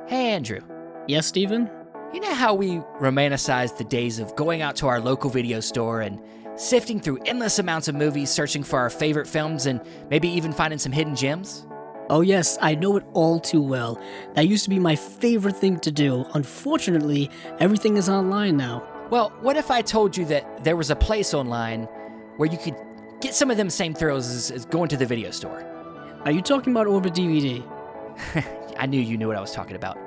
Hey, Andrew. Yes, Steven? You know how we romanticize the days of going out to our local video store and sifting through endless amounts of movies, searching for our favorite films, and maybe even finding some hidden gems? Oh yes, I know it all too well. That used to be my favorite thing to do. Unfortunately, everything is online now. Well, what if I told you that there was a place online where you could get some of them same thrills as going to the video store? Are you talking about Orbit DVD? I knew you knew what I was talking about.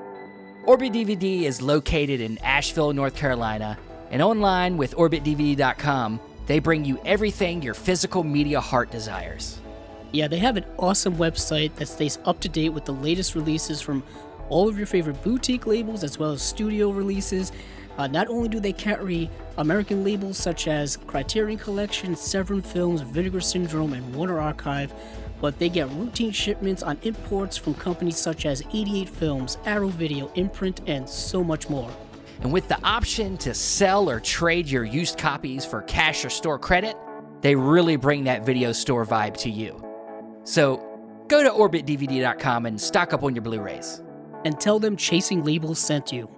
Orbit DVD is located in Asheville, North Carolina, and online with OrbitDVD.com, they bring you everything your physical media heart desires. Yeah, they have an awesome website that stays up to date with the latest releases from all of your favorite boutique labels as well as studio releases. Not only do they carry American labels such as Criterion Collection, Severin Films, Vinegar Syndrome, and Warner Archive, but they get routine shipments on imports from companies such as 88 Films, Arrow Video, Imprint, and so much more. And with the option to sell or trade your used copies for cash or store credit, they really bring that video store vibe to you. So go to OrbitDVD.com and stock up on your Blu-rays. And tell them Chasing Labels sent you.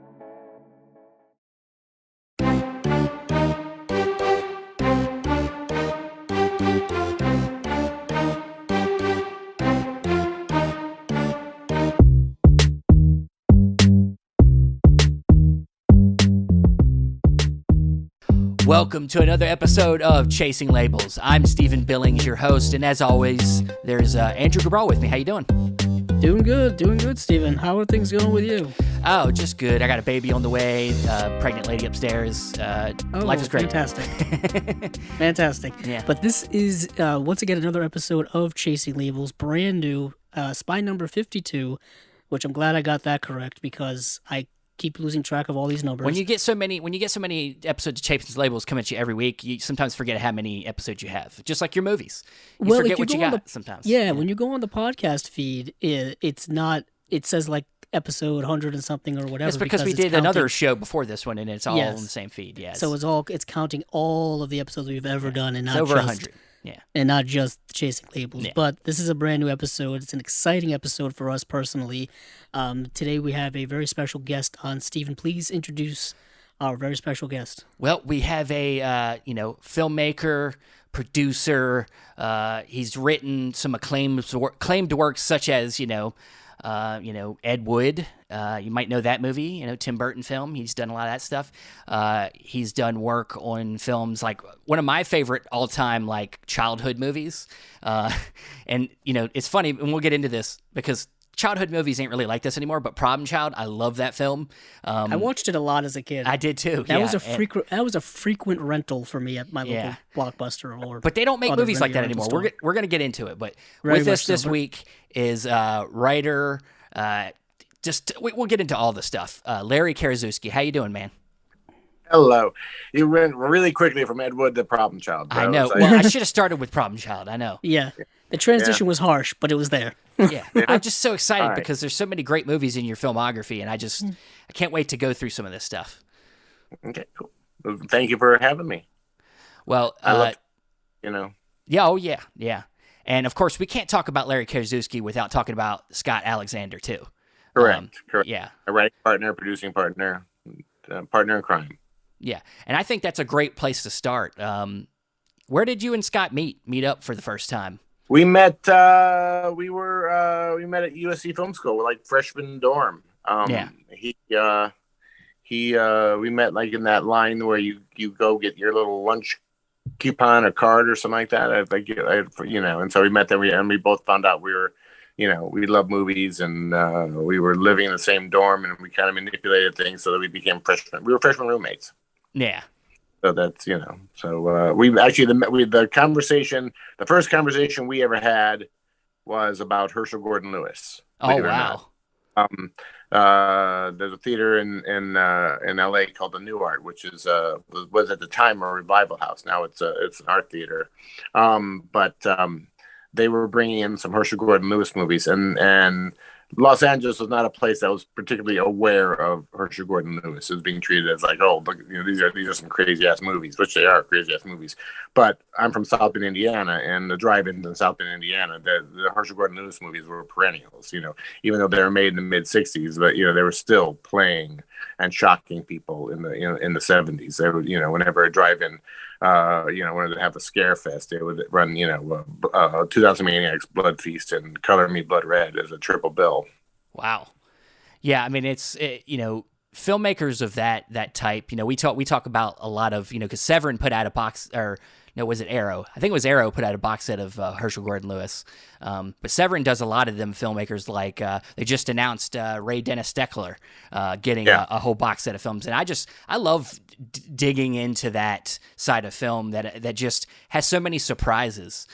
Welcome to another episode of Chasing Labels. I'm Stephen Billings, your host, and as always, there's Andrew Cabral with me. How you doing? Doing good, Steven. How are things going with you? Oh, just good. I got a baby on the way, pregnant lady upstairs. Life is great. Fantastic. Fantastic. Yeah. But this is, once again, another episode of Chasing Labels, brand new, spy number 52, which I'm glad I got that correct because I keep losing track of all these numbers. When you get so many episodes of Chasing Labels come at you every week, you sometimes forget how many episodes you have. Just like your movies, you forget what you got sometimes. Yeah, when you go on the podcast feed, it's not. It says like episode 100 and something or whatever. It's because we did another show before this one, and it's all in the same feed. Yes. So it's counting all of the episodes we've ever done, and not over just 100. Yeah. And not just Chasing Labels. Yeah. But this is a brand new episode. It's an exciting episode for us personally. Today we have a very special guest on. Stephen, please introduce our very special guest. Well, we have a filmmaker, producer. He's written some acclaimed works such as Ed Wood. You might know that movie, Tim Burton film. He's done a lot of that stuff. He's done work on films like one of my favorite all-time childhood movies. And it's funny, and we'll get into this because childhood movies ain't really like this anymore, but Problem Child, I love that film. I watched it a lot as a kid. I did too. That was a frequent rental for me at my local Blockbuster. But they don't make movies like that anymore. We're going to get into it. But Very with us this so. week is writer. We'll get into all the stuff. Larry Karaszewski, how you doing, man? Hello. You went really quickly from Ed Wood to Problem Child. Bro. I know. Well, I should have started with Problem Child. I know. Yeah. The transition was harsh, but it was there. Yeah. I'm just so excited because there's so many great movies in your filmography, and I can't wait to go through some of this stuff. Okay, cool. Well, thank you for having me. Well, Yeah, oh yeah, yeah. And of course, we can't talk about Larry Karaszewski without talking about Scott Alexander too. Correct. Yeah. A writing partner, producing partner, partner in crime. Yeah, and I think that's a great place to start. Where did you and Scott meet up for the first time? We met. We met at USC Film School. We're like freshman dorm. We met like in that line where you go get your little lunch coupon or card or something like that. And so we met there. And we both found out we were, we love movies, and we were living in the same dorm, and we kind of manipulated things so that we became freshmen. We were freshman roommates. Yeah. So that's, we actually, the first conversation we ever had was about Herschel Gordon Lewis. Oh, wow. There's a theater in LA called the New Art, which was at the time a revival house. Now it's an art theater. But they were bringing in some Herschel Gordon Lewis movies, and Los Angeles was not a place that was particularly aware of Herschel Gordon Lewis. It was being treated as like, oh, look, these are some crazy ass movies, which they are crazy ass movies. But I'm from South Bend, Indiana, and the drive-ins in South Bend, Indiana, the Herschel Gordon Lewis movies were perennials. Even though they were made in the mid '60s, but they were still playing and shocking people in the '70s. They would, whenever a drive-in, wanted to have a scare fest, they would run, 2000 Maniacs, Blood Feast, and Color Me Blood Red as a triple bill. Wow. Yeah, I mean, filmmakers of that type. We talk about a lot of, because Severin put out a box, or no, was it Arrow? I think it was Arrow put out a box set of Herschel Gordon Lewis. But Severin does a lot of them filmmakers. Like they just announced Ray Dennis Steckler getting a whole box set of films, and I love digging into that side of film that just has so many surprises.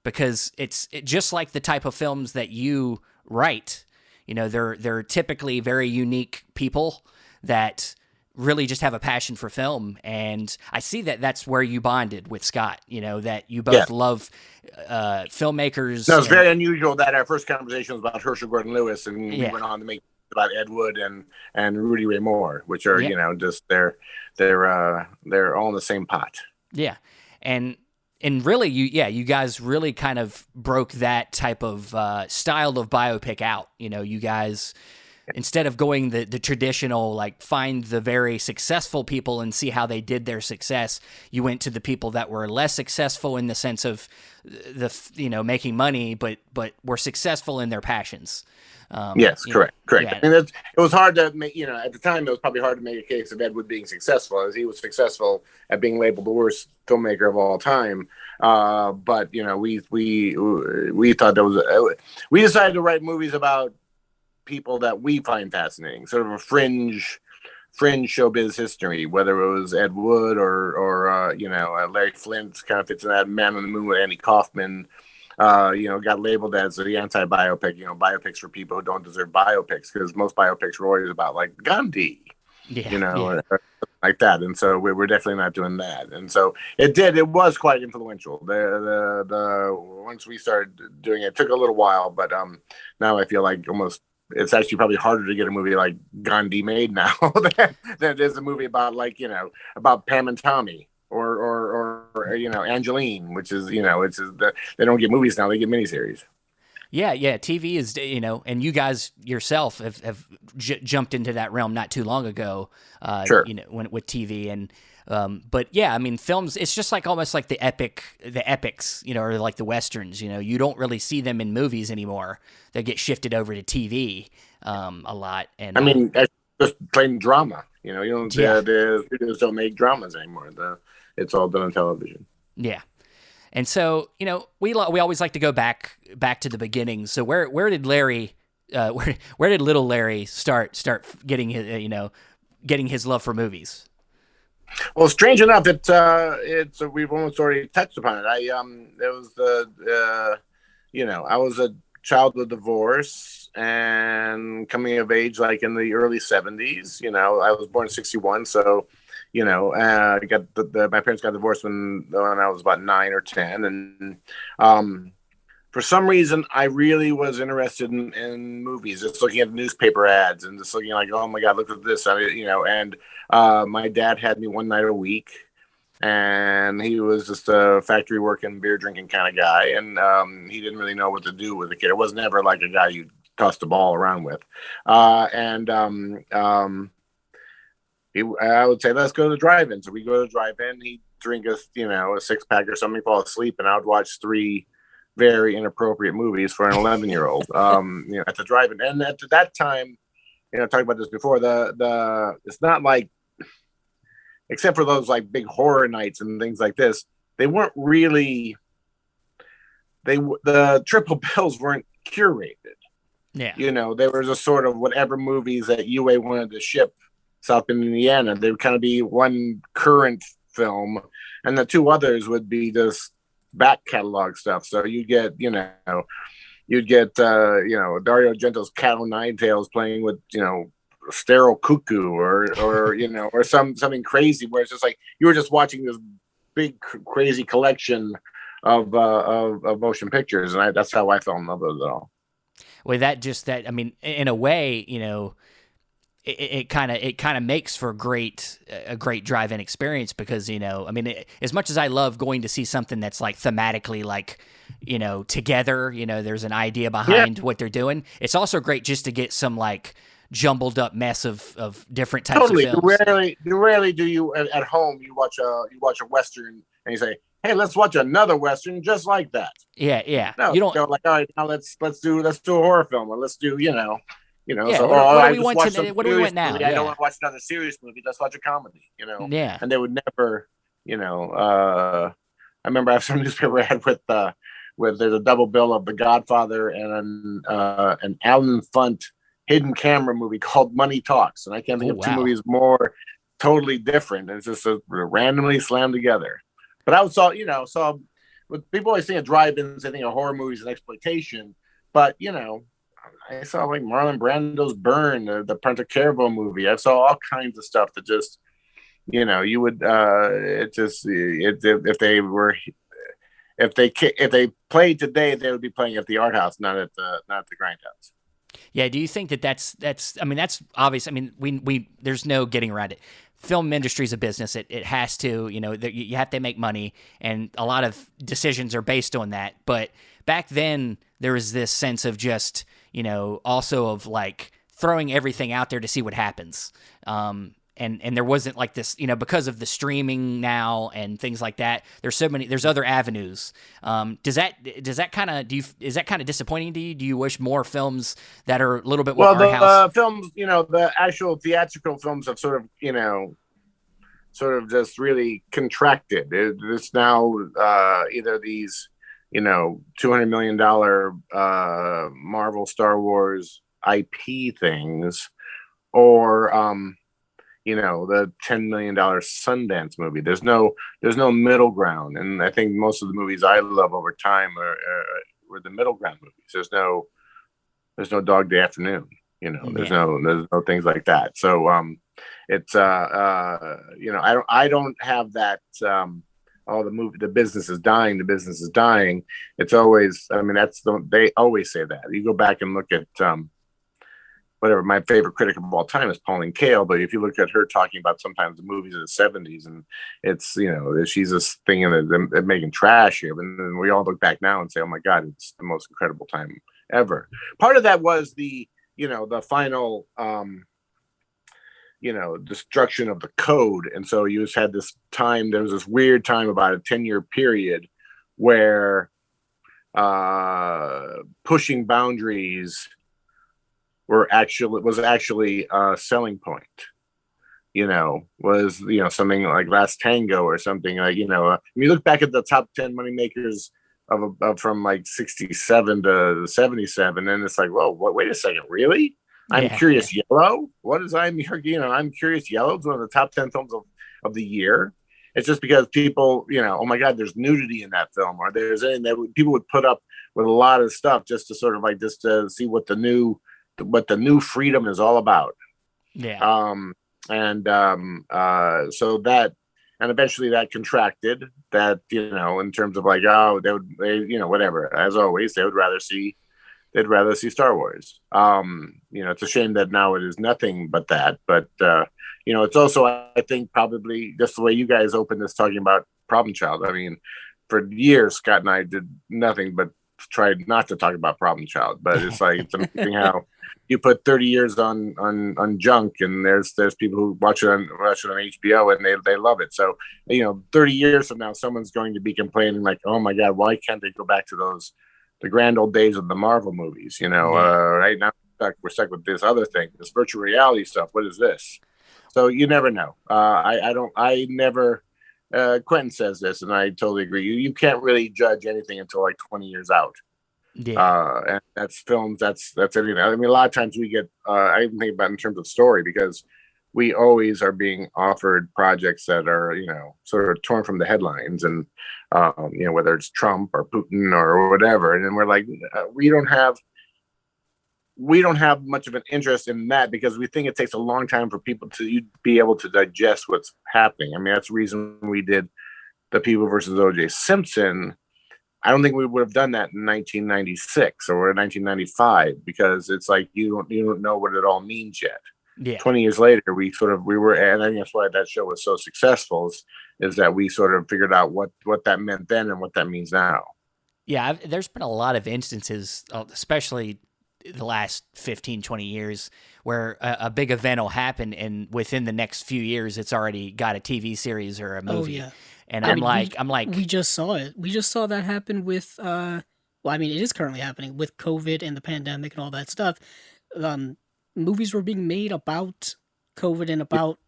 Because it's just like the type of films that you write. They're typically very unique people that really just have a passion for film, and I see that's where you bonded with Scott. That you both love filmmakers. No, it's very unusual that our first conversation was about Herschel Gordon Lewis, and we went on to make about Ed Wood and Rudy Ray Moore, which are just they're all in the same pot. Yeah, and really, you guys really kind of broke that type of style of biopic out. You guys, instead of going the traditional, like, find the very successful people and see how they did their success, you went to the people that were less successful in the sense of making money, but were successful in their passions. Yes, correct. Yeah. I mean, it was hard to make, at the time, it was probably hard to make a case of Ed Wood being successful, as he was successful at being labeled the worst filmmaker of all time. But, we thought we decided to write movies about people that we find fascinating, sort of a fringe showbiz history, whether it was Ed Wood or Larry Flint kind of fits in that, Man on the Moon with Andy Kaufman. Got labeled as the anti-biopic, biopics for people who don't deserve biopics, because most biopics were always about, like, Gandhi, or like that. And so we're definitely not doing that. And so it was quite influential. The once we started doing it took a little while, but now I feel like it's actually probably harder to get a movie like Gandhi made now than it is a movie about, like, about Pam and Tommy. Or Angeline, which is they don't get movies now, they get miniseries. Yeah, TV is, and you guys yourself have jumped into that realm not too long ago. Sure. With TV and but yeah, I mean, films, it's just like almost like the epics, or like the westerns. You don't really see them in movies anymore. They get shifted over to TV a lot. And I mean, just plain drama. The studios don't make dramas anymore. It's all done on television. Yeah. And so, we always like to go back to the beginning. So where did Larry, where did little Larry start getting his love for movies? Well, strange enough, it's we've almost already touched upon it. I was a child of divorce and coming of age, like, in the early 70s. I was born in 61, so. My parents got divorced when I was about 9 or 10, and for some reason I really was interested in movies. Just looking at newspaper ads and just looking like, oh my God, look at this, And my dad had me one night a week, and he was just a factory working, beer drinking kind of guy, and he didn't really know what to do with a kid. It was never like a guy you tossed the ball around with, I would say, let's go to the drive-in. So we go to the drive-in. He'd drink a 6-pack or something, fall asleep, and I would watch 3 very inappropriate movies for an 11-year-old. At the drive-in. And at that time, talking about this before, the it's not like, except for those, like, big horror nights and things like this, they weren't really. The triple bills weren't curated. Yeah. They were just sort of whatever movies that UA wanted to ship South Bend, Indiana. They would kind of be one current film, and the 2 others would be just back catalog stuff. So you get, Dario Argento's Cat o' Nine Tails playing with, Sterile Cuckoo or something crazy, where it's just like you were just watching this big crazy collection of motion pictures, and that's how I fell in love with it all. Well, I mean, in a way, it kind of makes for a great drive-in experience because I mean, as much as I love going to see something that's like thematically like together, there's an idea behind what they're doing. It's also great just to get some like jumbled up mess of different types Totally. of films. Rarely do you at home you watch a Western and you say, hey, let's watch another Western just like that. Yeah. No, You don't. like, all right, now let's do a horror film, or let's do Yeah. so What do I we just want watched today? some What do we serious want now? movie. I don't Yeah. want to watch another serious movie. Let's watch a comedy. Yeah. And they would never, I remember I have some newspaper ad with there's a double bill of The Godfather and an Alan Funt hidden camera movie called Money Talks, and I can't think Oh of two wow. movies more totally different. It's just randomly slammed together. But I saw with people always think of drive-ins, they think of horror movies and exploitation. But I saw like Marlon Brando's Burn, the Punta Carbo movie. I saw all kinds of stuff that just you would if they played today, they would be playing at the art house, not at the grindhouse. Yeah. Do you think that's? I mean, that's obvious. I mean, we there's no getting around it. Film industry is a business. It has to, you have to make money, and a lot of decisions are based on that. But back then, there was this sense of just, also of like throwing everything out there to see what happens. And there wasn't like this, because of the streaming now and things like that. There's other avenues. Is that kind of disappointing to you? Do you wish more films that are a little bit more art house? Films, the actual theatrical films have sort of just really contracted. It's now either these, $200 million Marvel Star Wars IP things, or the $10 million Sundance movie. There's no middle ground, and I think most of the movies I love over time were the middle ground movies. There's no Dog Day Afternoon. There's no things like that. So it's I don't have that. The business is dying. It's always, I mean, they always say that. You go back and look at whatever, my favorite critic of all time is Pauline Kael, but if you look at her talking about sometimes the movies of the 70s, and it's, she's this thing in making trash here, and then we all look back now and say, oh my God, it's the most incredible time ever. Part of that was the final, destruction of the code. And so you just had this time, there was this weird time, about a 10-year period, where pushing boundaries was actually a selling point. Was something like Last Tango or something like, when you look back at the top 10 money makers of from like 67 to 77, and it's like, whoa, wait a second, really? I'm Curious Yellow. What is I'm Curious Yellow is one of the top 10 films of the year. It's just because people, oh my God, there's nudity in that film, or there's anything that people would put up with a lot of stuff just to sort of like just to see what the new freedom is all about. So that, and eventually that contracted, that in terms of like, whatever, as always, they'd rather see Star Wars. It's a shame that now it is nothing but that, but it's also, I think, probably just the way you guys opened this talking about Problem Child. I mean, for years Scott and I did nothing but tried not to talk about Problem Child, but it's like, it's amazing how you put 30 years on junk, and there's people who watch it on HBO and they love it. So 30 years from now, someone's going to be complaining like, oh my God, why can't they go back to the grand old days of the Marvel movies? Right now we're stuck with this other thing, this virtual reality stuff. What is this? So you never know. Quentin says this, and I totally agree. You can't really judge anything until like 20 years out. And that's films. That's everything. I mean, a lot of times we get. I even think about it in terms of story, because we always are being offered projects that are sort of torn from the headlines, and whether it's Trump or Putin or whatever, and then we're like, we don't have much of an interest in that, because we think it takes a long time for people to be able to digest what's happening. I mean, that's the reason we did The People versus O.J. Simpson, I don't think we would have done that in 1996 or 1995 because it's like you don't know what it all means yet. Yeah. 20 years later, we were, and I think that's why that show was so successful is that we sort of figured out what that meant then and what that means now. Yeah, there's been a lot of instances, especially the last 15, 20 years, where a big event will happen, and within the next few years, it's already got a TV series or a movie. Oh, yeah. And I I'm mean, like, we just saw it. We just saw that happen with, well, I mean, it is currently happening with COVID and the pandemic and all that stuff. Um, Movies were being made about COVID and about,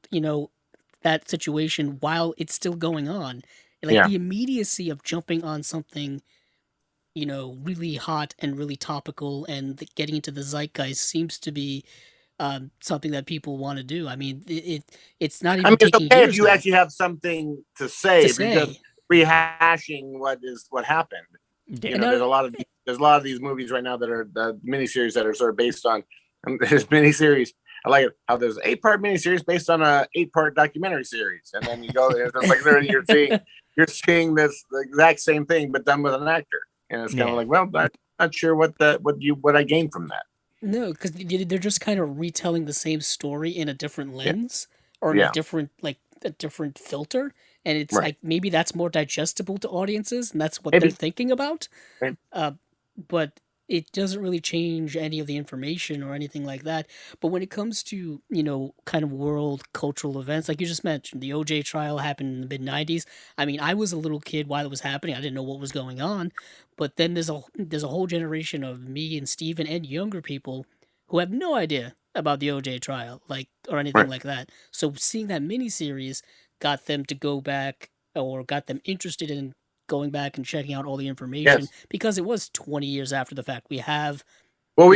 that situation while it's still going on. Like Yeah. the immediacy of jumping on something, really hot and really topical and getting into the zeitgeist seems to be something that people want to do. I mean, it's not I even mean, it's taking okay if years you now actually have something to say, to but you're just say. rehashing what happened. yeah, You And know, there's a lot of these movies right now that are the miniseries that are sort of based on there's miniseries. I like it how there's an 8-part miniseries based on a 8-part documentary series, and then you go, it's like literally you're seeing this the exact same thing but done with an actor, and it's kind of yeah, like, well, I'm not sure what I gained from that. No, because they're just kind of retelling the same story in a different Yeah, lens or in yeah, a different filter, and it's right. like maybe that's more digestible to audiences, and that's what they're Maybe. thinking about. Right. Uh, but it doesn't really change any of the information or anything like that. But when it comes to kind of world cultural events, like you just mentioned, the OJ trial happened in the mid-90s. I mean, I was a little kid while it was happening. I didn't know what was going on. But then there's a whole generation of me and Steven and younger people who have no idea about the OJ trial, like or anything Right. like that. So seeing that miniseries got them to go back or got them interested in going back and checking out all the information Yes. because it was 20 years after the fact. Well, We we have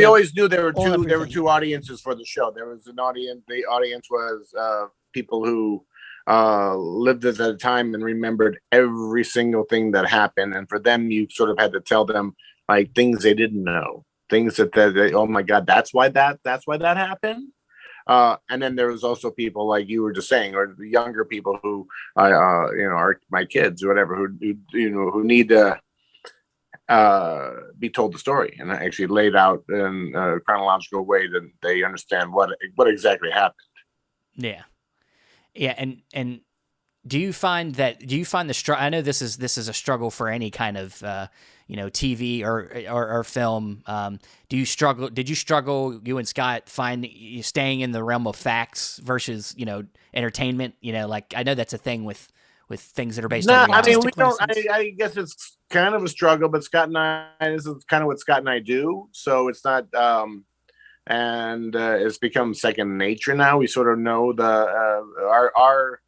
always knew there were all everything. two audiences for the show. There was an audience. The audience was people who lived at the time and remembered every single thing that happened. And for them, you sort of had to tell them like things they didn't know, things that they, oh my God, that's why that happened. And then there was also people like you were just saying, or the younger people who, are my kids or whatever, who need to be told the story and actually laid out in a chronological way that they understand what exactly happened. yeah, yeah. And do you find the struggle? I know this is a struggle for any kind of TV or film. Did you struggle, you and Scott, staying in the realm of facts versus entertainment? Like I know that's a thing with things that are based on No, I reality. mean we don't. license. I guess it's kind of a struggle, but Scott and I, this is kind of what Scott and I do. So it's not, and it's become second nature now. We sort of know our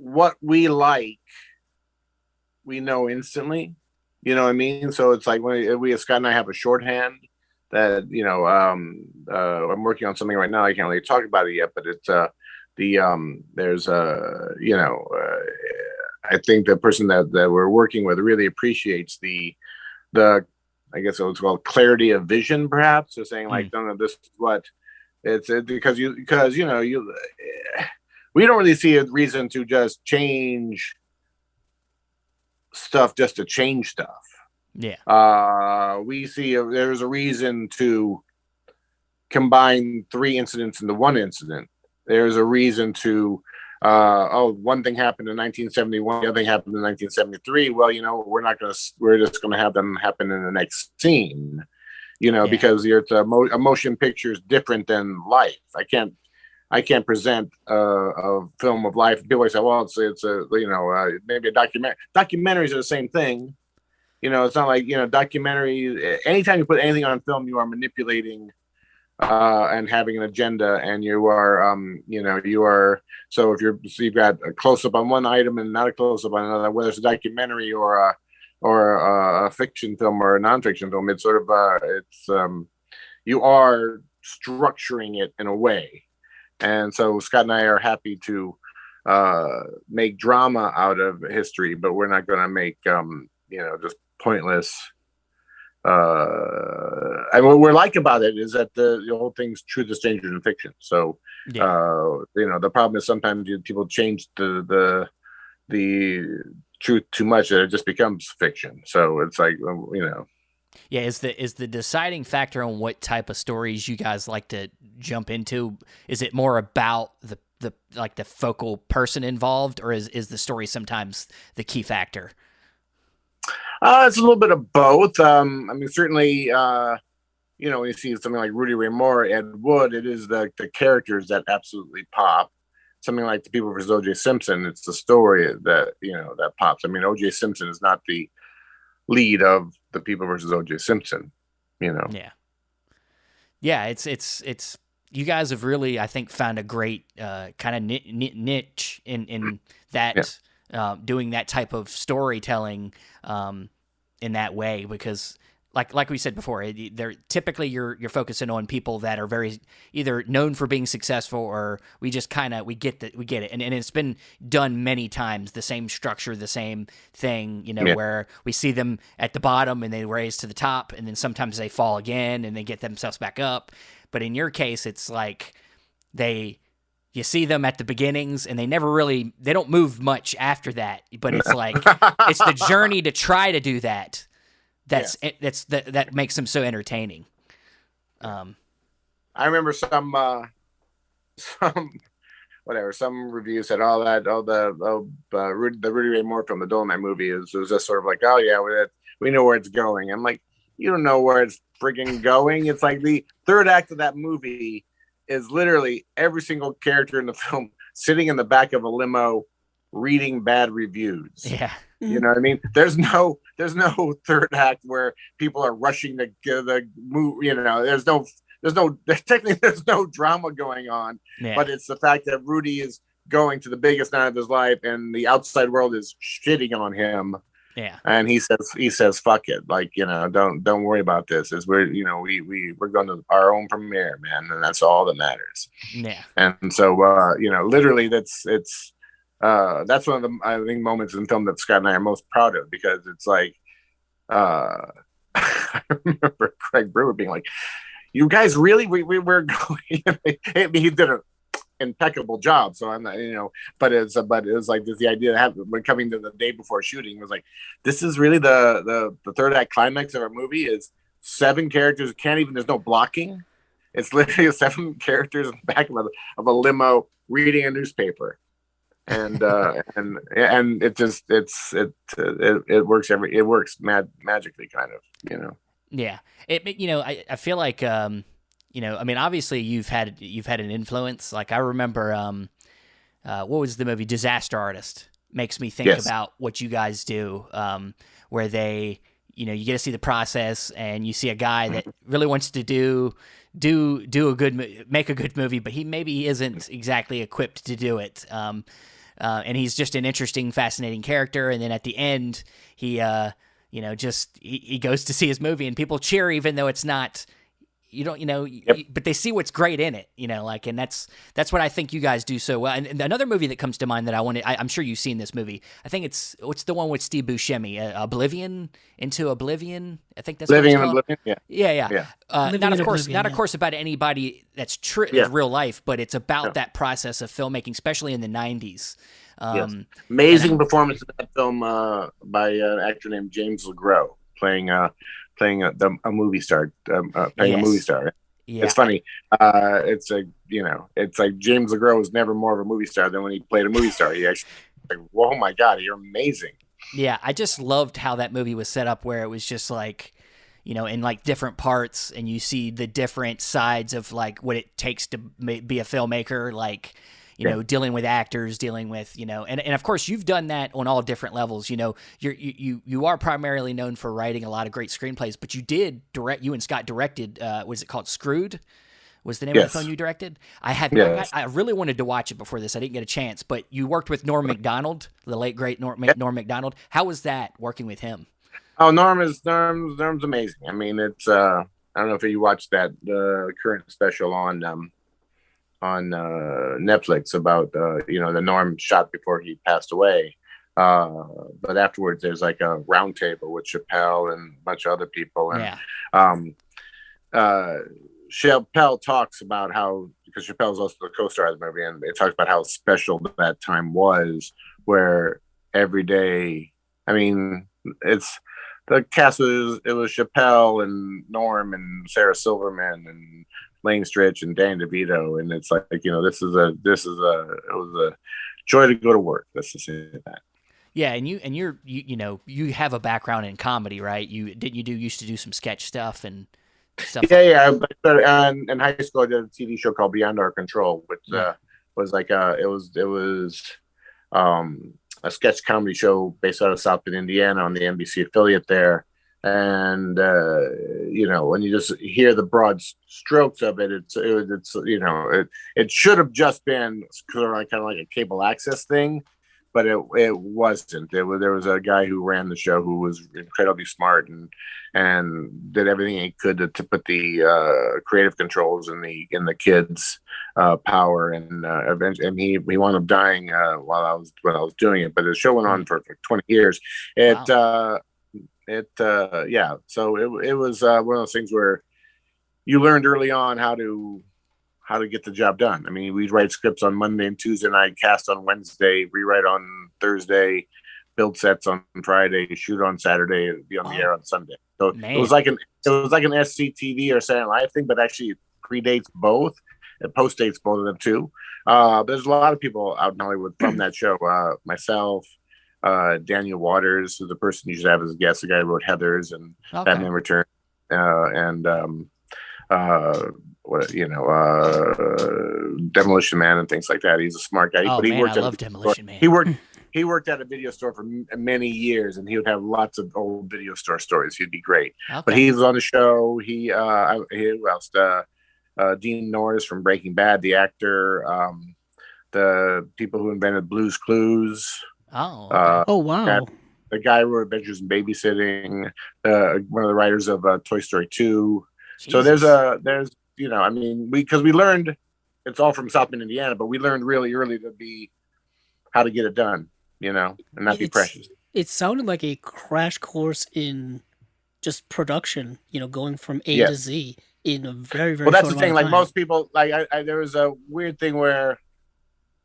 what we like. We know instantly. You know what I mean? So it's like when we Scott and I have a shorthand that I'm working on something right now. I can't really talk about it yet, but it's there's I think the person that we're working with really appreciates the I guess it's called clarity of vision, perhaps. So saying like, no, this is what it's because we don't really see a reason to just change stuff just to change stuff. Yeah. We see there's a reason to combine 3 incidents into 1 incident. There's a reason to one thing happened in 1971, the other thing happened in 1973. Well, we're just gonna have them happen in the next scene, because a motion picture is different than life. I can't present a film of life. People always say, well, it's a maybe a documentary. Documentaries are the same thing. It's not like documentary. Anytime you put anything on film, you are manipulating and having an agenda, and you are so if you've got a close up on one item and not a close up on another, whether it's a documentary or a fiction film or a nonfiction film, it's sort of you are structuring it in a way. And so Scott and I are happy to make drama out of history, but we're not going to make just pointless. And what we like about it is that the whole thing's truth is stranger than fiction. So the problem is sometimes people change the the truth too much that it just becomes fiction. So it's like, Yeah, is the deciding factor on what type of stories you guys like to jump into? Is it more about the like the focal person involved, or is the story sometimes the key factor? It's a little bit of both. I mean, certainly, when you see something like Rudy Ray Moore, Ed Wood, it is the characters that absolutely pop. Something like The People vs. O.J. Simpson, it's the story that that pops. I mean, O.J. Simpson is not the lead of The People versus O.J. Simpson. Yeah, yeah. It's you guys have really, I think, found a great kind of niche in that doing that type of storytelling in that way, because like we said before, they're typically you're focusing on people that are very either known for being successful, or we just kind of we get it, and it's been done many times, the same structure, the same thing, where we see them at the bottom and they rise to the top, and then sometimes they fall again and they get themselves back up. But in your case, it's like you see them at the beginnings and they don't move much after that, but it's like it's the journey to try to do that. That makes them so entertaining. I remember some reviews said the Rudy Ray Moore film, the Dolomite movie, was just sort of like, oh yeah, we know where it's going. I'm like, you don't know where it's friggin' going. It's like the third act of that movie is literally every single character in the film sitting in the back of a limo reading bad reviews. Yeah. You know what I mean? There's no third act where people are rushing the move. Technically there's no drama going on, but it's the fact that Rudy is going to the biggest night of his life and the outside world is shitting on him. Yeah. And he says, fuck it. Like, don't worry about this. We're going to our own premiere, man. And that's all that matters. Yeah. And so, literally that's one of the, I think, moments in film that Scott and I are most proud of, because it's like, I remember Craig Brewer being like, you guys really, we're going, he did an impeccable job. So I'm not, but it was like the idea that when coming to the day before shooting was like, this is really the third act climax of our movie is 7 characters. There's no blocking. It's literally 7 characters in the back of a limo reading a newspaper. And it just it works magically, kind of. Yeah, I feel like I mean, obviously you've had an influence. Like I remember what was the movie Disaster Artist? Makes me think about what you guys do, where they you get to see the process, and you see a guy that really wants to make a good movie, but he isn't exactly equipped to do it. And he's just an interesting, fascinating character. And then at the end, he goes to see his movie, and people cheer, even though it's not, but they see what's great in it, and that's what I think you guys do so well. And another movie that comes to mind that I'm sure you've seen this movie. I think what's the one with Steve Buscemi, Into Oblivion. I think that's Living in Oblivion. Yeah. Not of course about anybody that's real life, but it's about that process of filmmaking, especially in the 90s. Amazing performance in that film by an actor named James LeGros playing a movie star. A movie star. Yeah. It's funny. It's like James LeGros was never more of a movie star than when he played a movie star. He actually, oh my God, you're amazing. Yeah, I just loved how that movie was set up, where it was just like, in like different parts, and you see the different sides of like what it takes to be a filmmaker, like, dealing with actors, dealing with, and of course you've done that on all different levels. You are primarily known for writing a lot of great screenplays, but you and Scott directed, was it called Screwed? Was the name of the film you directed? I really wanted to watch it before this. I didn't get a chance, but you worked with Norm Macdonald, the late great Norm Macdonald. How was that working with him? Oh, Norm's amazing. I mean, it's I don't know if you watched that current special on Netflix about the Norm shot before he passed away. But afterwards, there's like a round table with Chappelle and a bunch of other people, and Chappelle talks about how, because Chappelle is also the co-star of the movie, and it talks about how special that time was, where every day. I mean, it's the cast was Chappelle and Norm and Sarah Silverman and Lane Stritch and Dan DeVito, and it's like it was a joy to go to work. Let's just say that. Yeah, and you have a background in comedy, right? You used to do some sketch stuff and stuff. Yeah. I started, in high school, I did a TV show called Beyond Our Control, which was like it was a sketch comedy show based out of South Bend, Indiana, on the NBC affiliate there. And when you just hear the broad strokes of it, it should have just been kind of like a cable access thing, but it wasn't. There was a guy who ran the show who was incredibly smart and did everything he could to put the creative controls in the kids' power, and eventually, and he wound up dying while I was doing it. But the show went on for 20 years. So it was one of those things where you learned early on how to get the job done. I mean, we'd write scripts on Monday and Tuesday night, cast on Wednesday, rewrite on Thursday, build sets on Friday, shoot on Saturday, be on the air on Sunday. So it was like an SCTV or Saturday Night Live thing, but actually it predates both. It postdates both of them too. There's a lot of people out in Hollywood from that show. Myself, Daniel Waters, who's the person you should have as a guest, the guy who wrote Heathers and Batman Returns, Demolition Man and things like that. He's a smart guy. Oh, but I love Demolition Man. He worked at a video store for many years, and he would have lots of old video store stories. He'd be great. Okay. But he was on the show. Who else? Dean Norris from Breaking Bad, the actor. The people who invented Blue's Clues. Oh. Okay. Oh wow. The guy who wrote Adventures in Babysitting. One of the writers of Toy Story 2. Jesus. So there's because we learned, it's all from South Bend, Indiana, but we learned really early how to get it done, and not be precious. It sounded like a crash course in just production, going from A to Z in a very, very well, that's short the thing. amount of like time. most people, there was a weird thing where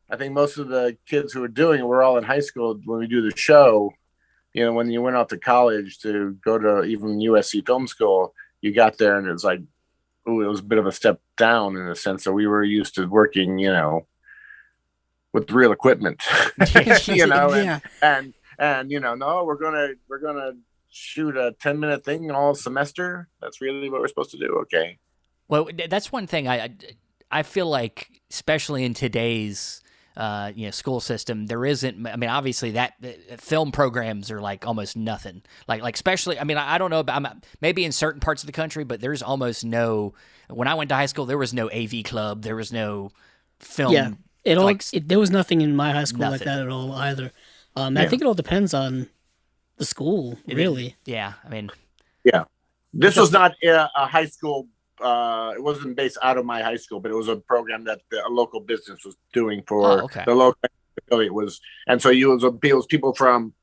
I think most of the kids who were doing it were all in high school when we do the show. When you went off to college to go to even USC film school, you got there and it was like, it was a bit of a step down in a sense. So we were used to working, with real equipment, Yeah. and no, we're gonna shoot a 10-minute thing all semester. That's really what we're supposed to do. Okay. Well, that's one thing I feel like, especially in today's school system, there isn't. I mean, obviously that film programs are like almost nothing. Like especially. I mean, I don't know about maybe in certain parts of the country, but there's almost no. When I went to high school, there was no AV club. There was no film. Yeah, there was nothing in my high school like that at all either. I think it all depends on the school, really. Yeah, I mean. Yeah, this was not a high school. It wasn't based out of my high school, but it was a program that a local business was doing for the local affiliate and so it was people from.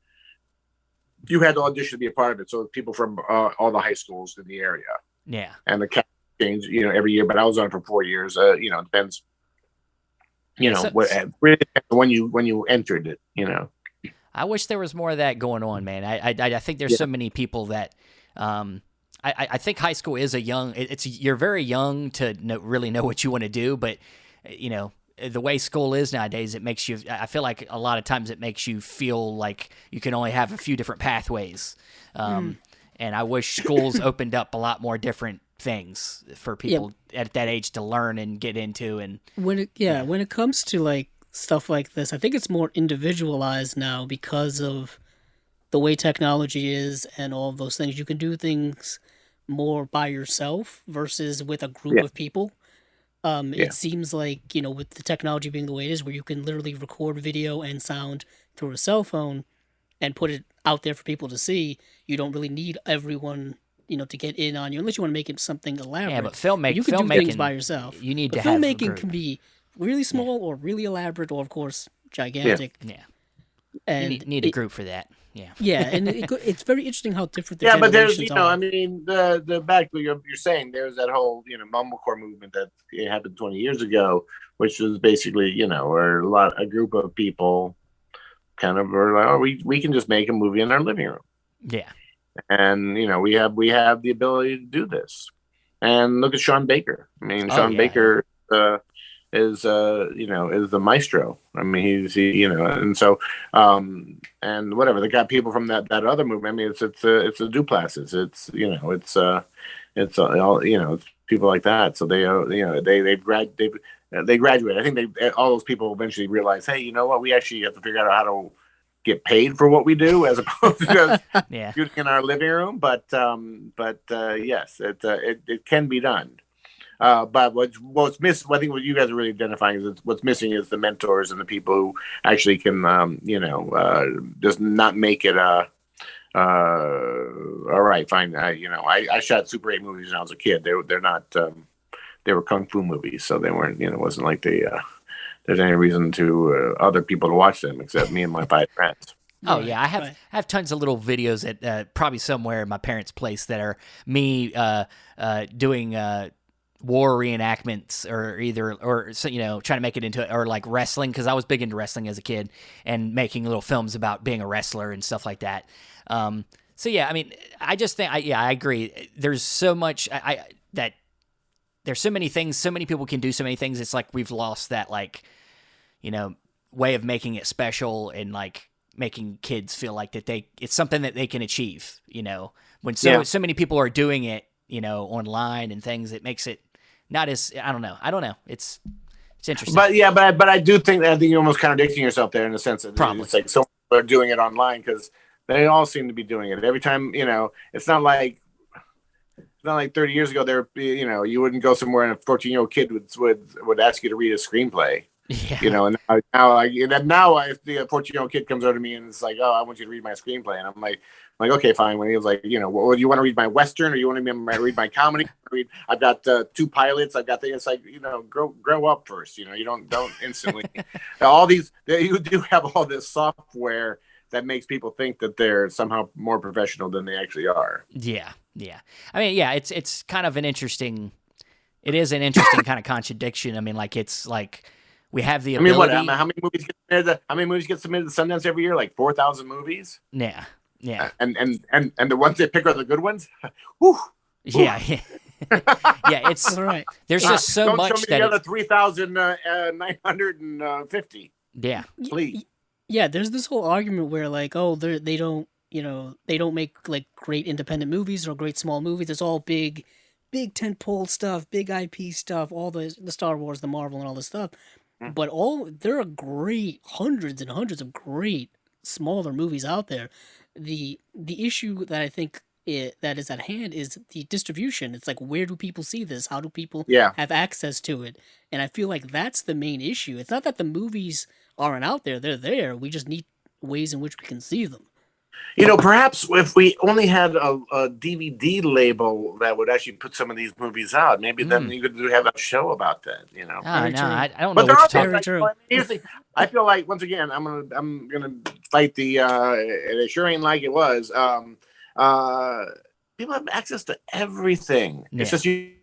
You had to audition to be a part of it, so it was people from all the high schools in the area. Yeah, and the cast changed, every year. But I was on for 4 years. It depends. Really when you entered it. I wish there was more of that going on, man. I think there's so many people that. I think high school is you're very young to really know what you want to do, but the way school is nowadays, it makes you. I feel like a lot of times it makes you feel like you can only have a few different pathways, and I wish schools opened up a lot more different things for people at that age to learn and get into. And when it comes to like stuff like this, I think it's more individualized now because of the way technology is and all of those things. You can do things more by yourself versus with a group of people. It seems like, with the technology being the way it is, where you can literally record video and sound through a cell phone and put it out there for people to see, you don't really need everyone, to get in on you, unless you want to make it something elaborate. Yeah, but filmmaking, you can do things by yourself. You need but to have filmmaking can be really small or really elaborate, or of course gigantic. Yeah. And you need a group for that. Yeah. Yeah, and it's very interesting how different the but there's, generations are. I mean, the back you're saying there's that whole, mumblecore movement that happened 20 years ago, which was basically, where a group of people kind of were like, oh, we can just make a movie in our living room. Yeah. And we have the ability to do this. And look at Sean Baker. I mean, Sean Baker is the maestro. I mean, and so and whatever, they got people from that other movie. I mean, it's the Duplessis. It's all, it's people like that. So they graduate. I think all those people eventually realize, hey, you know what? We actually have to figure out how to get paid for what we do, as opposed to just shooting in our living room. But yes, it can be done. But what's missing, I think what you guys are really identifying is what's missing is the mentors and the people who actually can, just not make it all right, fine. I shot Super 8 movies when I was a kid. They're not, they were kung fu movies, so they weren't, it wasn't like there's any reason to other people to watch them except me and my 5 friends. Oh yeah, I have tons of little videos at probably somewhere in my parents' place that are me doing war reenactments trying to make it into, or like wrestling, because I was big into wrestling as a kid, and making little films about being a wrestler and stuff like that. So yeah, I mean, I just think I agree. There's so much that there's so many things, so many people can do so many things. It's like we've lost that way of making it special and like making kids feel like that it's something that they can achieve. When so many people are doing it, online and things, it makes it not as, I don't know. It's interesting. But I do think you're almost contradicting yourself there, in the sense that probably it's like so many are doing it online, because they all seem to be doing it every time. It's not like 30 years ago there, you wouldn't go somewhere and a 14-year-old kid would ask you to read a screenplay. Yeah. And now if the 14-year-old kid comes over to me and it's like, oh, I want you to read my screenplay, and I'm like, okay, fine. When he was like, well, you want to read my Western, or you want to read my comedy? I've got 2 pilots. I've got things. It's like, grow up first. You don't instantly. All these, you do have all this software that makes people think that they're somehow more professional than they actually are. Yeah. I mean, yeah, it's kind of an interesting. It is an interesting kind of contradiction. I mean, like, it's like we have the ability. I mean, how many movies get submitted to Sundance every year? Like 4,000 movies. Yeah. And the ones they pick are the good ones. Whew. Yeah. Yeah, it's all right. There's just so much show me that the other 3,950. Yeah. Please. Yeah, there's this whole argument where like, oh, they don't make like great independent movies or great small movies. It's all big tentpole stuff, big IP stuff, all the Star Wars, the Marvel, and all this stuff. But there are great hundreds and hundreds of great smaller movies out there. The issue that I think that is at hand is the distribution. It's like, where do people see this? How do people have access to it? And I feel like that's the main issue. It's not that the movies aren't out there. They're there. We just need ways in which we can see them. Perhaps if we only had a DVD label that would actually put some of these movies out, maybe then you could have a show about that. No, I don't but know what you're talking about. I feel like, once again, I'm gonna fight the. It sure ain't like it was. People have access to everything. Yeah. It's just you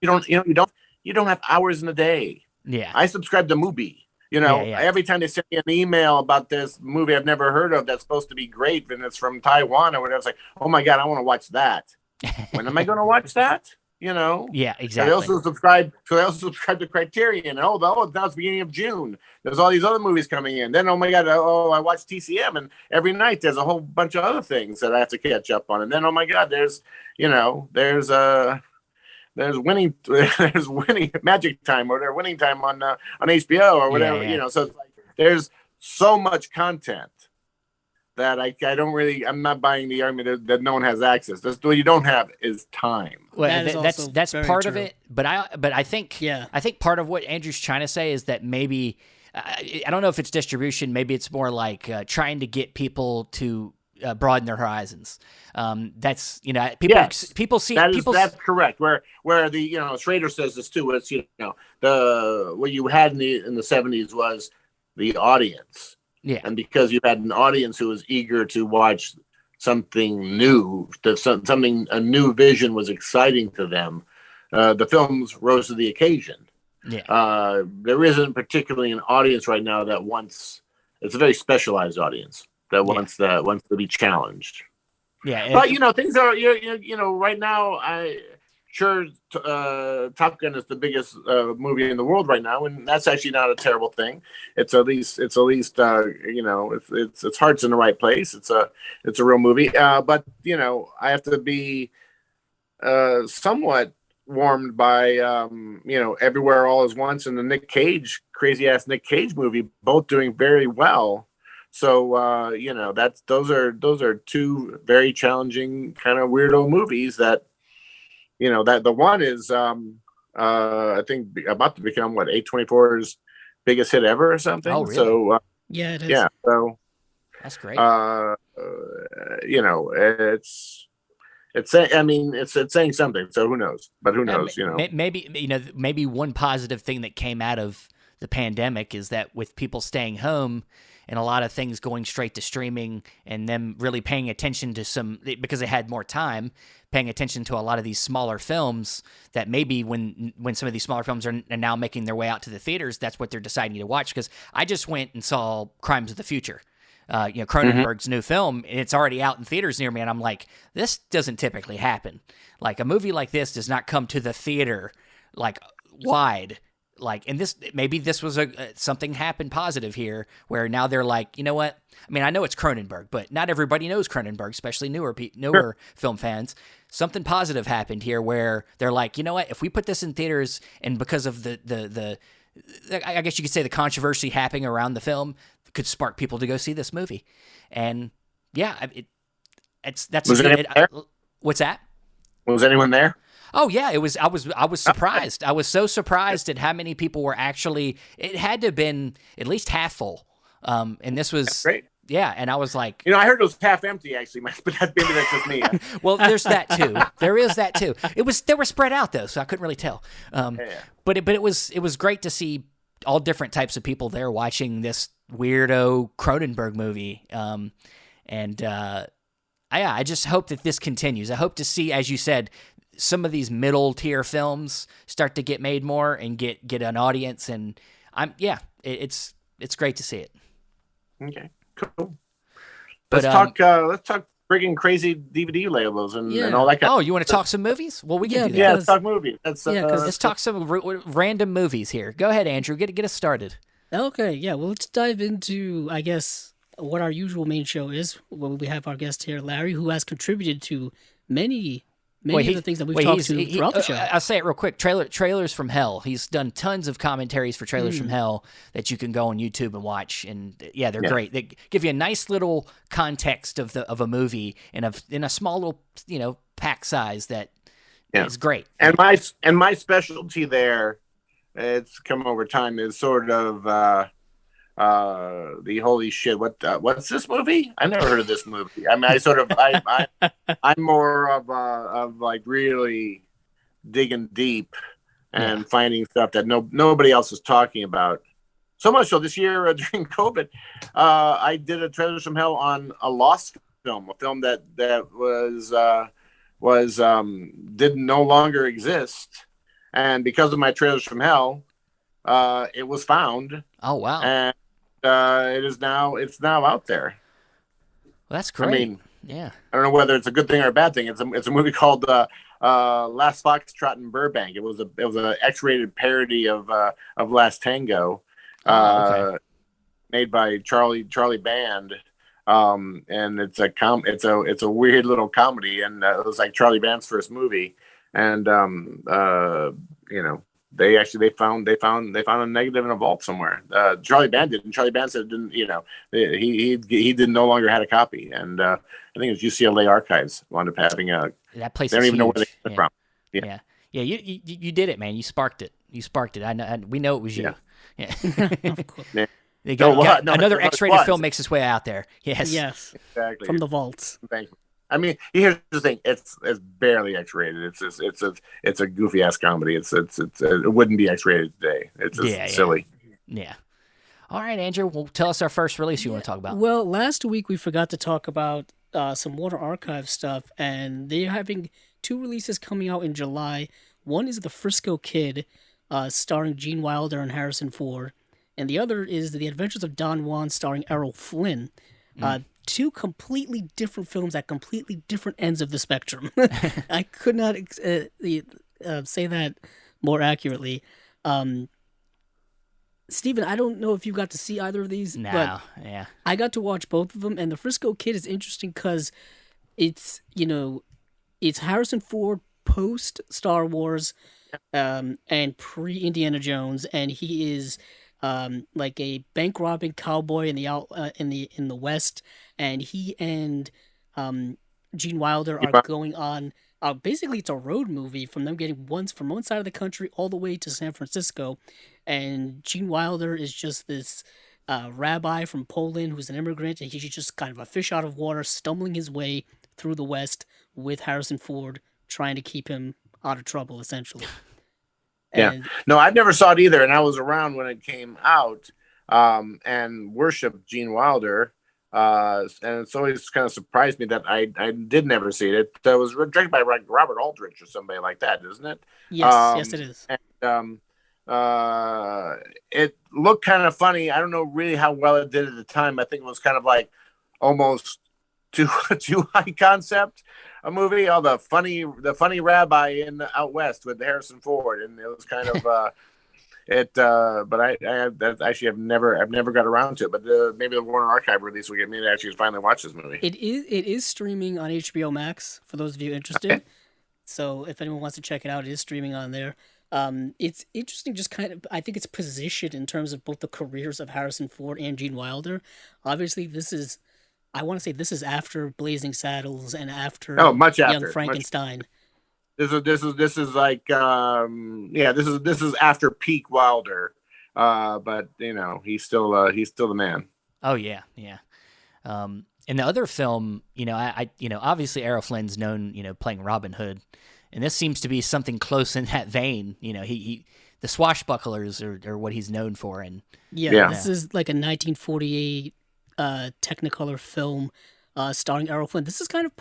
don't have hours in a day. Yeah, I subscribe to Mubi. Every time they send me an email about this movie I've never heard of that's supposed to be great, and it's from Taiwan or whatever, it's like, oh my God, I want to watch that. When am I going to watch that? Yeah, exactly. So I also subscribe to Criterion. Now it's the beginning of June. There's all these other movies coming in. Then, oh my God, I watch TCM, and every night there's a whole bunch of other things that I have to catch up on. And then, oh my God, there's winning Magic Time, or there's Winning Time on HBO or whatever. Yeah. So it's like, there's so much content that I'm not buying the argument that no one has access. What you don't have is time. Well, that's part true. of it. But I think part of what Andrew's trying to say is that maybe I don't know if it's distribution. Maybe it's more like trying to get people to broaden their horizons. That's people see that's correct. Where the Schrader says this too. It's what you had in the 70s was the audience. Yeah, and because you had an audience who was eager to watch something new, a new vision was exciting to them, the films rose to the occasion. Yeah, there isn't particularly an audience right now that wants it's a very specialized audience that wants to be challenged. Yeah, but things are right now. Top Gun is the biggest movie in the world right now, and that's actually not a terrible thing. It's at least its heart's in the right place. It's a real movie. But I have to be somewhat warmed by Everywhere All Is Once and the crazy ass Nick Cage movie, both doing very well. So those are two very challenging kind of weirdo movies that that the one is I think about to become A24's biggest hit ever or something. Oh, really? So yeah, it is. Yeah, so that's great. It's saying something. So who knows? But who knows? Maybe one positive thing that came out of the pandemic is that with people staying home and a lot of things going straight to streaming and them really paying attention to because they had more time, paying attention to a lot of these smaller films that maybe when some of these smaller films are now making their way out to the theaters, that's what they're deciding to watch. Because I just went and saw Crimes of the Future, Cronenberg's new film, and it's already out in theaters near me, and I'm like, this doesn't typically happen. Like, a movie like this does not come to the theater like wide. Like, and maybe this was something happened positive here, where now they're like, you know what? I mean, I know it's Cronenberg, but not everybody knows Cronenberg, especially newer film fans. Something positive happened here, where they're like, you know what? If we put this in theaters, and because of the I guess you could say the controversy happening around the film, could spark people to go see this movie. And yeah, that's was it there? What's that? Was anyone there? Oh yeah, it was. I was surprised. I was so surprised at how many people were actually. It had to have been at least half full. And this was that's great. Yeah, and I was like, I heard it was half empty actually, but maybe that's just me. Well, there's that too. There is that too. They were spread out though, so I couldn't really tell. But it was great to see all different types of people there watching this weirdo Cronenberg movie. I just hope that this continues. I hope to see, as you said, some of these middle tier films start to get made more and get an audience. And it's great to see it. Okay, cool. Let's talk friggin' crazy DVD labels and all that kind of stuff. You want to talk some movies? Well, we can do that. Yeah, let's talk movies. Let's talk some random movies here. Go ahead, Andrew. Get us started. Okay, yeah. Well, let's dive into, I guess, what our usual main show is. Well, we have our guest here, Larry, who has contributed to many of the things that we've talked throughout the show. I'll say it real quick. Trailers from Hell. He's done tons of commentaries for Trailers from Hell that you can go on YouTube and watch. And they're great. They give you a nice little context of a movie in a small little pack size that is great. And my specialty there, it's come over time, is sort of the holy shit, what's this movie? I never heard of this movie. I mean, I'm more of like really digging deep and finding stuff that nobody else is talking about. So much so this year during COVID, I did a Trailers from Hell on a lost film, a film that was didn't no longer exist, and because of my Trailers from Hell, it was found. Oh wow! And it's now out there. Well, that's great. I mean, I don't know whether it's a good thing or a bad thing. It's a movie called Last Foxtrot in Burbank. It was a X-rated parody of Last Tango, made by Charlie Band. And it's a weird little comedy, and it was like Charlie Band's first movie. And they found a negative in a vault somewhere. Charlie Band did, and Charlie Band said he no longer had a copy, and I think it was UCLA Archives wound up having that place. They don't even huge. know where they came from. Yeah. You did it, man. You sparked it. I know. We know it was you. Yeah. Of course. Yeah. Another X-rated film makes its way out there. Yes. Exactly. From the vaults. Thank you. I mean, here's the thing: it's barely X-rated. It's a goofy ass comedy. It wouldn't be X-rated today. It's just silly. Yeah. All right, Andrew. Well, tell us our first release you want to talk about. Well, last week we forgot to talk about some Warner Archive stuff, and they're having 2 releases coming out in July. One is The Frisco Kid, starring Gene Wilder and Harrison Ford, and the other is The Adventures of Don Juan, starring Errol Flynn. Two completely different films at completely different ends of the spectrum. I could not say that more accurately. Steven, I don't know if you got to see either of these, but yeah. I got to watch both of them, and The Frisco Kid is interesting because it's, it's Harrison Ford post Star Wars, and pre Indiana Jones, and he is like a bank robbing cowboy in the West, and he and Gene Wilder are going on. Basically, it's a road movie from them getting from one side of the country all the way to San Francisco, and Gene Wilder is just this rabbi from Poland who's an immigrant, and he's just kind of a fish out of water, stumbling his way through the West with Harrison Ford trying to keep him out of trouble, essentially. Yeah. No, I never saw it either, and I was around when it came out, and worshipped Gene Wilder. And it's always kind of surprised me that I did never see it. It was directed by Robert Aldrich or somebody like that, isn't it? Yes, it is. And it looked kind of funny. I don't know really how well it did at the time. I think it was kind of like almost too high concept a movie. Oh, the funny rabbi in out west with Harrison Ford, and it was kind of but I actually I've never got around to it. But maybe the Warner Archive release will get me to actually finally watch this movie. It is streaming on HBO Max for those of you interested. Okay. So if anyone wants to check it out, it is streaming on there. It's interesting, just kind of, I think it's positioned in terms of both the careers of Harrison Ford and Gene Wilder. Obviously, I want to say this is after Blazing Saddles and after much after Young Frankenstein. This is like this is after peak Wilder, but he's still the man. Oh yeah. In the other film, I obviously Errol Flynn's known playing Robin Hood, and this seems to be something close in that vein. He the swashbucklers are what he's known for, and this is like a 1948 Technicolor film. Starring Errol Flynn. This is kind of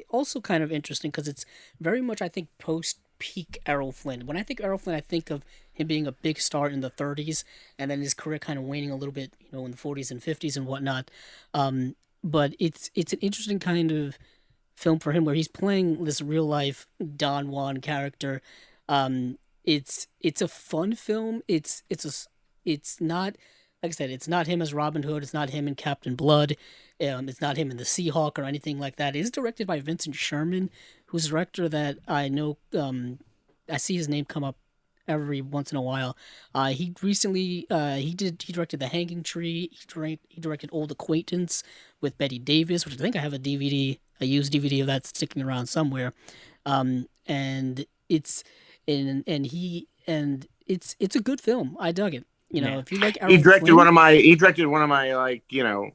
also kind of interesting because it's very much, I think, post-peak Errol Flynn. When I think Errol Flynn, I think of him being a big star in the 30s, and then his career kind of waning a little bit, in the 40s and 50s and whatnot. But it's an interesting kind of film for him where he's playing this real-life Don Juan character. It's a fun film. It's not... Like I said, it's not him as Robin Hood. It's not him in Captain Blood. It's not him in The Seahawk or anything like that. It is directed by Vincent Sherman, who's a director that I know. I see his name come up every once in a while. He recently he directed The Hanging Tree. He directed Old Acquaintance with Bette Davis, which I think I have a used DVD of that sticking around somewhere. And it's a good film. I dug it. If you like, he directed one of my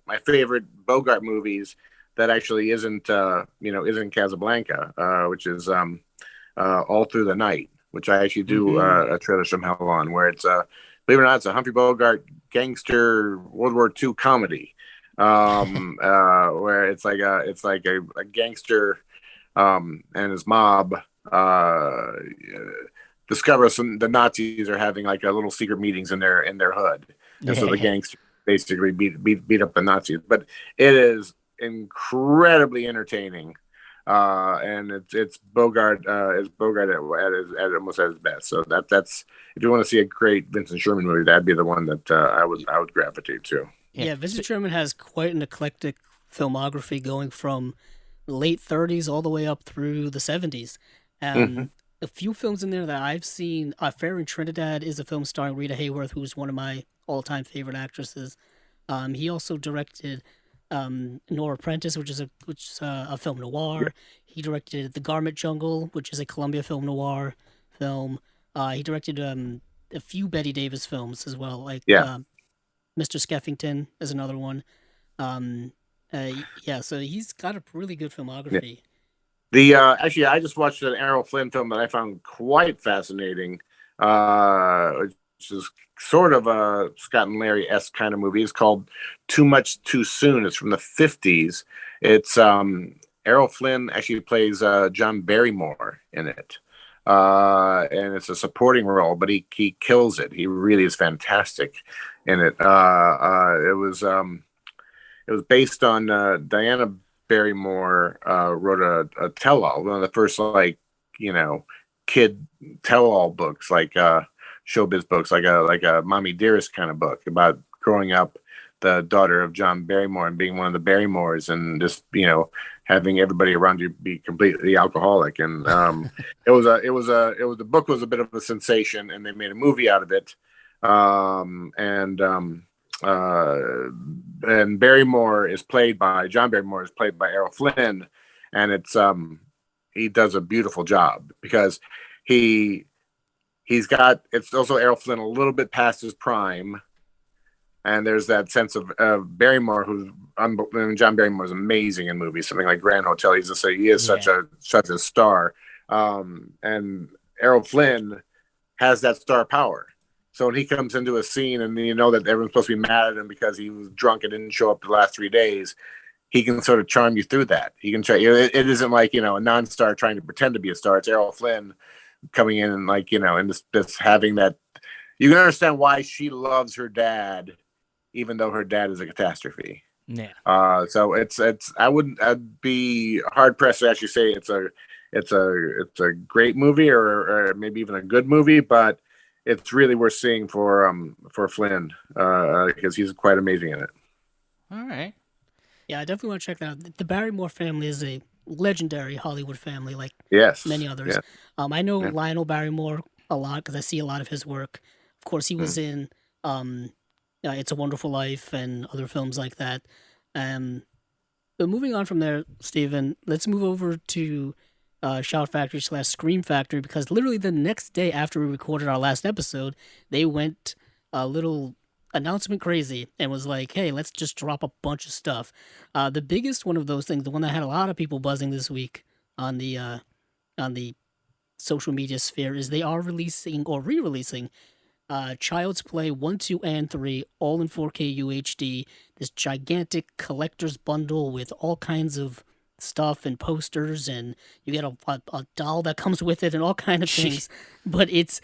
my favorite Bogart movies that actually isn't Casablanca, which is All Through the Night, which I actually do a trailer from hell on, where it's believe it or not, it's a Humphrey Bogart gangster World War II comedy, where it's like a gangster and his mob discover the Nazis are having like a little secret meetings in their hood, and so the gangsters basically beat up the Nazis. But it is incredibly entertaining, and it's Bogart at almost at his best. So that's if you want to see a great Vincent Sherman movie, that'd be the one that I would gravitate to. Yeah, Vincent Sherman has quite an eclectic filmography, going from the late 30s all the way up through the 70s. A few films in there that I've seen. Fair in Trinidad is a film starring Rita Hayworth, who's one of my all-time favorite actresses. He also directed Nora Apprentice, which is a film noir. He directed The Garment Jungle, which is a Columbia Film Noir film. He directed a few Bette Davis films as well, like Mr. Skeffington is another one. So he's got a really good filmography. Yeah. Actually, I just watched an Errol Flynn film that I found quite fascinating, which is sort of a Scott and Larry-esque kind of movie. It's called Too Much Too Soon. It's from the 50s. It's Errol Flynn actually plays John Barrymore in it. and it's a supporting role, but he kills it. He really is fantastic in it. It was based on Diana Barrymore wrote a tell-all, one of the first kid tell-all books, showbiz books, like a Mommy Dearest kind of book about growing up the daughter of John Barrymore and being one of the Barrymores, and just having everybody around you be completely alcoholic. And the book was a bit of a sensation, and they made a movie out of it. And Barrymore is played by John Barrymore is played by Errol Flynn, and he does a beautiful job because it's also Errol Flynn a little bit past his prime. And there's that sense of Barrymore, John Barrymore is amazing in movies, something like Grand Hotel. He is such a star. And Errol Flynn has that star power. So when he comes into a scene and you know that everyone's supposed to be mad at him because he was drunk and didn't show up the last 3 days, he can sort of charm you through that. He can try. It isn't like a non-star trying to pretend to be a star. It's Errol Flynn coming in and and this having that. You can understand why she loves her dad, even though her dad is a catastrophe. Yeah. So I'd be hard pressed to actually say it's a great movie or maybe even a good movie, but it's really worth seeing for Flynn because he's quite amazing in it. All right. Yeah, I definitely want to check that out. The Barrymore family is a legendary Hollywood family, like many others. Yeah. I know Lionel Barrymore a lot because I see a lot of his work. Of course, he was in It's a Wonderful Life and other films like that. But moving on from there, Stephen, let's move over to Shout Factory / Scream Factory, because literally the next day after we recorded our last episode, they went a little announcement crazy and was like, hey, let's just drop a bunch of stuff. The biggest one of those things, the one that had a lot of people buzzing this week on the social media sphere, is they are releasing or re-releasing Child's Play 1, 2, and 3, all in 4K UHD. This gigantic collector's bundle with all kinds of stuff and posters, and you get a doll that comes with it and all kind of things. But it's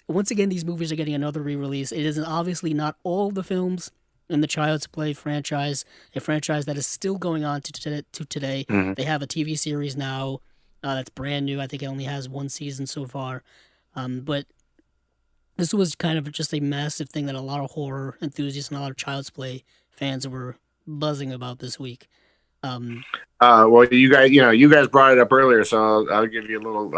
once again, these movies are getting another re-release. It is obviously not all the films in the Child's Play franchise, a franchise that is still going on to today. Mm-hmm. They have a TV series now that's brand new. I think it only has one season so far, but this was kind of just a massive thing that a lot of horror enthusiasts and a lot of Child's Play fans were buzzing about this week. Well, you guys brought it up earlier, so I'll give you a little.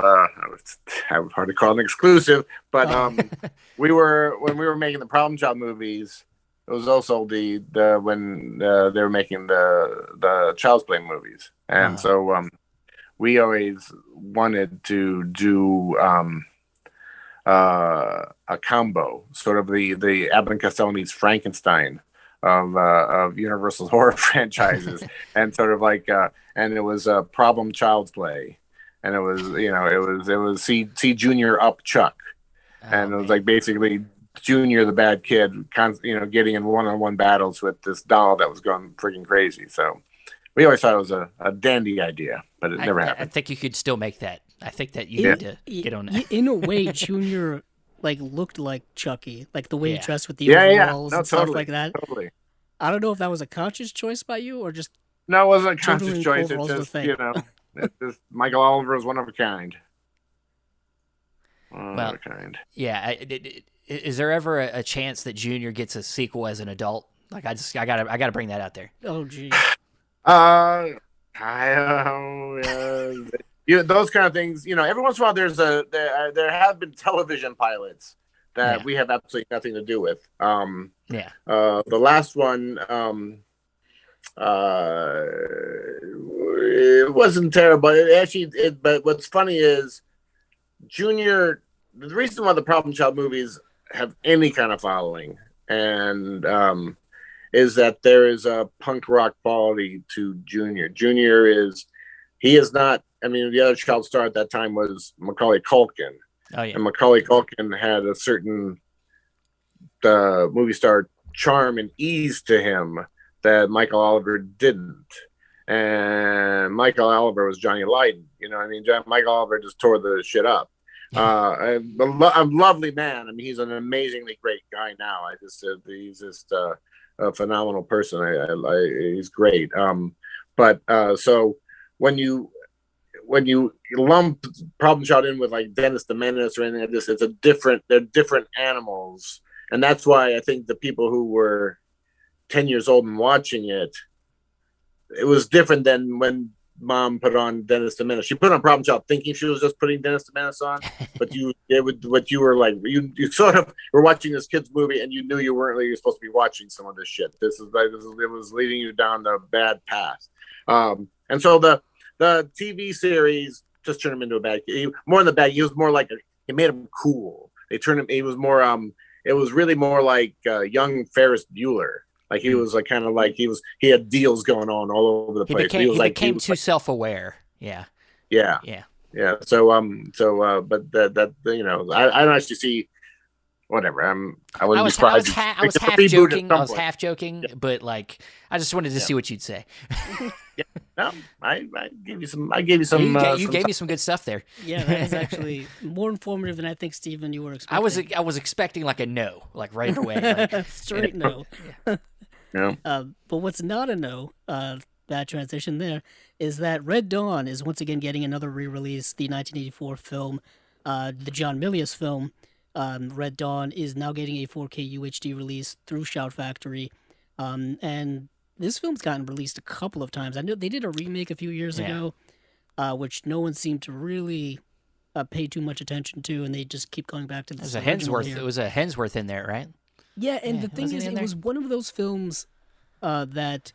I would hardly call it an exclusive, but when we were making the Problem Child movies, it was also when they were making the Child's Play movies, and so we always wanted to do a combo, sort of the Abbott and Costello meets Frankenstein of Universal's horror franchises, and sort of and it was a Problem Child's Play, and it was see Junior up Chuck, and it was like basically Junior the bad kid, getting in one-on-one battles with this doll that was going freaking crazy. So we always thought it was a dandy idea, but it never happened. I think you could still make that. I think that you need to get on that. In a way, Junior looked like Chucky, like the way he dressed with the overalls and stuff like that. Totally. I don't know if that was a conscious choice by you or just no, it wasn't a conscious choice. It's just it's just Michael Oliver is one of a kind. Yeah. Is there ever a chance that Junior gets a sequel as an adult? Like I gotta bring that out there. Oh gee. Those kind of things. Every once in a while there have been television pilots that we have absolutely nothing to do with. The last one, it wasn't terrible. But what's funny is Junior. The reason why the Problem Child movies have any kind of following, and is that there is a punk rock quality to Junior. He is not. I mean, the other child star at that time was Macaulay Culkin. Oh, yeah. And Macaulay Culkin had a certain movie star charm and ease to him that Michael Oliver didn't. And Michael Oliver was Johnny Lydon. Michael Oliver just tore the shit up. A lovely man. I mean, he's an amazingly great guy now. He's just a phenomenal person. He's great. But so when you lump Problem Child in with like Dennis the Menace or anything like this, they're different animals, and that's why I think the people who were 10 years old and watching it, it was different than when Mom put on Dennis the Menace. She put on Problem Child thinking she was just putting Dennis the Menace on, but you were like, you sort of were watching this kid's movie and you knew you weren't really supposed to be watching some of this shit. It was leading you down the bad path. And so the TV series just turned him into a bad kid. More in the bad. He was more like he made him cool. They turned him. He was more. It was really more like young Ferris Bueller. Like he was like kind of like he had deals going on all over the place. He became too self-aware. Yeah. Yeah. So but that I don't actually see. Whatever. I was half joking, but like I just wanted to see what you'd say. Yeah. No, I gave you some. I gave you some. You gave me some good stuff there. Yeah, that was actually more informative than I think, Stephen, you were expecting. I was expecting like a no, like right away. Like, straight no. Yeah. But what's not a no, bad transition there, is that Red Dawn is once again getting another re-release. The 1984 film, the John Milius film, Red Dawn, is now getting a 4K UHD release through Shout Factory, and this film's gotten released a couple of times. I know they did a remake a few years ago, which no one seemed to really pay too much attention to, and they just keep going back to this. It was a Hemsworth in there, right? Yeah, and the thing is, it was one of those films that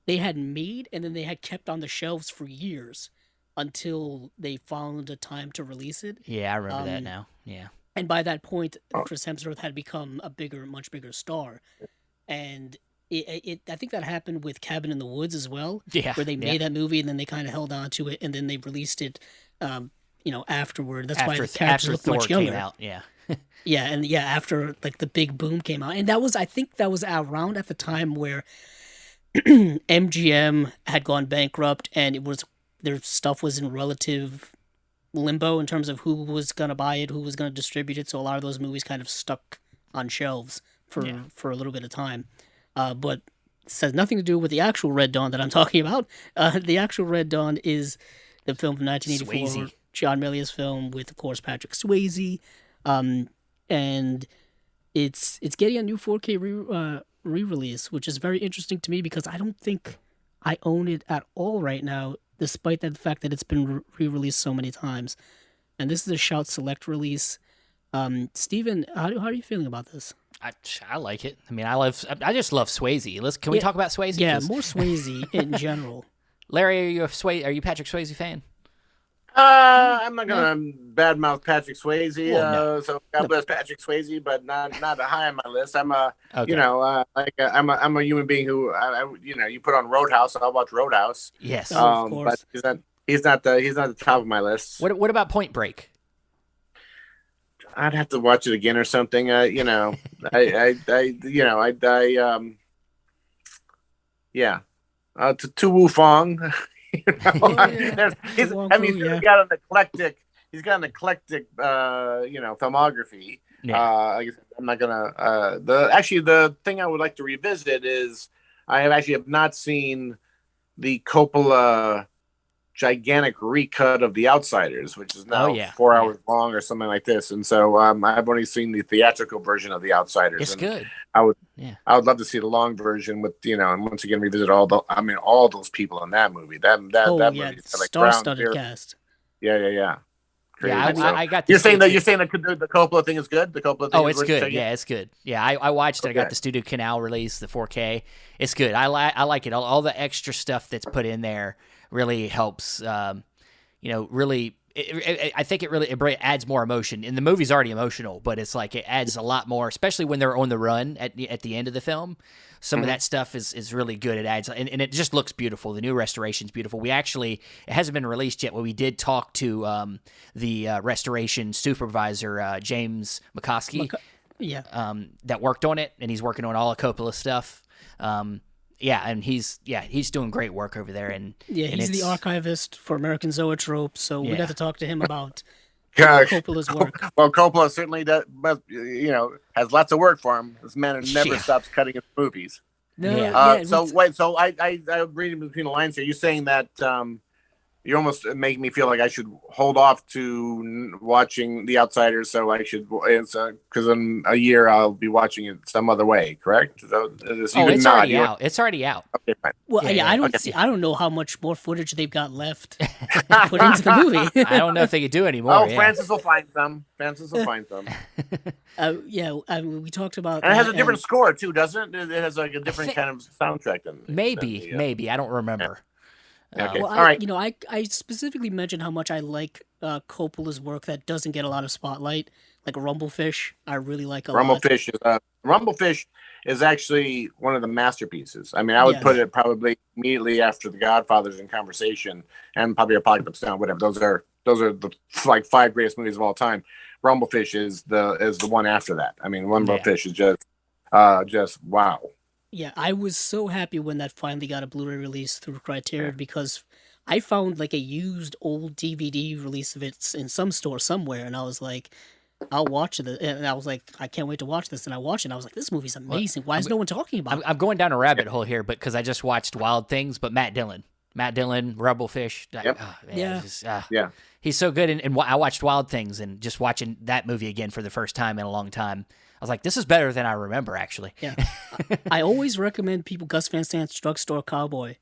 they had made and then they had kept on the shelves for years until they found a time to release it. Yeah, I remember that now. Yeah. And by that point, Chris Hemsworth had become a much bigger star. And I think that happened with Cabin in the Woods as well. Yeah. Where they made that movie and then they kind of held on to it and then they released it, afterward. That's why the characters look much younger. Came out. Yeah. Yeah, and after like the big boom came out, and I think that was around at the time where MGM had gone bankrupt, and their stuff was in relative limbo in terms of who was gonna buy it, who was gonna distribute it. So a lot of those movies kind of stuck on shelves for a little bit of time. But this has nothing to do with the actual Red Dawn that I'm talking about. The actual Red Dawn is the film from 1984, Swayze. John Milius film with, of course, Patrick Swayze. And it's getting a new 4K re-release, which is very interesting to me because I don't think I own it at all right now, despite the fact that it's been re-released so many times. And this is a Shout Select release. Steven, how are you feeling about this? I like it. I mean, I just love Swayze. Can we talk about Swayze? Yeah, more Swayze in general. Larry, are you a Patrick Swayze fan? I'm not gonna badmouth Patrick Swayze. Well, So God bless Patrick Swayze, but not high on my list. I'm Okay. I'm a human being who, you put on Roadhouse, I'll watch Roadhouse. Yes. Of course. But he's not the top of my list. What about Point Break? I'd have to watch it again or something. To Wu Fong. He's got an eclectic. He's got an eclectic, filmography. Yeah. I guess I'm not gonna. The thing I would like to revisit is I have not seen the Coppola gigantic recut of The Outsiders, which is now 4 hours long or something like this. And so I've only seen the theatrical version of The Outsiders. It's good. I would love to see the long version with, and once again revisit all those people in that movie. That movie, star-studded cast. Yeah. Crazy. I got. You're saying that the Coppola thing is good. The Coppola thing. Oh, it's good. Yeah, it's good. Yeah, I watched it. I got the Studio Canal release, the 4K. It's good. I like it. All the extra stuff that's put in there really helps. Really. I think it really adds more emotion. And the movie's already emotional, but it's like it adds a lot more, especially when they're on the run at the end of the film. Some of that stuff is really good. It adds, and it just looks beautiful. The new restoration's beautiful. It hasn't been released yet, but we did talk to the restoration supervisor, James McCoskey, that worked on it, and he's working on all of Coppola's stuff. And he's doing great work over there. And he's the archivist for American Zoetrope, so we got to talk to him about Coppola's work. Well, Coppola certainly does, but has lots of work for him. This man never Yeah. stops cutting his movies. No, Yeah. yeah. So wait, so I'm reading between the lines here. You're saying that you're almost making me feel like I should hold off to watching The Outsiders. So I should, because in a year I'll be watching it some other way. Correct? So, It's already out. It's already out. Okay, fine. Well, Yeah, I don't okay. see. I don't know how much more footage they've got left to put into the movie. I don't know if they could do anymore. Oh, yeah. Francis will find some. Francis will find some. We talked about. And it has a that, different score too, doesn't it? It has like a different kind of soundtrack than Maybe I don't remember. Okay. Well, All right. I specifically mentioned how much I like Coppola's work that doesn't get a lot of spotlight, like Rumblefish. I really like a lot. Rumblefish is actually one of the masterpieces. I mean, I would Yes. put it probably immediately after The Godfather's in Conversation and probably Apocalypse Now, whatever. Those are the like 5 greatest movies of all time. Rumblefish is the one after that. I mean, Rumblefish is just wow. Yeah, I was so happy when that finally got a Blu-ray release through Criterion because I found like a used old DVD release of it in some store somewhere, and I was like, I'll watch it. And I was like, I can't wait to watch this. And I watched it, and I was like, this movie's amazing. Why is no one talking about it? I'm going down a rabbit hole here, but because I just watched Wild Things, but Matt Dillon, Rumblefish. Yep. Man, Yeah. it's just, Yeah. he's so good. And I watched Wild Things, and just watching that movie again for the first time in a long time, I was like, this is better than I remember, actually. Yeah, I always recommend people Gus Van Sant's Drugstore Cowboy.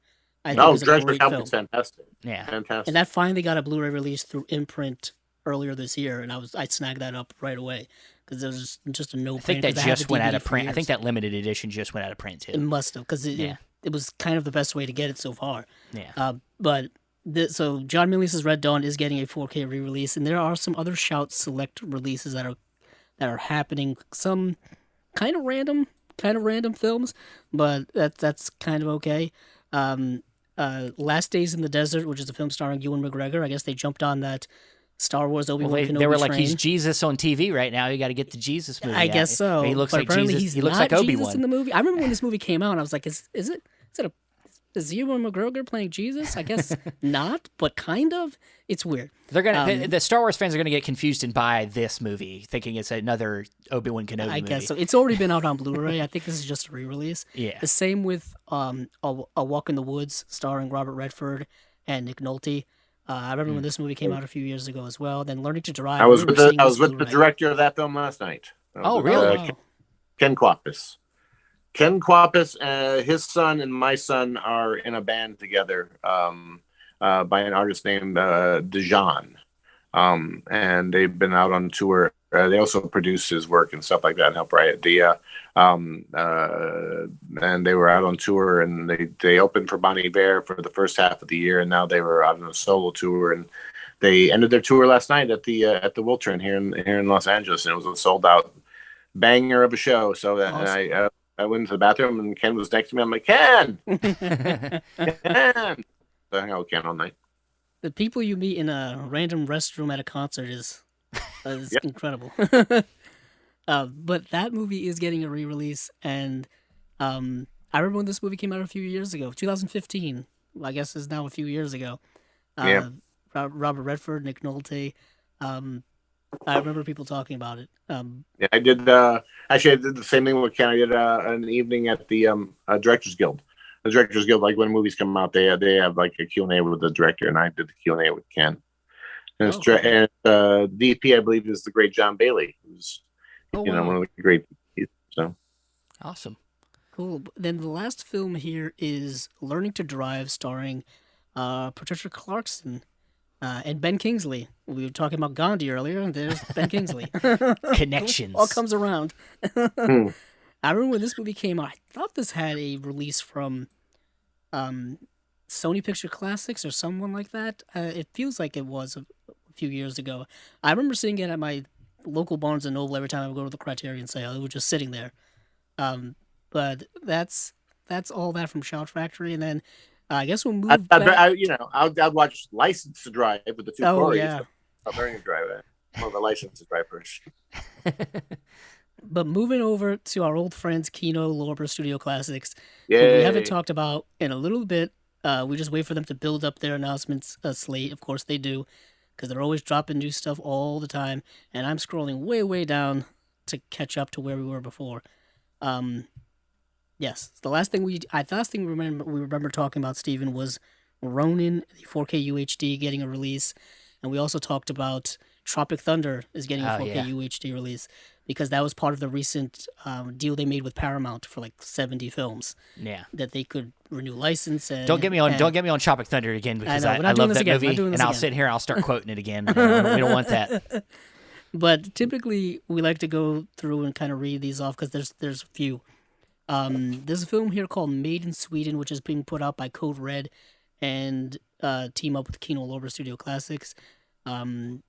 I think No, it's a Drudge great Cowboy's film, fantastic. Yeah. Fantastic. and that finally got a Blu-ray release through Imprint earlier this year, and I snagged that up right away because it was just a no-brainer. I think that 'cause I had just the went out DVD of for print. I think years. that limited edition just went out of print, It too. must have because Yeah. it was kind of the best way to get it so far. Yeah. So John Milius's Red Dawn is getting a 4K re-release, and there are some other Shout Select releases that are happening. Some kind of random films, but that's kind of okay. Last Days in the Desert, which is a film starring Ewan McGregor. I guess they jumped on that Star Wars Obi-Wan Well, Kenobi they were like, train. he's Jesus on TV right now. You got to get the Jesus movie. I out. guess so. He looks but like apparently Jesus. He's He looks not like Jesus Obi-Wan. in the movie. I remember when this movie came out, and I was like, is Ewan McGregor playing Jesus? I guess not, but kind of. It's weird. They're gonna. The Star Wars fans are gonna get confused and buy this movie, thinking it's another Obi-Wan Kenobi movie. I guess so. It's already been out on Blu-ray. I think this is just a re-release. Yeah. The same with A Walk in the Woods, starring Robert Redford and Nick Nolte. I remember when this movie came out a few years ago as well. Then Learning to Drive. I was remember with the seeing this the Blu-ray. director of that film last night. I was Oh, with, really? Wow. Ken Kwapis. Ken Kwapis, his son and my son are in a band together by an artist named Dejan. And they've been out on tour. They also produce his work and stuff like that and help write it. And they were out on tour, and they opened for Bon Iver for the first half of the year, and now they were out on a solo tour, and they ended their tour last night at the Wiltern here in Los Angeles, and it was a sold out banger of a show. So that Awesome. I went into the bathroom, and Ken was next to me. I'm like, Ken, Ken. So I hung out with Ken all night. The people you meet in a random restroom at a concert is Yep. incredible. But that movie is getting a re-release, and I remember when this movie came out a few years ago, 2015. I guess is now a few years ago. Yeah. Robert Redford, Nick Nolte. I remember people talking about it. Yeah, I did. Actually, I did the same thing with Ken. I did an evening at the Directors Guild. The Directors Guild, like when movies come out, they have like a Q&A with the director, and I did the Q&A with Ken. And DP, I believe, is the great John Bailey, who's one of the great. So Awesome. Cool. Then the last film here is Learning to Drive, starring Patricia Clarkson and Ben Kingsley. We were talking about Gandhi earlier, and there's Ben Kingsley. Connections. All comes around. Hmm. I remember when this movie came out, I thought this had a release from Sony Picture Classics or someone like that. It feels like it was a few years ago. I remember seeing it at my local Barnes & Noble every time I would go to the Criterion sale. It was just sitting there. But that's all that from Shout Factory. And then I guess we'll move back. I'd watch License to Drive with the two Corys. Yeah. Learning to Drive. More of a License to Drive first. But moving over to our old friends Kino Lorber Studio Classics, who Yay. we haven't talked about in a little bit. We just wait for them to build up their announcements slate. Of course they do. because they're always dropping new stuff all the time, and I'm scrolling way, way down to catch up to where we were before. Um, yes, the last thing we remember talking about, Steven, was Ronin, the 4K UHD getting a release, and we also talked about Tropic Thunder is getting a Oh 4K yeah, UHD release because that was part of the recent deal they made with Paramount for like 70 films yeah. that they could renew license and Don't get me on Tropic Thunder again because know, we're I not doing love this that again. We're not movie doing this and I'll again. sit here and I'll start quoting it again. We don't want that. But typically we like to go through and kind of read these off because there's a few. There's a film here called Made in Sweden, which is being put out by Code Red and team up with Kino Lorber Studio Classics. And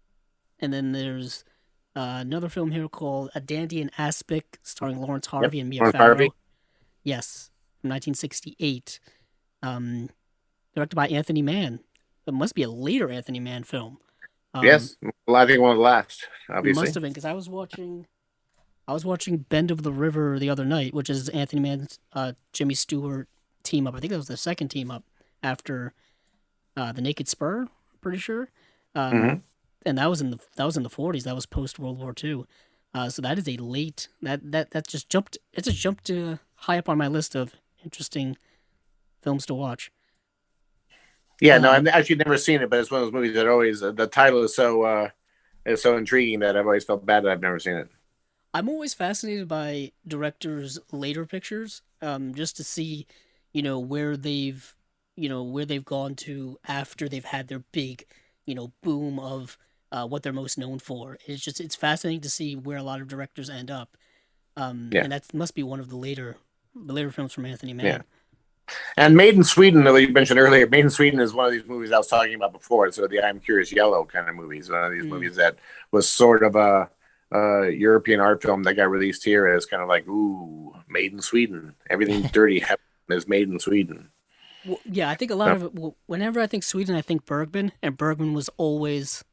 then there's another film here called A Dandy and Aspic, starring Lawrence Harvey and Mia Lawrence Farrow. Harvey. Yes, from 1968. Directed by Anthony Mann. It must be a later Anthony Mann film. Yes, well, I think one of the last, It obviously. must have been because I was watching Bend of the River the other night, which is Anthony Mann's Jimmy Stewart team up. I think that was the second team up after the Naked Spur. Pretty sure. Mhm. And that was in the 40s. That was post World War II. So that is a late that just jumped. It just jumped high up on my list of interesting films to watch. Yeah, no, I've actually never seen it, but it's one of those movies that always the title is so intriguing that I've always felt bad that I've never seen it. I'm always fascinated by directors' later pictures, just to see, where they've gone to after they've had their big, boom of what they're most known for. It's fascinating to see where a lot of directors end up, Yeah. and that must be one of the later films from Anthony Mann. Yeah. And Made in Sweden, that you mentioned earlier, Made in Sweden is one of these movies I was talking about before. So the I'm Curious Yellow kind of movies, one of these movies that was sort of a European art film that got released here as kind of like, ooh, Made in Sweden. Everything dirty is made in Sweden. Well, yeah, I think a lot of it. Well, whenever I think Sweden, I think Bergman, and Bergman was always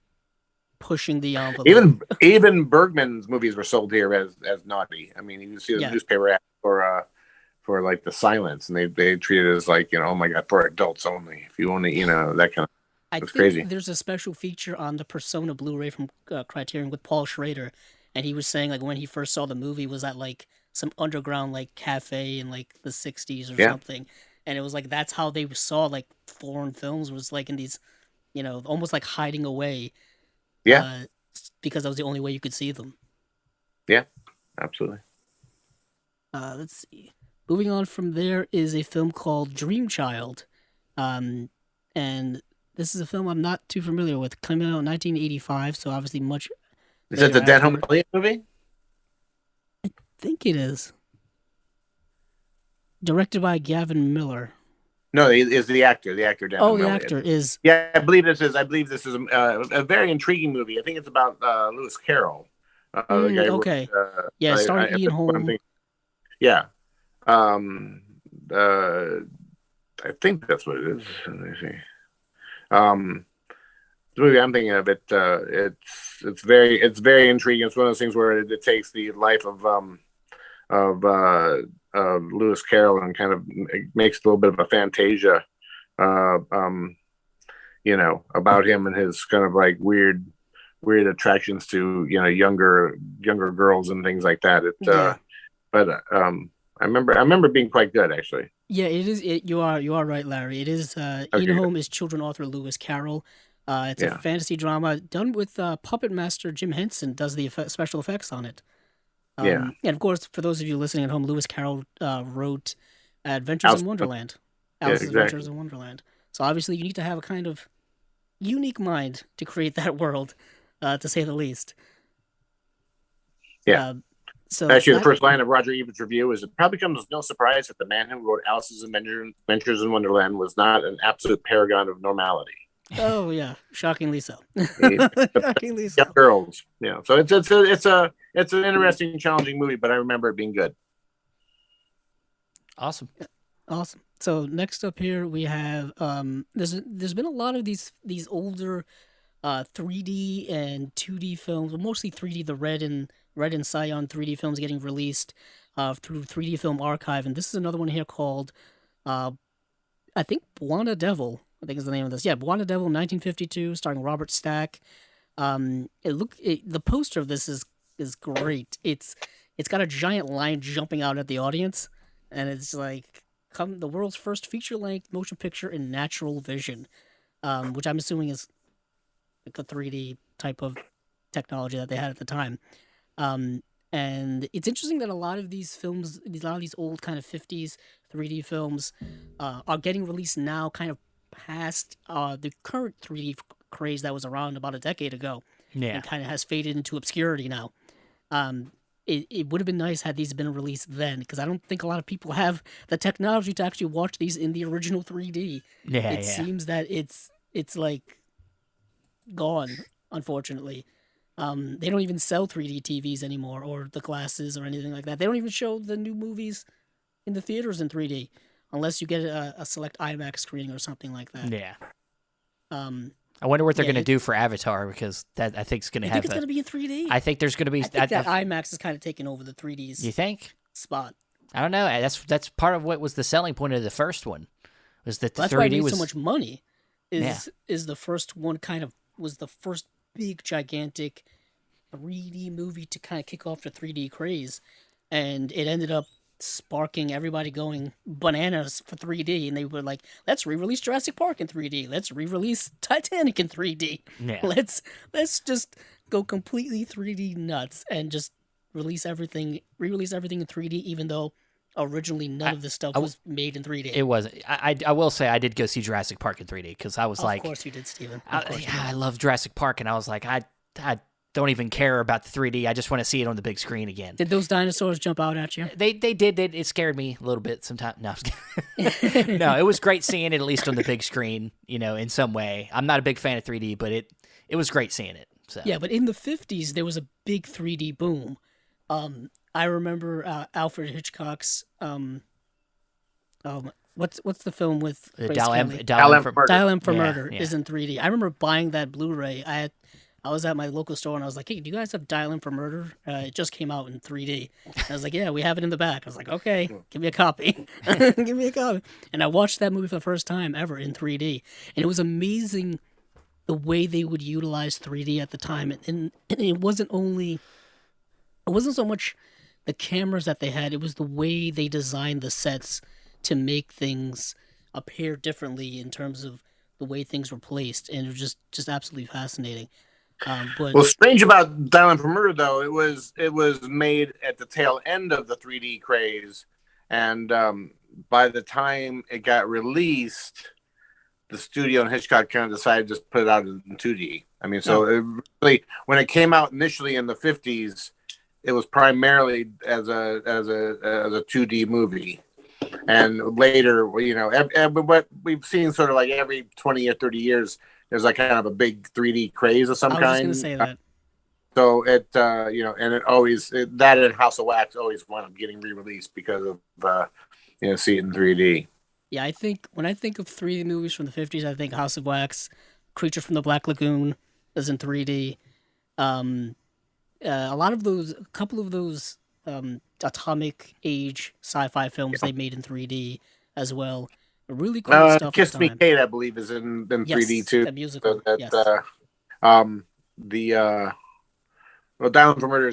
pushing the envelope. Even Bergman's movies were sold here as naughty. I mean, you see the newspaper ad for like The Silence, and they treat it as like, oh my god, for adults only. If you only, that kind of. I think crazy. There's a special feature on the Persona Blu-ray from Criterion with Paul Schrader, and he was saying like when he first saw the movie was at like some underground like cafe in like the 60s or something, and it was like that's how they saw like foreign films, was like in these, almost like hiding away. Yeah. Because that was the only way you could see them. Yeah, absolutely. Let's see. Moving on from there is a film called Dream Child, and this is a film I'm not too familiar with. Coming out in 1985, so obviously much. Is it the Dan Home Elliott movie? I think it is. Directed by Gavin Miller. No, is the actor. The actor Dan. Oh, the actor is. Yeah, I believe this is a very intriguing movie. I think it's about Lewis Carroll. The guy okay. Starring Ian Holm. Yeah. I think that's what it is. Let me see. The movie I'm thinking of, it's very intriguing. It's one of those things where it takes the life of Lewis Carroll and kind of makes a little bit of a fantasia, about him and his kind of like weird attractions to younger girls and things like that. But I remember being quite good, actually. Yeah, it is. You are right, Larry. It is. Ian Holm is children author Lewis Carroll. It's a fantasy drama done with puppet master Jim Henson does the special effects on it. And of course, for those of you listening at home, Lewis Carroll wrote Adventures in Wonderland. Alice's Adventures in Wonderland. So obviously, you need to have a kind of unique mind to create that world, to say the least. Yeah. So actually, the first line of Roger Ebert's review is, "It probably comes as no surprise that the man who wrote Alice's Adventures in Wonderland was not an absolute paragon of normality." Oh yeah, shockingly so. Shockingly so. Young girls, yeah. So it's an interesting, challenging movie, but I remember it being good. Awesome. So next up here we have there's been a lot of these older 3D and 2D films, but mostly 3D. The Red and Cyan 3D films getting released through 3D Film Archive, and this is another one here called I think Buona Devil. I think is the name of this. Yeah, Buona Devil, 1952, starring Robert Stack. The poster of this is great. It's got a giant lion jumping out at the audience, and it's like the world's first feature-length motion picture in natural vision, which I'm assuming is like a 3D type of technology that they had at the time. And it's interesting that a lot of these films, a lot of these old kind of 50s 3D films, are getting released now, kind of past the current 3D craze that was around about a decade ago, and kind of has faded into obscurity now. It would have been nice had these been released then, because I don't think a lot of people have the technology to actually watch these in the original 3D. It seems that it's like gone, unfortunately. They don't even sell 3D TVs anymore, or the glasses or anything like that. They don't even show the new movies in the theaters in 3D, unless you get a select IMAX screening or something like that. Yeah. I wonder what they're going to do for Avatar, because that I think is going to have. I think it's going to be in 3D. I think there's going to be. I think that IMAX is kind of taking over the 3Ds. You think? Spot. I don't know. That's part of what was the selling point of the first one, was that the 3D that's why it made was so much money. Is the first one was the first big gigantic 3D movie to kind of kick off the 3D craze, and it ended up sparking everybody going bananas for 3D, and they were like, let's re-release Jurassic Park in 3D, let's re-release Titanic in 3D, let's just go completely 3D nuts and just re-release everything in 3D, even though originally none of this stuff was made in 3D. It wasn't. I will say I did go see Jurassic Park in 3D, because I was like, of course you did, Steven. I love Jurassic Park, and I was like, I don't even care about the 3D. I just want to see it on the big screen again. Did those dinosaurs jump out at you? They did. It scared me a little bit sometimes. No, no, it was great seeing it at least on the big screen, in some way. I'm not a big fan of 3D, but it was great seeing it. So. Yeah, but in the 50s, there was a big 3D boom. I remember Alfred Hitchcock's what's the film with Dial M for Murder is in 3D. I remember buying that Blu-ray. I was at my local store and I was like, hey, do you guys have Dial M for Murder? It just came out in 3D. And I was like, yeah, we have it in the back. I was like, okay, give me a copy. Give me a copy. And I watched that movie for the first time ever in 3D. And it was amazing the way they would utilize 3D at the time. And it wasn't so much the cameras that they had, it was the way they designed the sets to make things appear differently in terms of the way things were placed. And it was just absolutely fascinating. But strange about Dial M for Murder, though, it was made at the tail end of the 3D craze, and by the time it got released, the studio and Hitchcock kind of decided to just put it out in 2D. I mean, so it really, when it came out initially in the 50s, it was primarily as a 2D movie, and later, what we've seen sort of like every 20 or 30 years. There's like kind of a big 3D craze of some kind. I was going to say that. So it, and it always, that and House of Wax always wound up getting re-released because of, see it in 3D. Yeah, when I think of 3D movies from the 50s, I think House of Wax, Creature from the Black Lagoon is in 3D. A couple of those atomic age sci-fi films they made in 3D as well. Really cool stuff. Kiss Me Kate, I believe, is in 3D too. The musical. Yes. Dial M for Murder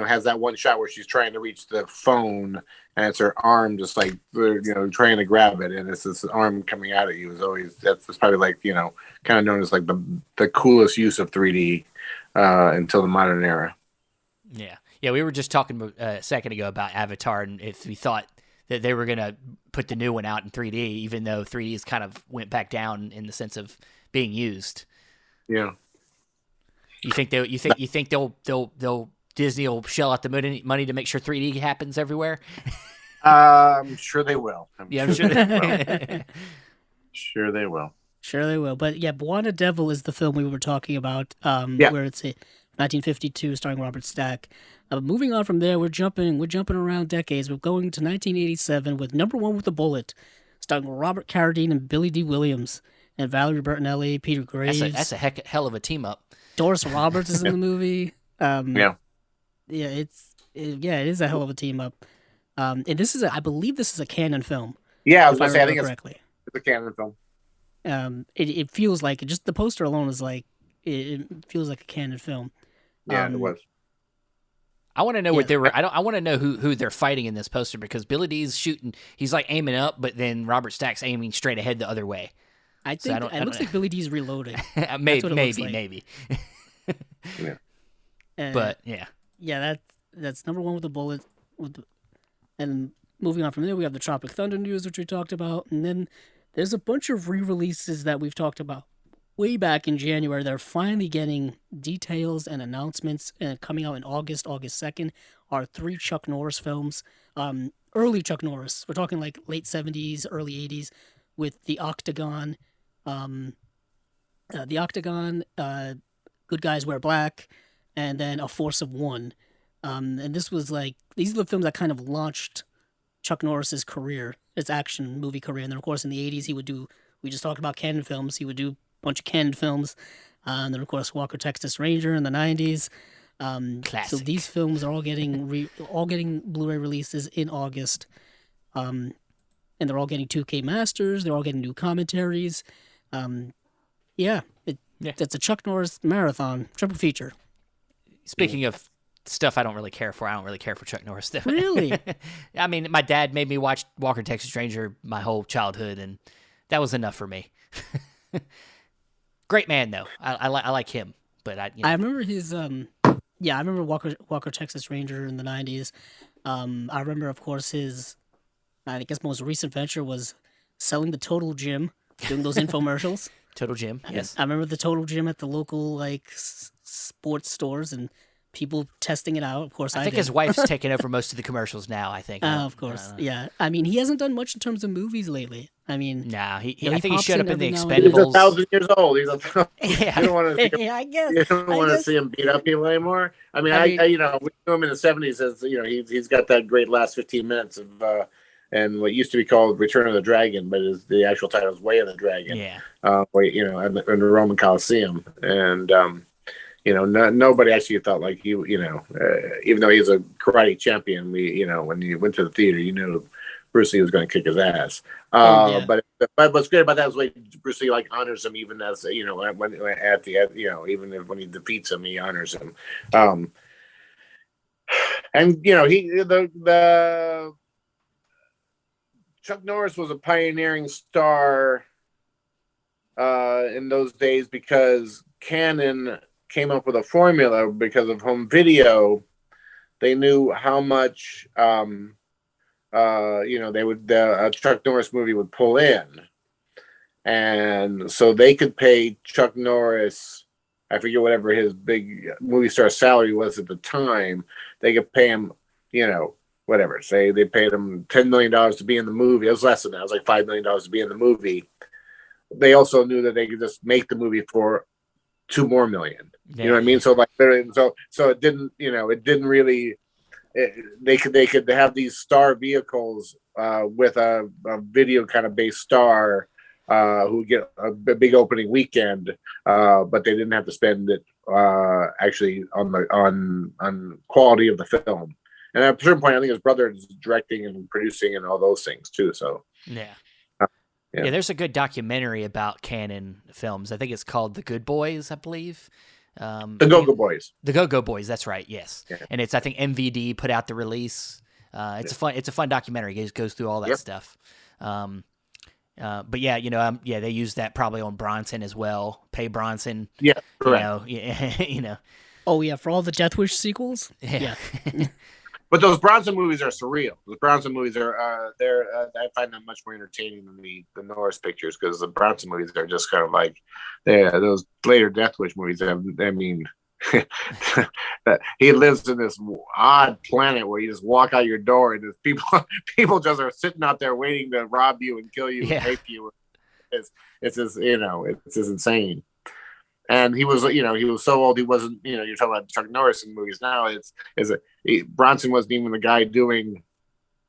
has that one shot where she's trying to reach the phone, and it's her arm just like trying to grab it, and it's this arm coming out at you. That's probably like kind of known as like the coolest use of 3D until the modern era. Yeah. We were just talking a second ago about Avatar, and if we thought that they were going to put the new one out in 3D, even though 3D has kind of went back down in the sense of being used. Yeah. You think they'll Disney will shell out the money to make sure 3D happens everywhere? I'm sure they will. I'm sure they will. Sure they will. Sure they will. But yeah, Buona Devil is the film we were talking about, where it's 1952, starring Robert Stack. Moving on from there, we're jumping around decades. We're going to 1987 with Number One with a Bullet, starring Robert Carradine and Billy D. Williams, and Valerie Bertinelli, Peter Graves. That's a hell of a team up. Doris Roberts is in the movie. It is a hell of a team up. And I believe this is a canon film. Yeah, I was going to say, I think correctly. it's a canon film. It feels like just the poster alone is like it feels like a canon film. Yeah, it was. I want to know Yeah. what they were. I want to know who they're fighting in this poster, because Billy D's shooting. He's like aiming up, but then Robert Stack's aiming straight ahead the other way. I So think it looks like Billy D's reloading. maybe, what it looks like. maybe. Uh, But yeah, that's number one with the bullet. And moving on from there, we have the Tropic Thunder news, which we talked about, and then there's a bunch of re-releases that we've talked about way back in January. They're finally getting details and announcements, and coming out in August 2nd, are 3 Chuck Norris films. Early Chuck Norris. We're talking like late 70s, early 80s, with The Octagon, Good Guys Wear Black, and then A Force of One. And this was like, these are the films that kind of launched Chuck Norris's career, his action movie career. And then, of course, in the 80s, he would do, we just talked about canon films, he would do a bunch of canon films. And then, of course, Walker, Texas Ranger in the 90s. Classic. So these films are all getting Blu-ray releases in August. And they're all getting 2K masters. They're all getting new commentaries. It's a Chuck Norris marathon, triple feature. speaking of stuff I don't really care for, I don't really care for Chuck Norris stuff. Really? I mean, my dad made me watch Walker, Texas Ranger my whole childhood, and that was enough for me. Great man, though. I like him, but I remember his I remember Walker Texas Ranger in the 90s. I remember, of course, his I guess most recent venture was selling the Total Gym, doing those infomercials. Total Gym, yes. I remember the Total Gym at the local sports stores and people testing it out. Of course, I think his wife's taken over most of the commercials now. I think. Of course, yeah. I mean, he hasn't done much in terms of movies lately. I mean, nah, he I think he showed up in the pops in every He's Expendables. 1,000 years old. He's Yeah. You don't want to see him, yeah, I guess. you don't want to see him beat up people anymore. I mean, I we knew him in the 70s as he's got that great last 15 minutes of and what used to be called Return of the Dragon, but the actual title is Way of the Dragon. Yeah. In the Roman Colosseum, and nobody actually thought like even though he's a karate champion, when you went to the theater, Bruce Lee was going to kick his ass. But what's great about that is the way Bruce Lee honors him, even as when he defeats him, he honors him. The Chuck Norris was a pioneering star in those days because Canon came up with a formula because of home video. They knew how much a Chuck Norris movie would pull in, and so they could pay Chuck Norris, I forget whatever his big movie star salary was at the time. They could pay him, whatever. Say they paid him $10 million to be in the movie. It was less than that. It was like $5 million to be in the movie. They also knew that they could just make the movie for $2 more million. Yeah. You know what I mean? So it didn't, it didn't really. They could have these star vehicles with a video kind of based star who get a big opening weekend, but they didn't have to spend it actually on quality of the film. And at a certain point, I think his brother is directing and producing and all those things too. So Yeah, there's a good documentary about Canon films. I think it's called The Good Boys, I believe. The Go-Go Boys. The Go-Go Boys, that's right, yes. Yeah. And I think MVD put out the release. It's a fun documentary. It goes through all that stuff. But they use that probably on Bronson as well. Pay Bronson. Yeah, correct. Oh yeah, for all the Death Wish sequels. Yeah. But those Bronson movies are surreal. The Bronson movies are I find them much more entertaining than the Norris pictures, because the Bronson movies are just kind of like those later Death Wish movies. I mean, he lives in this odd planet where you just walk out your door and there's people just are sitting out there waiting to rob you and kill you and rape you. It's just it's just insane. And he was so old, he wasn't, you're talking about Chuck Norris in movies now. Bronson wasn't even the guy doing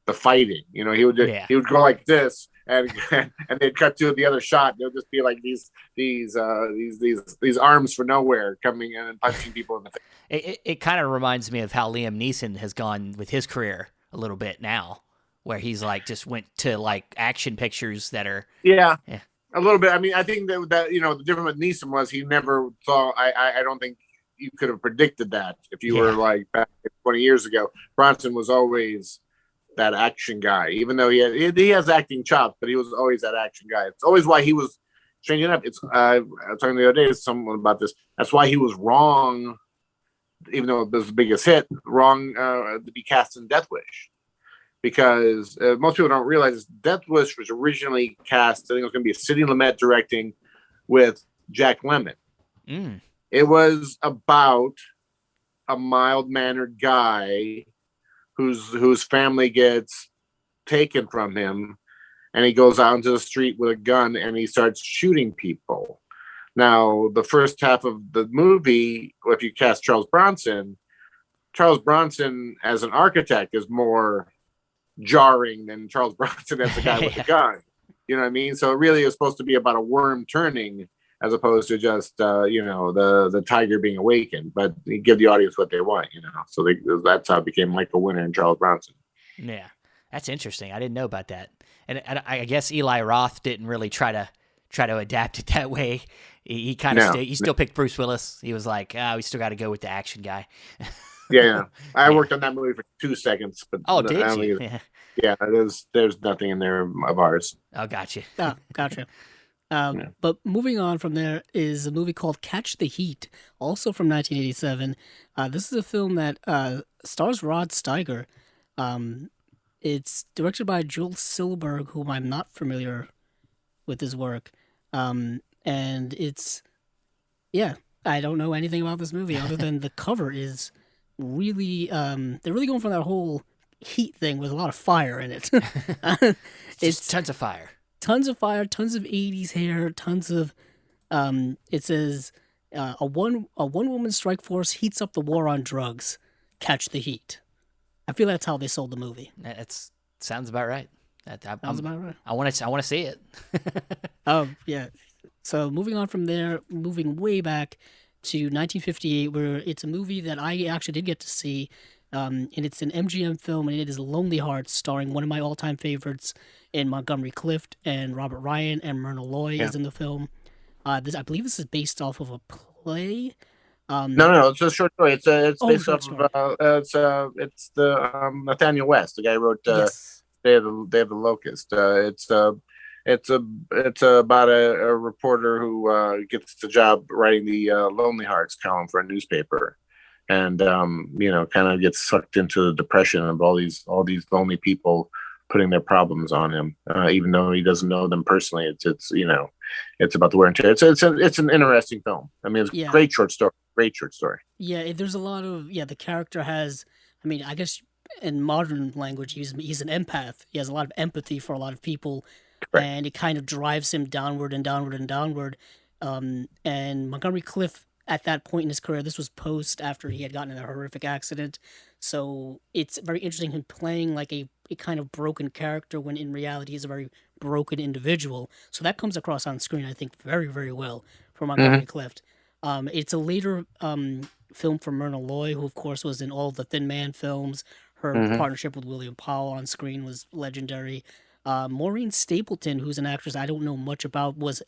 the fighting. He would go like this, and they'd cut to the other shot. There'll just be like these arms for nowhere coming in and punching people in the face. It kind of reminds me of how Liam Neeson has gone with his career a little bit now, where he's just went to action pictures that are A little bit. I mean, I think that the difference with Neeson was he never saw. I don't think you could have predicted that if you were Yeah. like back 20 years ago. Bronson was always that action guy, even though he has acting chops, but he was always that action guy. It's always why he was changing up. It's I was talking the other day to someone about this. That's why he was wrong, even though it was the biggest hit, wrong to be cast in Death Wish. Because most people don't realize this, Death Wish was originally cast. I think it was going to be Sidney Lumet directing with Jack Lemmon. Mm. It was about a mild-mannered guy whose family gets taken from him, and he goes out into the street with a gun and he starts shooting people. Now, the first half of the movie, if you cast Charles Bronson as an architect is more jarring than Charles Bronson as the guy with the gun. You know what I mean? So it really is supposed to be about a worm turning as opposed to just the tiger being awakened. But you give the audience what they want, So that's how it became Michael Winner and Charles Bronson. Yeah, that's interesting. I didn't know about that, and I guess Eli Roth didn't really try to adapt it that way. He kind of he still picked Bruce Willis. He was like, we still got to go with the action guy. Yeah. I worked on that movie for 2 seconds, but did you? Yeah, there's nothing in there of ours. Oh, gotcha. Oh, gotcha. But moving on from there is a movie called Catch the Heat, also from 1987. This is a film that stars Rod Steiger. It's directed by Joel Silberg, whom I'm not familiar with his work. And it's, I don't know anything about this movie other than the cover is really, they're really going for that whole heat thing with a lot of fire in it. It's tons of fire. Tons of fire, tons of 80s hair, tons of it says a one woman strike force heats up the war on drugs. Catch the heat. I feel that's how they sold the movie. That sounds about right. Sounds about right. I want to see it. Oh, yeah. So moving on from there, moving way back to 1958, where it's a movie that I actually did get to see. And it's an MGM film, and it is Lonely Hearts, starring one of my all-time favorites in Montgomery Clift and Robert Ryan, and Myrna Loy is in the film. I believe this is based off of a play. No, it's a short story. It's based off story. of it's the Nathaniel West, the guy who wrote Yes. Day of the Locust. It's about a reporter who gets the job writing the Lonely Hearts column for a newspaper, and kind of gets sucked into the depression of all these lonely people putting their problems on him, even though he doesn't know them personally. It's about the wear and tear. It's an interesting film. I mean, it's a great short story. Great short story. Yeah, there's a lot of the character has. I mean, I guess in modern language, he's an empath. He has a lot of empathy for a lot of people. Correct. And it kind of drives him downward and downward and downward. And Montgomery Clift, at that point in his career, this was post after he had gotten in a horrific accident. So it's very interesting him playing like a kind of broken character when in reality he's a very broken individual. So that comes across on screen, I think, very, very well for Montgomery Clift. It's a later film for Myrna Loy, who, of course, was in all the Thin Man films. Her partnership with William Powell on screen was legendary. Maureen Stapleton, who's an actress I don't know much about, was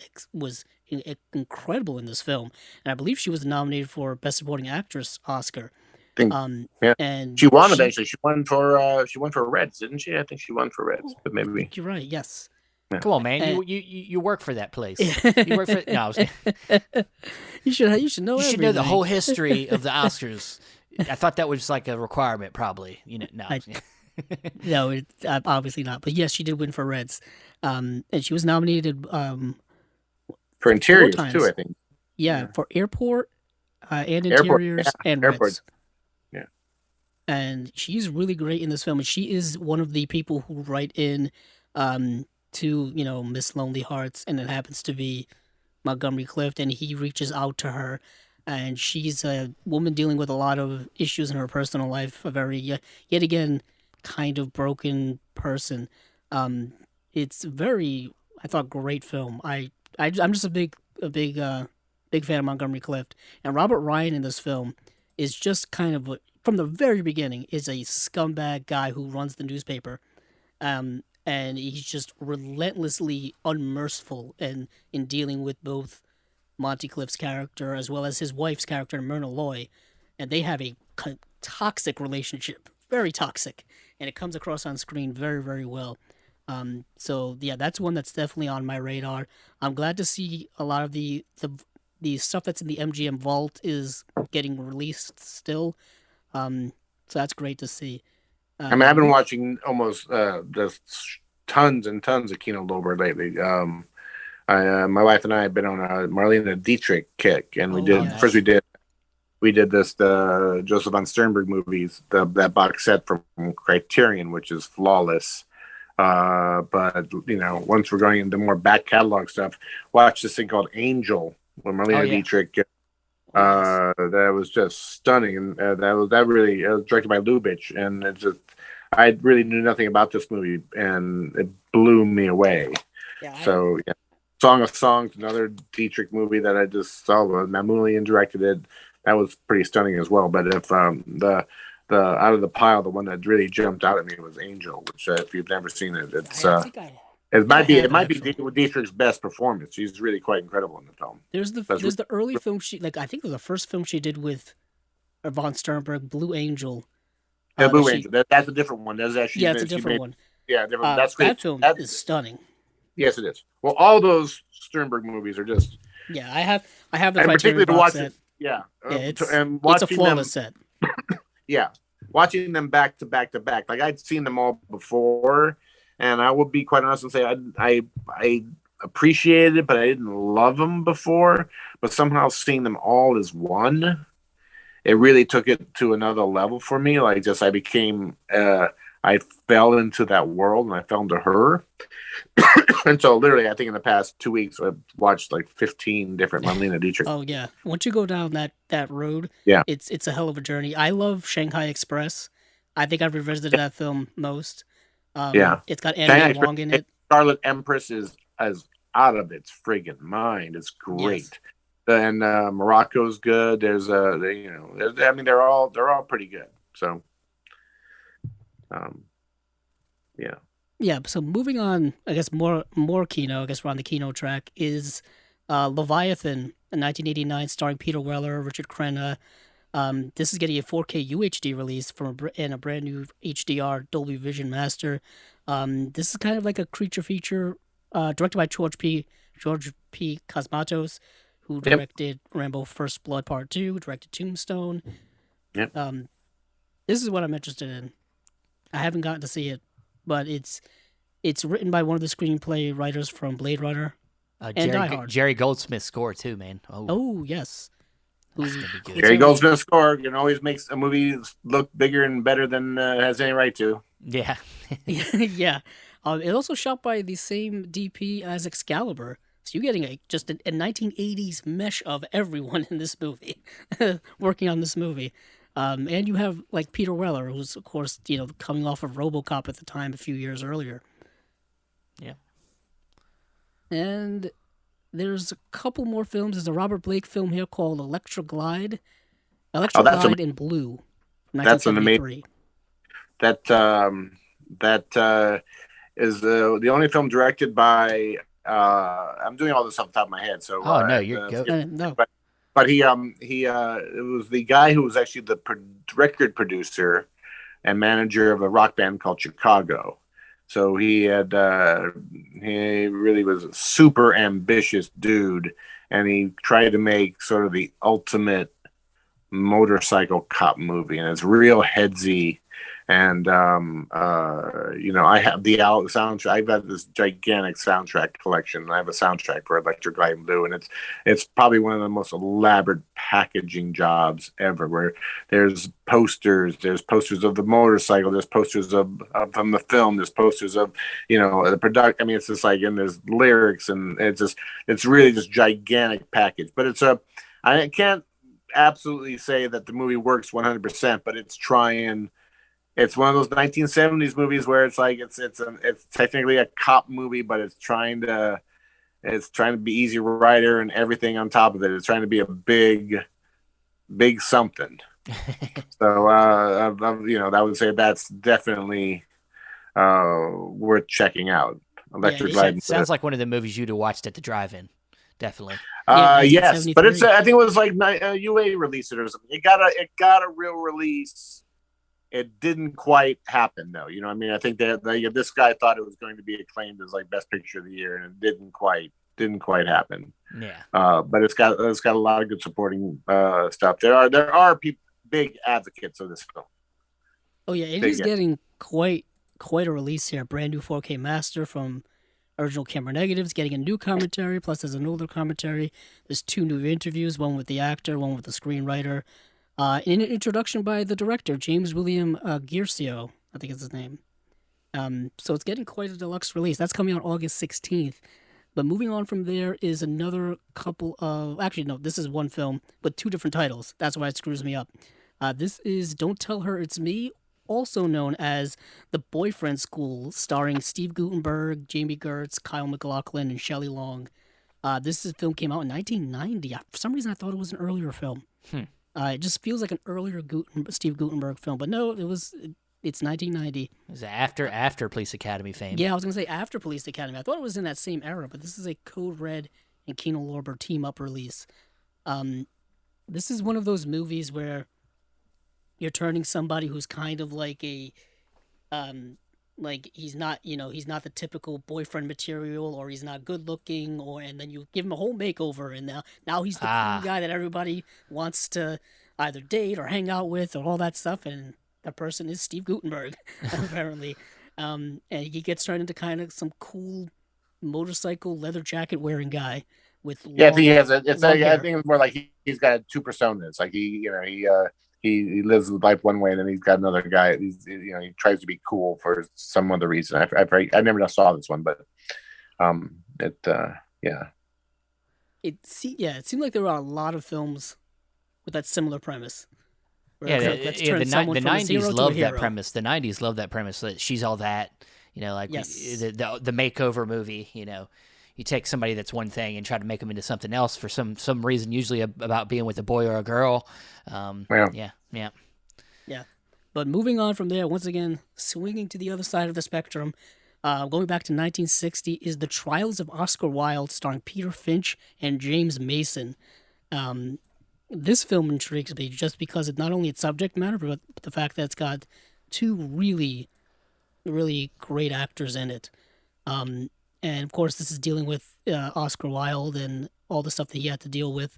incredible in this film, and I believe she was nominated for Best Supporting Actress Oscar. And she won eventually. She won for Reds, didn't she? I think she won for Reds, but maybe you're right. Yes. Yeah. Come on, man! You work for that place. You work for no. I was you should know. You should everything. know the whole history of the Oscars. I thought that was like a requirement, probably. No. No, obviously not. But yes, she did win for Reds, and she was nominated for Interiors too, I think. Yeah, for Airport and Interiors and Reds. Yeah, and she's really great in this film. And she is one of the people who write in to Miss Lonely Hearts, and it happens to be Montgomery Clift, and he reaches out to her. And she's a woman dealing with a lot of issues in her personal life, a very, yet again, kind of broken person. It's very, I thought, great film. I'm just a big fan of Montgomery Clift. And Robert Ryan in this film is just kind of, from the very beginning, is a scumbag guy who runs the newspaper. And and he's just relentlessly unmerciful in dealing with both Monty Clift's character as well as his wife's character, Myrna Loy, and they have a toxic relationship, very toxic, and it comes across on screen very, very well. So yeah, that's one that's definitely on my radar. I'm glad to see a lot of the stuff that's in the MGM vault is getting released still. So that's great to see. I mean, I've been watching almost just tons and tons of Kino Lorber lately. My wife and I have been on a Marlene Dietrich kick, and we did yes. first we did this the Joseph von Sternberg movies, that box set from Criterion, which is flawless. But once we're going into more back catalog stuff, watch this thing called Angel with Marlene Dietrich. That was just stunning, and that was directed by Lubitsch, and it's just I really knew nothing about this movie, and it blew me away. Yeah. Song of Songs, another Dietrich movie that I just saw. Mamoulian directed it. That was pretty stunning as well. But if the out of the pile, the one that really jumped out at me was Angel, which if you've never seen it, it might be Dietrich's best performance. She's really quite incredible in the film. There's the early film I think it was the first film she did with von Sternberg, Blue Angel. Blue Angel. That's a different one. That's actually it's a different one. Yeah, different. That's great. That film is stunning. Yes, it is. Well, all those Sternberg movies are just. Yeah, I have the Criterion box set. It's a flawless set. Yeah, watching them back to back to back. Like I'd seen them all before, and I would be quite honest and say I appreciated it, but I didn't love them before. But somehow seeing them all as one, it really took it to another level for me. Like I became. I fell into that world, and I fell into her. And so literally, I think in the past 2 weeks, I've watched like 15 different Marlene Dietrich. Oh yeah. Once you go down that road, it's a hell of a journey. I love Shanghai Express. I think I've revisited that film most. It's got Annie Wong in it. Scarlet Empress is out of its friggin' mind. It's great. Yes. And Morocco's good. There's they're all pretty good. So so moving on, I guess more Kino, I guess we're on the Kino track, is Leviathan, in 1989, starring Peter Weller, Richard Crenna. This is getting a 4K UHD release and a brand new HDR Dolby Vision Master. This is kind of like a creature feature, directed by George P. Cosmatos, who directed Rambo First Blood Part 2, directed Tombstone. Yep. This is what I'm interested in. I haven't gotten to see it, but it's written by one of the screenplay writers from Blade Runner and Die Hard. Jerry Goldsmith's score too, man. Oh yes. Jerry Goldsmith's score always makes a movie look bigger and better than it has any right to. Yeah. Yeah. It's also shot by the same DP as Excalibur. So you're getting just a 1980s mesh of everyone in this movie working on this movie. And you have like Peter Weller, who's of course coming off of RoboCop at the time a few years earlier. Yeah. And there's a couple more films. There's a Robert Blake film here called Electra Glide. Glide in Blue. That's an amazing. That is the only film directed by. I'm doing all this off the top of my head, so. Oh no, you're good. No. But he it was the guy who was actually the record producer and manager of a rock band called Chicago. So he really was a super ambitious dude, and he tried to make sort of the ultimate motorcycle cop movie, and it's real headsy. And I have the soundtrack. I've got this gigantic soundtrack collection. I have a soundtrack for Electric Glide in Blue, and it's probably one of the most elaborate packaging jobs ever. Where there's posters of the motorcycle, there's posters of from the film, there's posters of the product. I mean, it's just like, and there's lyrics, and it's really just gigantic package. But I can't absolutely say that the movie works 100%, but it's trying. It's one of those 1970s movies where it's like it's technically a cop movie, but it's trying to be Easy Rider and everything on top of it. It's trying to be a big something. So I would say that's definitely worth checking out. Electric it Light. is. Sounds like one of the movies you'd have watched at the drive-in. Definitely. Yeah, Yes, but it's 1973. I think it was like UA released it or something. It got a real release. It didn't quite happen though. You know, what I mean, I think that this guy thought it was going to be acclaimed as like best picture of the year, and it didn't quite happen. Yeah. But it's got a lot of good supporting stuff. There are people, big advocates of this film. Oh yeah, it Big is getting quite a release here. Brand new 4K master from original camera negatives, getting a new commentary. Plus, there's an older commentary. There's 2 new interviews, one with the actor, one with the screenwriter. In an introduction by the director, James William Gersio, I think is his name. So it's getting quite a deluxe release. That's coming out August 16th. But moving on from there is another couple of... Actually, no, this is one film with 2 different titles. That's why it screws me up. This is Don't Tell Her It's Me, also known as The Boyfriend School, starring Steve Guttenberg, Jamie Gertz, Kyle MacLachlan, and Shelley Long. This film came out in 1990. For some reason, I thought it was an earlier film. It just feels like an earlier Steve Guttenberg film, but no, it's 1990. Is it after Police Academy fame? Yeah, I was gonna say after Police Academy. I thought it was in that same era, but this is a Code Red and Kino Lorber team up release. This is one of those movies where you're turning somebody who's kind of like like he's not the typical boyfriend material, or he's not good looking, and then you give him a whole makeover, and now he's the cool guy that everybody wants to either date or hang out with or all that stuff, and that person is Steve Guttenberg apparently. And he gets turned into kind of some cool motorcycle leather jacket wearing guy with I think he has I hair. think it's more like he's got 2 personas. Like he lives life one way, and then he's got another guy. He tries to be cool for some other reason. I never saw this one, but yeah. It seemed like there were a lot of films with that similar premise. Yeah, Let's turn the someone from a 90s zero to a loved that hero. premise. The 90s loved that premise that she's all that, like Yes. the makeover movie, you take somebody that's one thing and try to make them into something else for some reason, usually about being with a boy or a girl. Yeah. But moving on from there, once again, swinging to the other side of the spectrum, going back to 1960 is The Trials of Oscar Wilde, starring Peter Finch and James Mason. This film intrigues me just because it's not only its subject matter, but the fact that it's got 2 really, really great actors in it. And of course, this is dealing with Oscar Wilde and all the stuff that he had to deal with.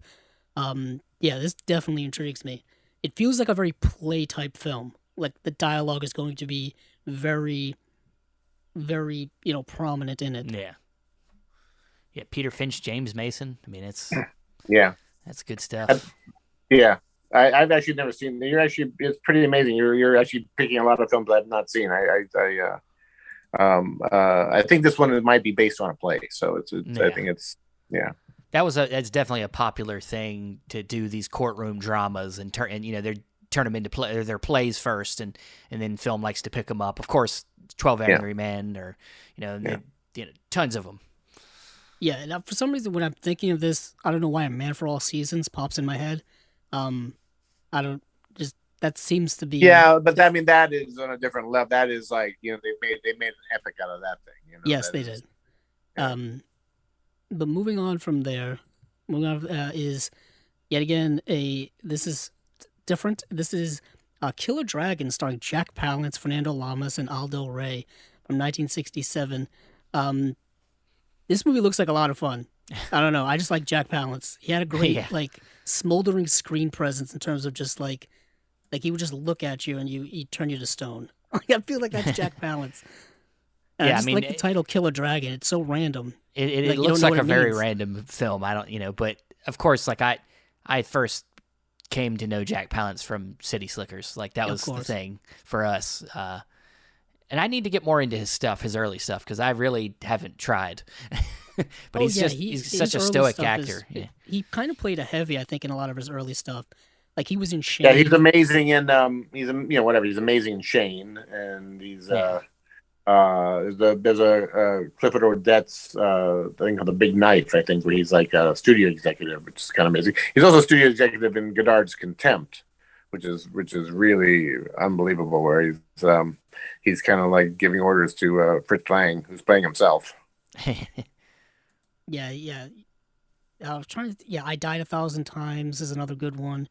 This definitely intrigues me. It feels like a very play-type film. Like the dialogue is going to be very, very, prominent in it. Yeah, Peter Finch, James Mason. I mean, it's that's good stuff. I've actually never seen. It's pretty amazing. You're actually picking a lot of films I've not seen. I think this one might be based on a play, so it's I think it's That's definitely a popular thing to do, these courtroom dramas and they turn them into their plays first, and then film likes to pick them up. Of course, 12 Angry Men, or tons of them. Yeah, and for some reason when I'm thinking of this, I don't know why A Man for All Seasons pops in my head. That seems to be. Yeah, but that is on a different level. That is like, they made an epic out of that thing. Yes, they did. Yeah. But moving on from there, is yet again this is different. This is Killer Dragon, starring Jack Palance, Fernando Lamas, and Aldo Ray from 1967. This movie looks like a lot of fun. I don't know. I just like Jack Palance. He had a great smoldering screen presence in terms of just like he would just look at you and he'd turn you to stone. I feel like that's Jack Palance. I just like the title Killer Dragon. It's so random. It looks like a very random film. I don't, but of course, like I first came to know Jack Palance from City Slickers. Like that was the thing for us. And I need to get more into his stuff, his early stuff, because I really haven't tried. But he's such a stoic actor. He kind of played a heavy, I think, in a lot of his early stuff. Like he was in Shane. Yeah, he's amazing in he's amazing in Shane, and he's there's a Clifford Odets thing called The Big Knife, I think, where he's like a studio executive, which is kind of amazing. He's also a studio executive in Godard's Contempt, which is really unbelievable. Where he's kind of like giving orders to Fritz Lang, who's playing himself. Yeah, yeah. I was trying to. Yeah, I Died 1,000 Times is another good one.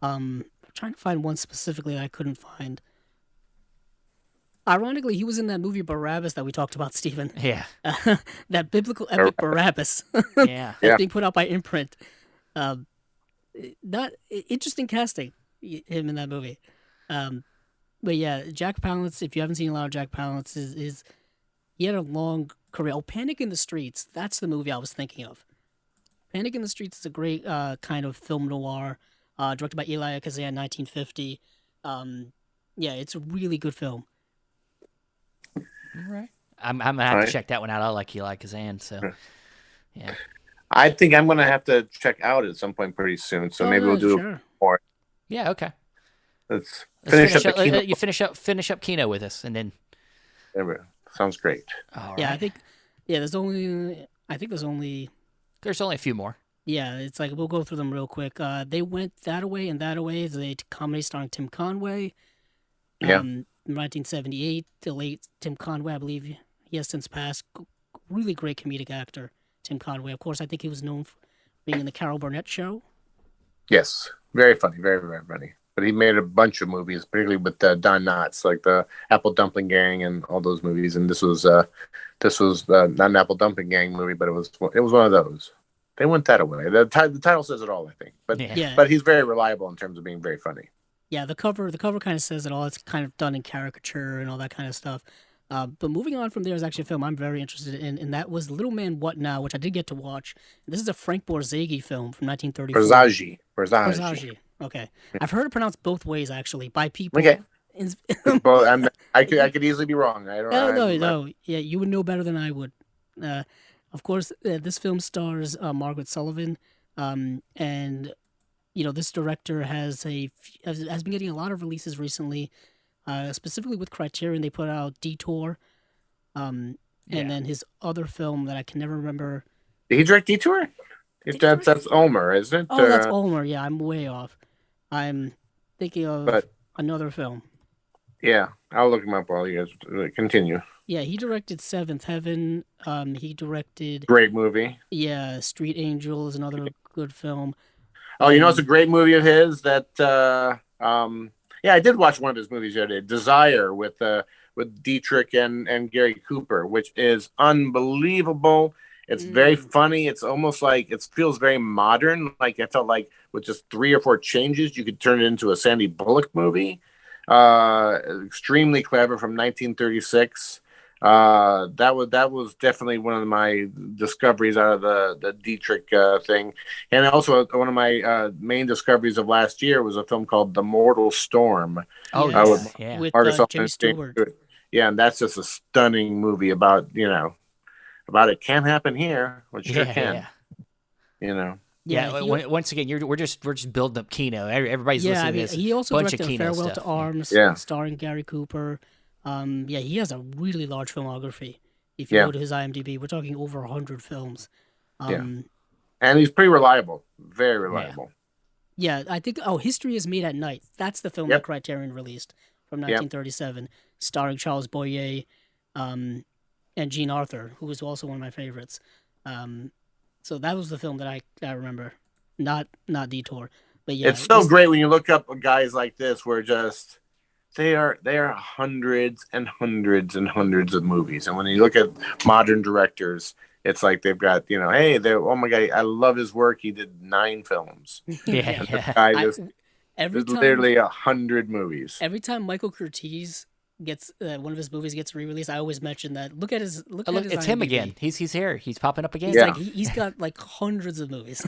Trying to find one specifically that I couldn't find. Ironically, he was in that movie Barabbas that we talked about, Stephen. Yeah. That biblical epic Barabbas Yeah. that's being put out by Imprint. Um, not interesting casting, him in that movie. But yeah, Jack Palance. If you haven't seen a lot of Jack Palance, is he had a long career. Oh, Panic in the Streets. That's the movie I was thinking of. Panic in the Streets is a great kind of film noir, directed by Elia Kazan, 1950. Yeah, it's a really good film. All right. I'm gonna have to check that one out. I like Eli Kazan, so yeah. I think I'm gonna have to check out at some point pretty soon. So maybe we'll do more. Yeah. Okay. Let's finish up the Kino. You finish up Kino with us, and then. Sounds great. All right. Yeah, I think. Yeah, there's only a few more. Yeah, it's like we'll go through them real quick. They Went That Away and That Away is a comedy starring Tim Conway. Yeah. 1978, the late Tim Conway, I believe he has since passed. Really great comedic actor, Tim Conway. Of course, I think he was known for being in the Carol Burnett Show. Yes, very funny, very, very funny. But he made a bunch of movies, particularly with Don Knotts, like the Apple Dumpling Gang and all those movies. And this was not an Apple Dumpling Gang movie, but it was one of those. They Went That Away. The title says it all, I think. But he's very reliable in terms of being very funny. Yeah, the cover kind of says it all. It's kind of done in caricature and all that kind of stuff. But moving on from there is actually a film I'm very interested in, and that was Little Man What Now, which I did get to watch. This is a Frank Borzage film from 1934. Borzage. Okay. I've heard it pronounced both ways, actually, by people. Okay. I could easily be wrong. No. Yeah, you would know better than I would. Of course, this film stars Margaret Sullivan, and this director has been getting a lot of releases recently, specifically with Criterion. They put out Detour, and then his other film that I can never remember. Did he direct Detour? That's Ulmer, isn't it? Oh, that's Ulmer. Yeah, I'm way off. I'm thinking of another film. Yeah, I'll look him up while you guys continue. Yeah, he directed Seventh Heaven. He directed... Great movie. Yeah, Street Angel is another good film. Oh, it's a great movie of his that... I did watch one of his movies the other day, Desire, with Dietrich and Gary Cooper, which is unbelievable. It's very funny. It's almost like it feels very modern. Like I felt like with just 3 or 4 changes, you could turn it into a Sandy Bullock movie. Extremely clever from 1936. That was definitely one of my discoveries out of the Dietrich thing, and also one of my main discoveries of last year was a film called The Mortal Storm. Oh, with Jimmy Stewart. Yeah, and that's just a stunning movie about it can happen here, which sure can. Yeah. Once again, we're just building up Kino. Everybody's listening to this. He also bunch directed of Kino Farewell stuff. to Arms, starring Gary Cooper. He has a really large filmography. If you go to his IMDb, we're talking over 100 films. And he's pretty reliable, very reliable. Yeah, I think. Oh, History Is Made at Night. That's the film that Criterion released from 1937, starring Charles Boyer, and Jean Arthur, who was also one of my favorites. So that was the film that I remember, not Detour. But yeah, it's so great when you look up guys like this, where just they are hundreds and hundreds and hundreds of movies, and when you look at modern directors, it's like they've got oh my God, I love his work. He did 9 films. Literally 100 movies. Every time Michael Curtiz gets one of his movies gets re-released, I always mention that. Look at his it's him again. He's here. He's popping up again. He's got like hundreds of movies.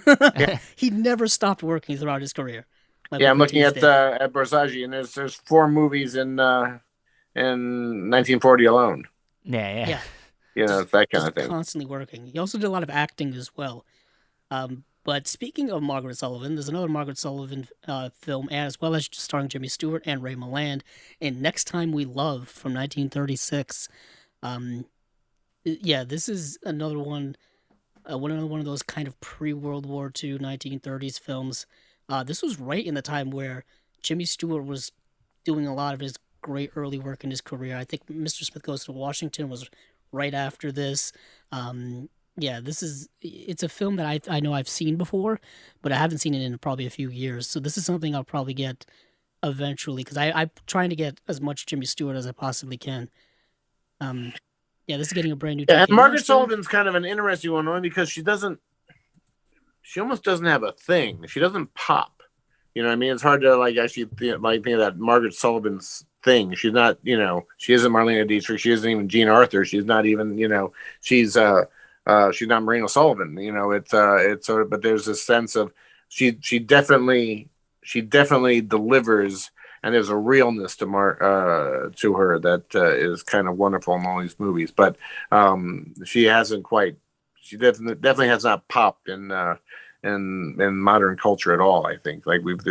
He never stopped working throughout his career. I'm looking at Borzage, and there's 4 movies in 1940 alone. Yeah. It's that kind of thing. Constantly working. He also did a lot of acting as well. But speaking of Margaret Sullivan, there's another Margaret Sullivan film, as well as starring Jimmy Stewart and Ray Milland, in Next Time We Love from 1936. This is another one of those kind of pre-World War II 1930s films. This was right in the time where Jimmy Stewart was doing a lot of his great early work in his career. I think Mr. Smith Goes to Washington was right after this. Yeah, it's a film that I know I've seen before, but I haven't seen it in probably a few years. So this is something I'll probably get eventually because I'm trying to get as much Jimmy Stewart as I possibly can. Um, yeah, this is getting a brand new Yeah, and take. Margaret Sullivan's kind of an interesting one only because she almost doesn't have a thing. She doesn't pop. You know what I mean? It's hard to like actually think of that Margaret Sullivan's thing. She's not, she isn't Marlena Dietrich. She isn't even Jean Arthur. She's not even, she's not Marina Sullivan. It's sort of, but there's a sense of she definitely delivers, and there's a realness to her that is kind of wonderful in all these movies. But she definitely has not popped in modern culture at all. I think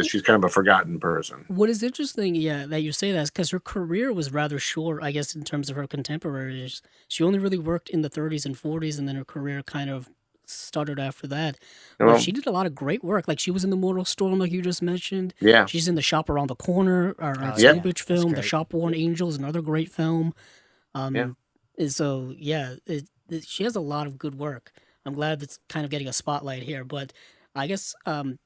she's kind of a forgotten person. What is interesting, yeah, that you say that is because her career was rather short, I guess, in terms of her contemporaries. She only really worked in the 30s and 40s, and then her career kind of started after that. But she did a lot of great work. Like she was in The Mortal Storm, like you just mentioned. Yeah. She's in The Shop Around the Corner, our Slowbitch film. The Shopworn Angels, another great film. And so, yeah, she has a lot of good work. I'm glad it's kind of getting a spotlight here. But I guess one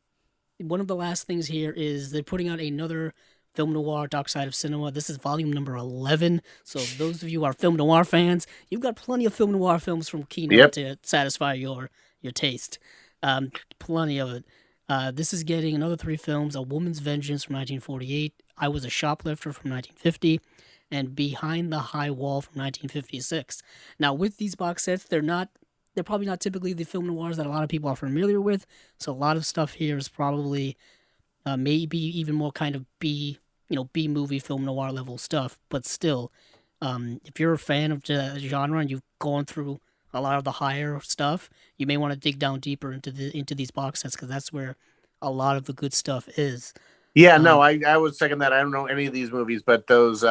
of the last things here is they're putting out another film noir, Dark Side of Cinema. This is volume number 11. So those of you who are film noir fans, you've got plenty of film noir films from Kino to satisfy your taste. Plenty of it. This is getting another 3 films: A Woman's Vengeance from 1948, I Was a Shoplifter from 1950, and Behind the High Wall from 1956. Now, with these box sets, they're probably not typically the film noirs that a lot of people are familiar with. So a lot of stuff here is probably maybe even more kind of B movie film noir level stuff. But still, if you're a fan of the genre and you've gone through a lot of the higher stuff, you may want to dig down deeper into these box sets because that's where a lot of the good stuff is. Yeah, no, I would second that. I don't know any of these movies, but those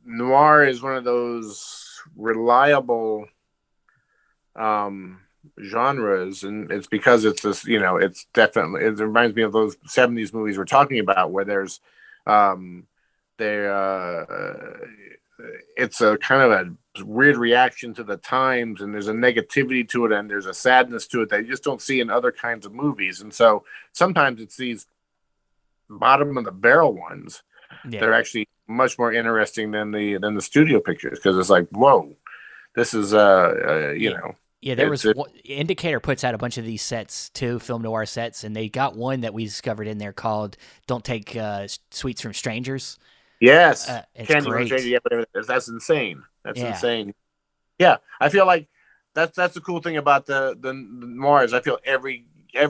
noir is one of those reliable genres, and it's because it's this, it's definitely, it reminds me of those 70s movies we're talking about where there's it's a kind of a weird reaction to the times, and there's a negativity to it, and there's a sadness to it that you just don't see in other kinds of movies. And so sometimes it's these bottom of the barrel ones that are actually much more interesting than the studio pictures, because it's like, whoa, this is Yeah, there was Indicator puts out a bunch of these sets too, film noir sets, and they got one that we discovered in there called "Don't Take Sweets from Strangers." Yes, it's Candy great. From Strangers, that's insane. That's insane. Yeah, I feel like that's the cool thing about the noirs. I feel every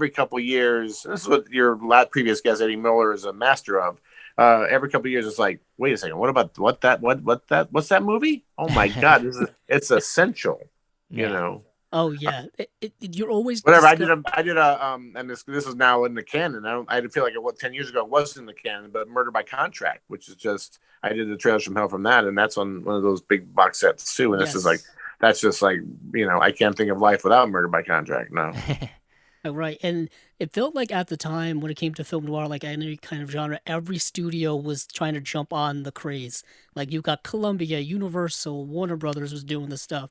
couple of years, this is what your previous guest Eddie Miller is a master of. Every couple of years, it's like, wait a second, what's that movie? Oh my god, it's essential. Oh yeah, you're always whatever. I did and this is now in the canon. I feel like 10 years ago it wasn't in the canon, but Murder by Contract, which is just, I did the Trailers from Hell from that, and that's on one of those big box sets too. And this is like, that's just like, I can't think of life without Murder by Contract. No. Right, and it felt like at the time when it came to film noir, like any kind of genre, every studio was trying to jump on the craze. Like you got Columbia, Universal, Warner Brothers was doing this stuff.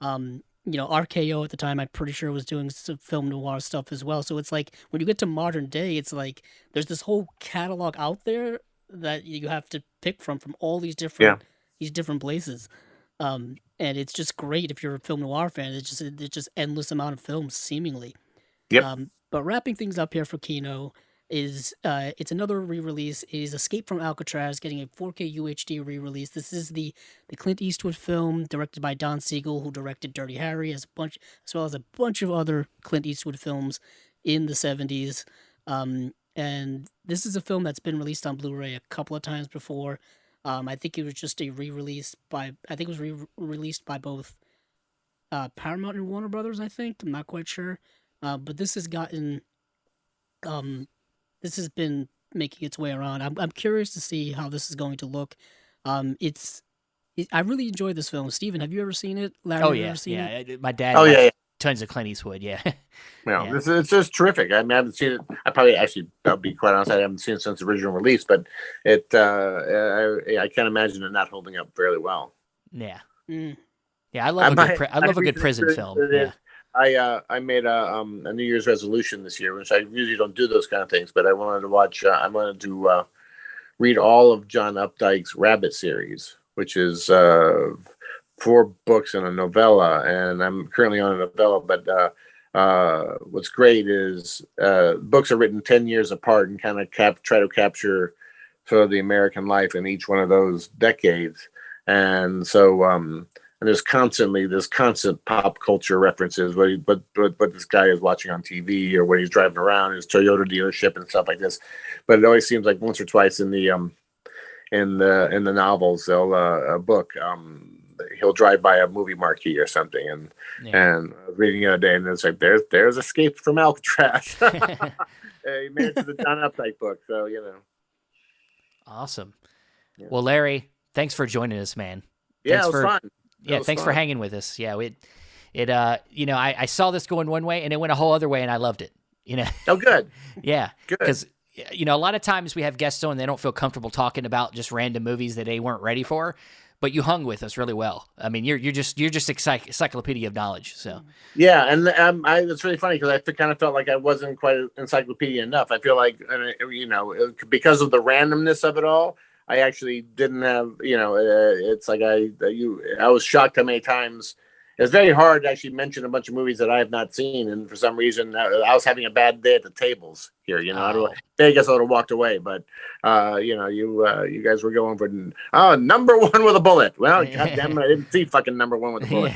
RKO at the time, I'm pretty sure was doing some film noir stuff as well. So it's like when you get to modern day, it's like there's this whole catalog out there that you have to pick from all these different places. And it's just great if you're a film noir fan. It's just endless amount of films seemingly. Yep. But wrapping things up here for Kino is it's another re-release. It is Escape from Alcatraz, getting a 4K UHD re-release. This is the Clint Eastwood film directed by Don Siegel, who directed Dirty Harry, as well as a bunch of other Clint Eastwood films in the 70s. And this is a film that's been released on Blu-ray a couple of times before. I think it was just a re-release released by both Paramount and Warner Brothers, I think. I'm not quite sure. But this has gotten this has been making its way around. I'm curious to see how this is going to look. I really enjoyed this film. Steven, have you ever seen it? Larry, Oh have you yeah, ever seen it? My dad. Oh yeah. tons of Clint Eastwood. Yeah. Well, Yeah. it's just terrific. I mean, I haven't seen it. I'll be quite honest, I haven't seen it since the original release, but I can't imagine it not holding up fairly well. Yeah. Mm. Yeah. I love I love a good prison film. Yeah. I made a New Year's resolution this year, which I usually don't do those kind of things, but I wanted to watch. I wanted to read all of John Updike's Rabbit series, which is 4 books and a novella, and I'm currently on a novella. But what's great is books are written 10 years apart and kind of try to capture sort of the American life in each one of those decades, and so. And there's constant pop culture references, what this guy is watching on TV or when he's driving around his Toyota dealership and stuff like this. But it always seems like once or twice in the novels, they'll a book, he'll drive by a movie marquee or something, and I was reading the other day, and it's like there's Escape from Alcatraz. He made it to the John Updike book, so Awesome. Yeah. Well, Larry, thanks for joining us, man. Yeah, it was fun. Yeah, thanks for hanging with us. Yeah, I saw this going one way and it went a whole other way, and I loved it. Oh, good. Yeah, good. Because a lot of times we have guests on, and they don't feel comfortable talking about just random movies that they weren't ready for, but you hung with us really well. I mean, you're just encyclopedia of knowledge. So yeah, and it's really funny because I kind of felt like I wasn't quite encyclopedia enough. I feel like because of the randomness of it all. I actually didn't have, it's like I was shocked how many times. It's very hard to actually mention a bunch of movies that I have not seen, and for some reason I was having a bad day at the tables here. Vegas I would have walked away, but you guys were going for number 1 with a bullet. Well, goddamn it, I didn't see fucking number 1 with a bullet.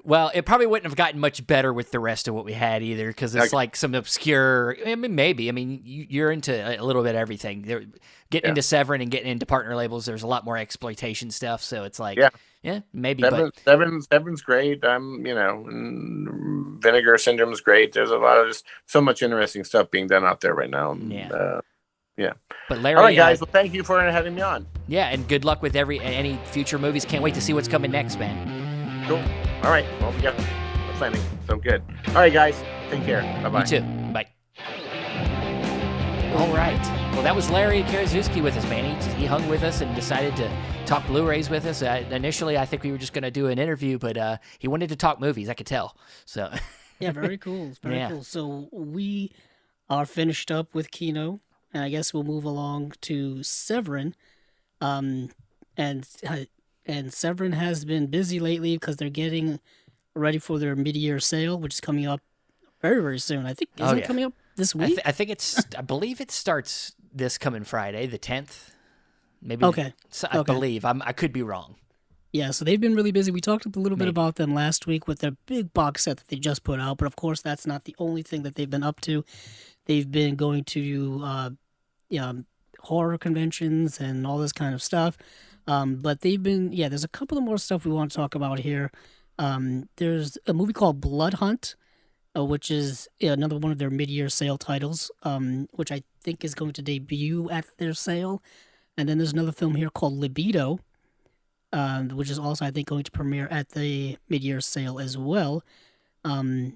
Well, it probably wouldn't have gotten much better with the rest of what we had either, because it's like some obscure. I mean, maybe. I mean, you're into a little bit of everything. Getting into Severin and getting into partner labels, there's a lot more exploitation stuff. So it's like, maybe. Severin's great. Vinegar Syndrome's great. There's a lot of so much interesting stuff being done out there right now. Yeah. But Larry, all right, guys. Well, thank you for having me on. Yeah, and good luck with any future movies. Can't wait to see what's coming next, man. Cool. All right. Well, we got planning. So good. All right, guys. Take care. Bye-bye. You too. Bye. All right. Well, that was Larry Karaszewski with us, man. He hung with us and decided to talk Blu-rays with us. Initially, I think we were just going to do an interview, but he wanted to talk movies. I could tell. So. Yeah, very cool. Very cool. So we are finished up with Kino, and I guess we'll move along to Severin. And Severin has been busy lately because they're getting ready for their mid-year sale, which is coming up very, very soon. I think isn't it coming up this week? I think I believe it starts this coming Friday, the 10th. Maybe. Okay. I believe. I could be wrong. Yeah, so they've been really busy. We talked a little bit about them last week with their big box set that they just put out, but of course that's not the only thing that they've been up to. They've been going to horror conventions and all this kind of stuff. But they've been, there's a couple of more stuff we want to talk about here. There's a movie called Blood Hunt, which is another one of their mid-year sale titles, which I think is going to debut at their sale. And then there's another film here called Libido, which is also, I think, going to premiere at the mid-year sale as well. And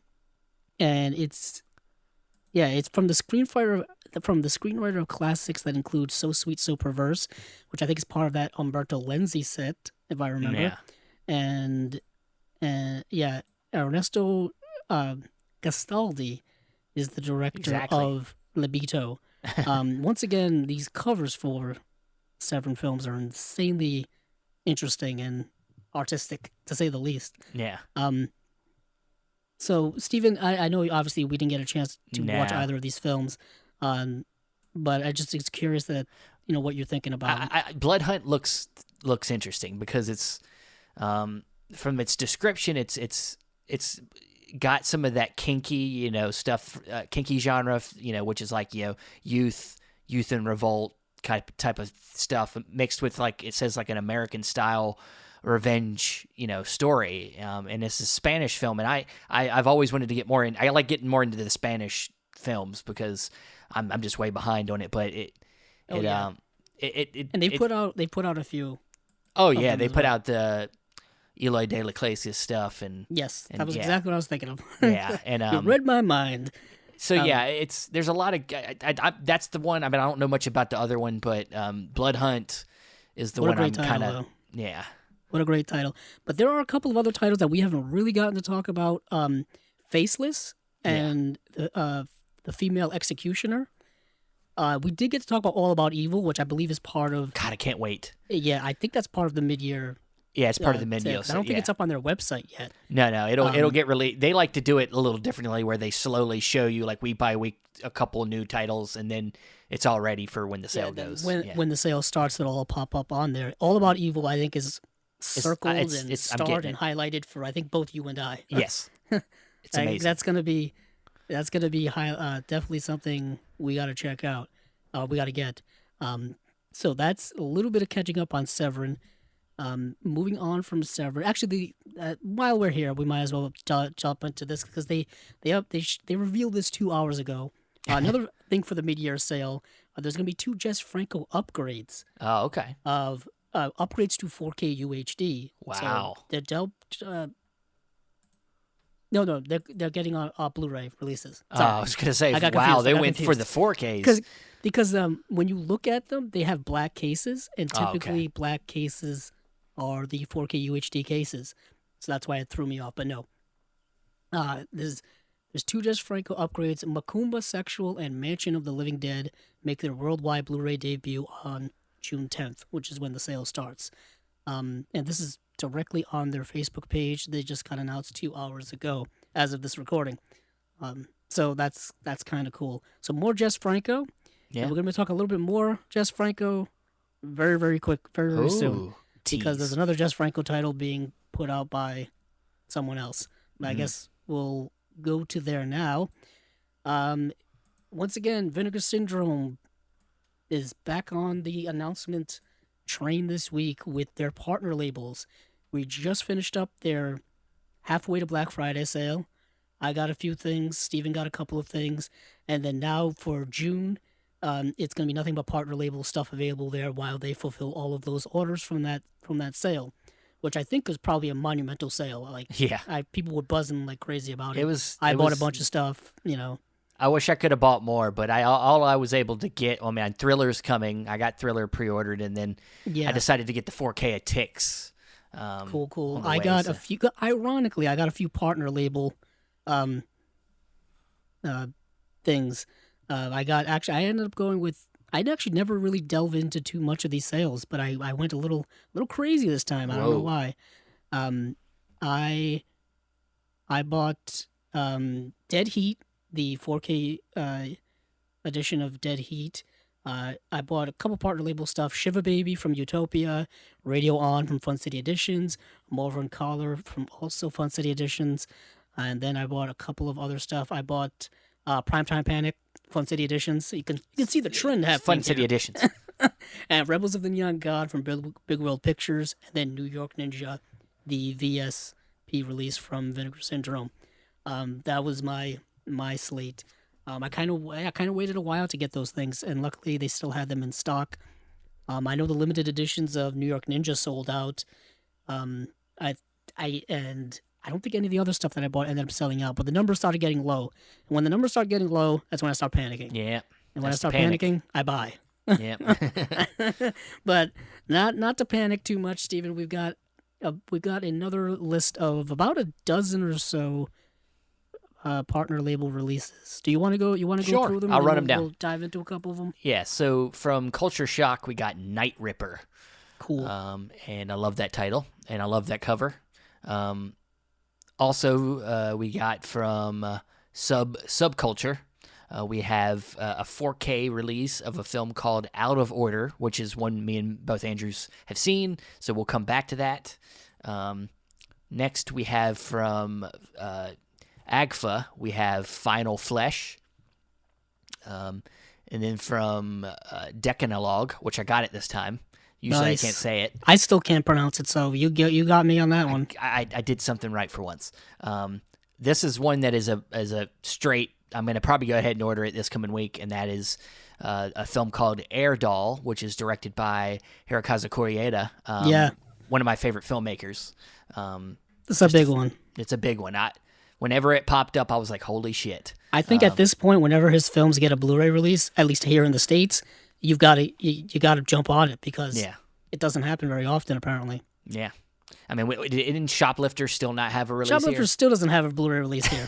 it's from the screenwriter of classics that include So Sweet, So Perverse, which I think is part of that Umberto Lenzi set, if I remember. Yeah. And Ernesto Gastaldi is the director of Libido. Once again, these covers for Severin films are insanely interesting and artistic, to say the least. Yeah. So, Stephen, I know obviously we didn't get a chance to watch either of these films, but I just was curious that what you're thinking about. Blood Hunt looks interesting because it's from its description, it's got some of that kinky stuff, kinky genre, which is like youth and revolt type of stuff mixed with, like it says, like an American style revenge story, and it's a Spanish film, and I've always wanted to get more in. I like getting more into the Spanish films because I'm just way behind on it, but and they put out a few. Oh yeah, they put out the Eloy de la Clace's stuff, and Yes, and that was yeah. exactly what I was thinking of. Yeah, and You read my mind. so yeah, there's a lot of that's the one. I mean, I don't know much about the other one, but Blood Hunt is the What a one I'm great title, kind of though. yeah. What a great title. But there are a couple of other titles that we haven't really gotten to talk about. Faceless and the Female Executioner. We did get to talk about All About Evil, which I believe is part of... God, I can't wait. Yeah, I think that's part of the mid-year... Yeah, it's part of the menu. I don't think it's up on their website yet. No, it'll get released. They like to do it a little differently, where they slowly show you like week by week a couple new titles, and then it's all ready for when the sale goes. When the sale starts, it'll all pop up on there. All About Evil, I think, is circled and starred and highlighted for I think both you and I. Yes, it's amazing. That's gonna be definitely something we got to check out. We got to get. So that's a little bit of catching up on Severin. Moving on from Severin, actually, while we're here, we might as well jump into this because they revealed this 2 hours ago. Another thing for the mid-year sale, there's going to be 2 Jess Franco upgrades. Oh, okay. Of upgrades to 4K UHD. Wow. So they're getting on Blu-ray releases. Oh, I was gonna say, wow, confused. they went for the 4Ks. Because when you look at them, they have black cases, and typically black cases are the 4K UHD cases. So that's why it threw me off. But no, there's 2 Jess Franco upgrades. Macumba Sexual and Mansion of the Living Dead make their worldwide Blu-ray debut on June 10th, which is when the sale starts. And this is directly on their Facebook page. They just got announced 2 hours ago as of this recording. So that's kind of cool. So more Jess Franco. Yeah. And we're going to talk a little bit more Jess Franco very, very quick, very, very soon. Because there's another Jess Franco title being put out by someone else. I guess we'll go to there now. Once again, Vinegar Syndrome is back on the announcement train this week with their partner labels. We just finished up their halfway to Black Friday sale. I got a few things. Steven got a couple of things. And then now for June, it's going to be nothing but partner label stuff available there while they fulfill all of those orders from that sale, which I think was probably a monumental sale. People were buzzing like crazy about it. I bought a bunch of stuff, I wish I could have bought more, but all I was able to get. Oh man, Thriller's coming. I got Thriller pre-ordered, and then I decided to get the 4K of Tix. Cool. I got a few. Ironically, I got a few partner label things. I ended up going with. I'd actually never really delve into too much of these sales, but I went a little crazy this time. I don't know why. I bought Dead Heat, the 4K edition of Dead Heat. I bought a couple partner label stuff: Shiva Baby from Utopia, Radio On from Fun City Editions, Malvern Collar from also Fun City Editions, and then I bought a couple of other stuff. I bought Primetime Panic, Fun City Editions. So you can see the trend happening. Fun City Editions. And Rebels of the Neon God from Big World Pictures, and then New York Ninja, the VSP release from Vinegar Syndrome. That was my slate. I kind of waited a while to get those things, and luckily they still had them in stock. I know the limited editions of New York Ninja sold out. I don't think any of the other stuff that I bought ended up selling out, but the numbers started getting low. And when the numbers start getting low, that's when I start panicking. Yeah. And when I start panicking, I buy. Yeah. But not to panic too much, Stephen. We've got another list of about a dozen or so partner label releases. Do you want to go? You want to go through them? I'll run them down. We'll dive into a couple of them. Yeah. So from Culture Shock, we got Night Ripper. Cool. And I love that title, and I love that cover. Also, we got from Subculture, we have a 4K release of a film called Out of Order, which is one me and both Andrews have seen, so we'll come back to that. Next, we have from AGFA, we have Final Flesh. And then from Dekanalog, which I got it this time. Usually I can't say it. I still can't pronounce it, so you got me on that one. I did something right for once. This is one that is a straight. I'm going to probably go ahead and order it this coming week, and that is a film called Air Doll, which is directed by Hirokazu Koreeda. one of my favorite filmmakers. It's a big one. It's a big one. Whenever it popped up, I was like, holy shit. I think at this point, whenever his films get a Blu-ray release, at least here in the States, you've got to you got to jump on it because it doesn't happen very often, apparently. Yeah. I mean, didn't Shoplifter still not have a release Shoplifter here? still doesn't have a Blu-ray release here.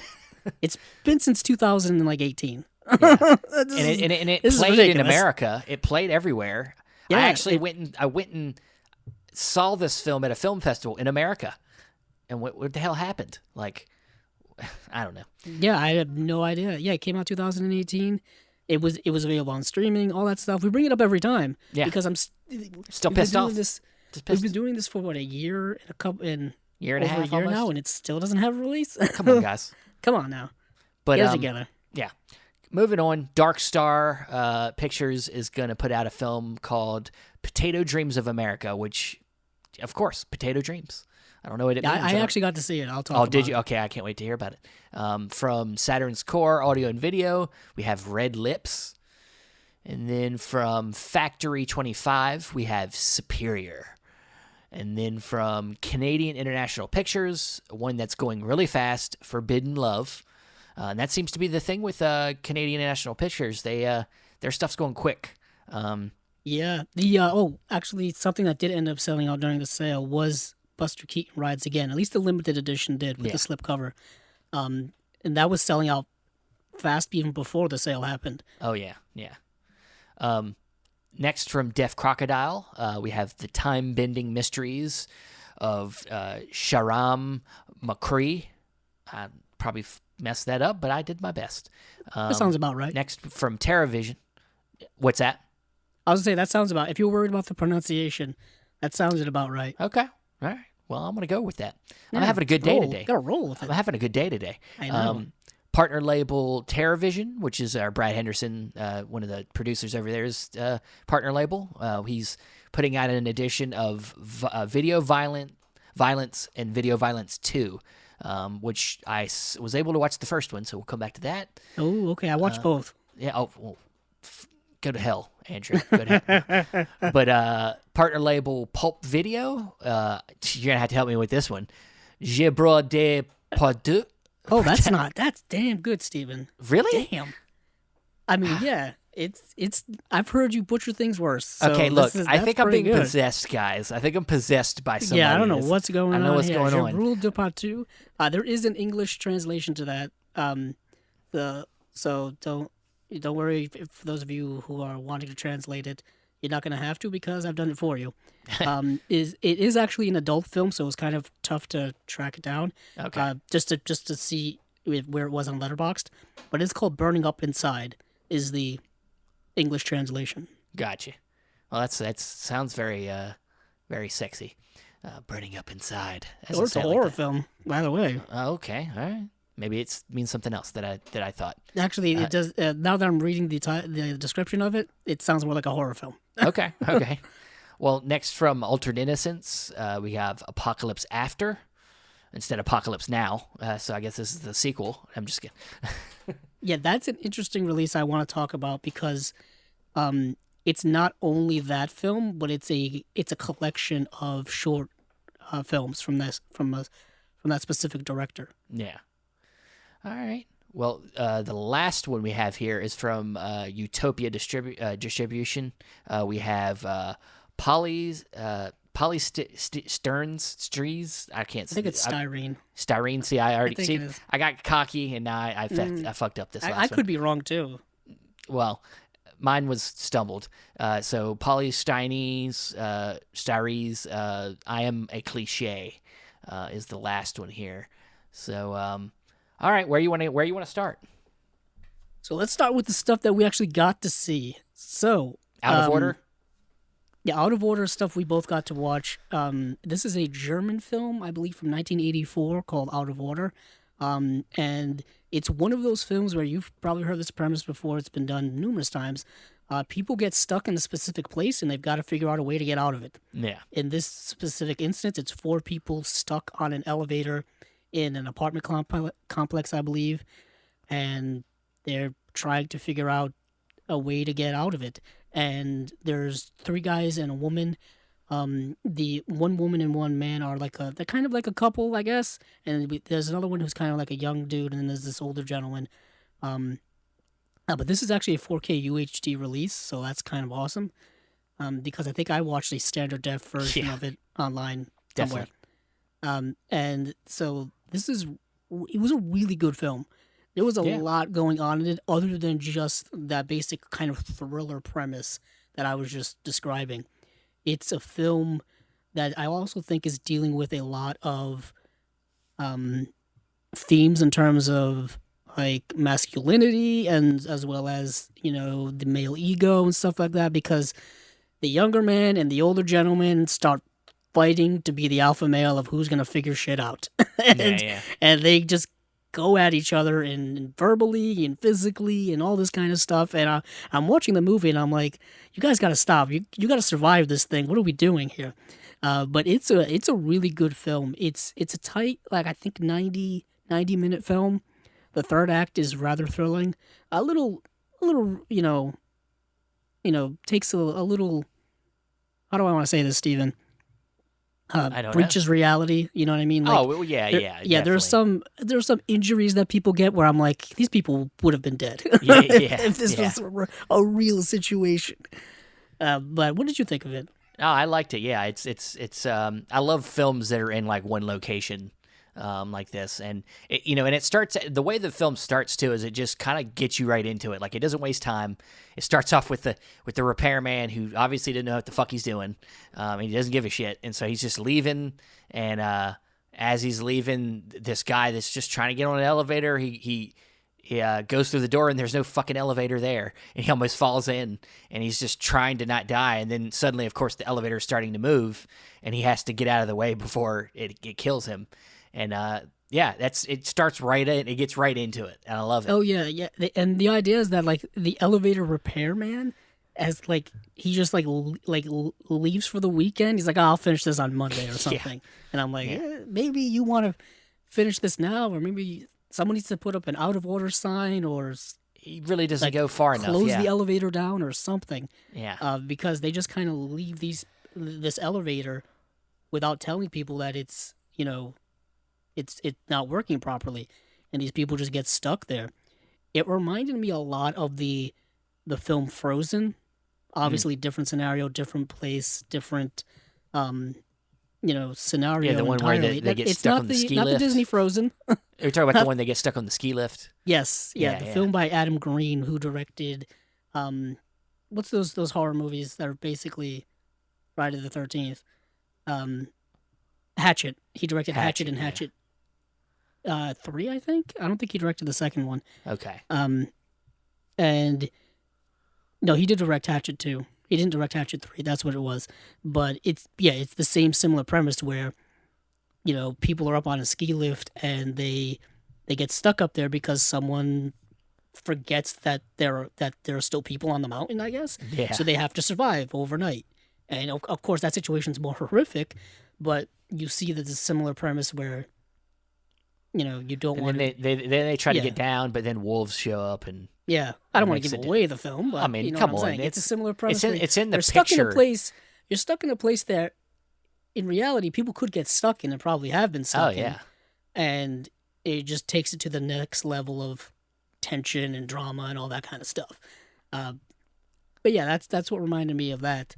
It's been since 2018. Yeah. and it played in America. It played everywhere. Yeah, I actually went and saw this film at a film festival in America. And what the hell happened? Like, I don't know. Yeah, I have no idea. Yeah, it came out 2018. It was available on streaming, all that stuff. We bring it up every time because I'm still pissed off. We've been doing this for what, a year and year and a half almost? now, and it still doesn't have a release. Come on, guys. Come on now. But get it together. Yeah. Moving on, Dark Star Pictures is going to put out a film called Potato Dreams of America, which, of course, Potato Dreams. I don't know what it means. I actually got to see it. I'll talk about it. Oh, did you? Okay, I can't wait to hear about it. From Saturn's Core Audio and Video, we have Red Lips. And then from Factory 25, we have Superior. And then from Canadian International Pictures, one that's going really fast, Forbidden Love. And that seems to be the thing with Canadian International Pictures. Their stuff's going quick. Yeah. Actually, something that did end up selling out during the sale was Buster Keaton Rides Again. At least the limited edition did with the slipcover. And that was selling out fast even before the sale happened. Oh, yeah. Next from Deaf Crocodile, we have The Time-Bending Mysteries of Sharam McCree. I probably messed that up, but I did my best. That sounds about right. Next from TerraVision. What's that? I was going to say, that sounds about... If you're worried about the pronunciation, that sounds about right. Okay. All right. Well, I'm going to go with that. I'm having a good day today. Got to roll with it. I'm having a good day today. I know. Partner label TerraVision, which is our Brad Henderson, one of the producers over there's partner label. He's putting out an edition of Video Violence and Video Violence 2, which I was able to watch the first one, so we'll come back to that. Oh, okay. I watched both. Yeah. Oh, well, go to hell, Andrew. Go to hell. But partner label Pulp Video, you're going to have to help me with this one. Je bro de Pardue. Oh, that's damn good, Steven. Really? Damn. I mean, yeah, it's. I've heard you butcher things worse. So okay, look, I think I'm being good. possessed, guys. I think I'm possessed by somebody. Yeah, I don't know what's going on. I know what's here. going on. Rule de Patu. There is an English translation to that. So don't worry if for those of you who are wanting to translate it. You're not going to have to because I've done it for you. It is actually an adult film, so it's kind of tough to track it down. Okay. Just to see where it was on Letterboxd, but it's called "Burning Up Inside" is the English translation. Gotcha. Well, that sounds very very sexy. Burning up inside. Or it's a horror film, by the way. Okay. All right. Maybe it means something else that I thought. Actually, it does. Now that I'm reading the description of it, it sounds more like a horror film. Okay. Well, next from Altered Innocence, we have Apocalypse After instead of Apocalypse Now. So I guess this is the sequel. I'm just kidding. Yeah, that's an interesting release I want to talk about because it's not only that film, but it's a collection of short films from that specific director. Yeah. All right. Well, the last one we have here is from Utopia Distribution. We have Strees. I can't. I think it's Styrene. Styrene. See, I got cocky, and now I fucked up this last one. I could be wrong too. Well, mine was stumbled. So Polystyrene, Styres. I am a cliche. Is the last one here. So. All right, where you want to start? So let's start with the stuff that we actually got to see. So out of order. Yeah, out of order stuff we both got to watch. This is a German film, I believe, from 1984 called Out of Order, and it's one of those films where you've probably heard this premise before. It's been done numerous times. People get stuck in a specific place, and they've got to figure out a way to get out of it. Yeah. In this specific instance, it's 4 people stuck on an elevator in an apartment complex, I believe, and they're trying to figure out a way to get out of it. And there's 3 guys and a woman The one woman and one man are they're kind of like a couple, I guess. And there's another one who's kind of like a young dude, and then there's this older gentleman. But this is actually a 4K UHD release, so that's kind of awesome. Because I think I watched a standard def version of it online somewhere. And so it was a really good film. There was a lot going on in it other than just that basic kind of thriller premise that I was just describing. It's a film that I also think is dealing with a lot of themes in terms of like masculinity and as well as, the male ego and stuff like that, because the younger man and the older gentleman start fighting to be the alpha male of who's going to figure shit out. And they just go at each other and verbally and physically and all this kind of stuff. And I'm watching the movie and I'm like, you guys got to stop. You got to survive this thing. What are we doing here? But it's a really good film. It's a tight, like I think 90-minute film. The third act is rather thrilling. A little, takes a little, how do I want to say this, Steven? I don't breaches reality. You know what I mean? Like, yeah. There are some injuries that people get where I'm like, these people would have been dead if this was a real situation. But what did you think of it? Oh, I liked it. Yeah, it's. I love films that are in like one location, like this, and it starts. The way the film starts too is it just kind of gets you right into it. Like it doesn't waste time. It starts off with the repairman who obviously didn't know what the fuck he's doing, and he doesn't give a shit, and so he's just leaving. And as he's leaving, this guy that's just trying to get on an elevator, he goes through the door and there's no fucking elevator there, and he almost falls in, and he's just trying to not die, and then suddenly, of course, the elevator is starting to move, and he has to get out of the way before it kills him, and it starts right in, it gets right into it, and I love it. Oh yeah. And the idea is that like the elevator repairman, as like he just like leaves for the weekend. He's like, I'll finish this on Monday or something, and I'm like, maybe you want to finish this now, or maybe someone needs to put up an out of order sign, or he really doesn't go far enough. Close the elevator down or something. Yeah. Because they just kind of leave this elevator without telling people that it's not working properly, and these people just get stuck there. It reminded me a lot of the film Frozen. Obviously, different scenario, different place, different scenario. Yeah, the one entirely. where they get stuck on the ski lift. Not the Disney Frozen. You're talking about the one they get stuck on the ski lift? Yes, the film by Adam Green, who directed, what's those horror movies that are basically Friday the 13th? Hatchet. He directed Hatchet and Hatchet 3, I think. I don't think he directed the second one. Okay. And no, he did direct Hatchet 2. He didn't direct Hatchet 3. That's what it was. But it's the same similar premise where, people are up on a ski lift and they get stuck up there because someone forgets that there are still people on the mountain, I guess. Yeah. So they have to survive overnight. And of course that situation's more horrific, but you see that it's a similar premise where you don't want to... They try to get down, but then wolves show up and... Yeah, I don't want to give away the film, but I mean, come what I'm on, saying. It's a similar premise. It's in the picture. You're stuck in a place that, in reality, people could get stuck in and probably have been stuck in. Oh, yeah. And it just takes it to the next level of tension and drama and all that kind of stuff. But yeah, that's what reminded me of that.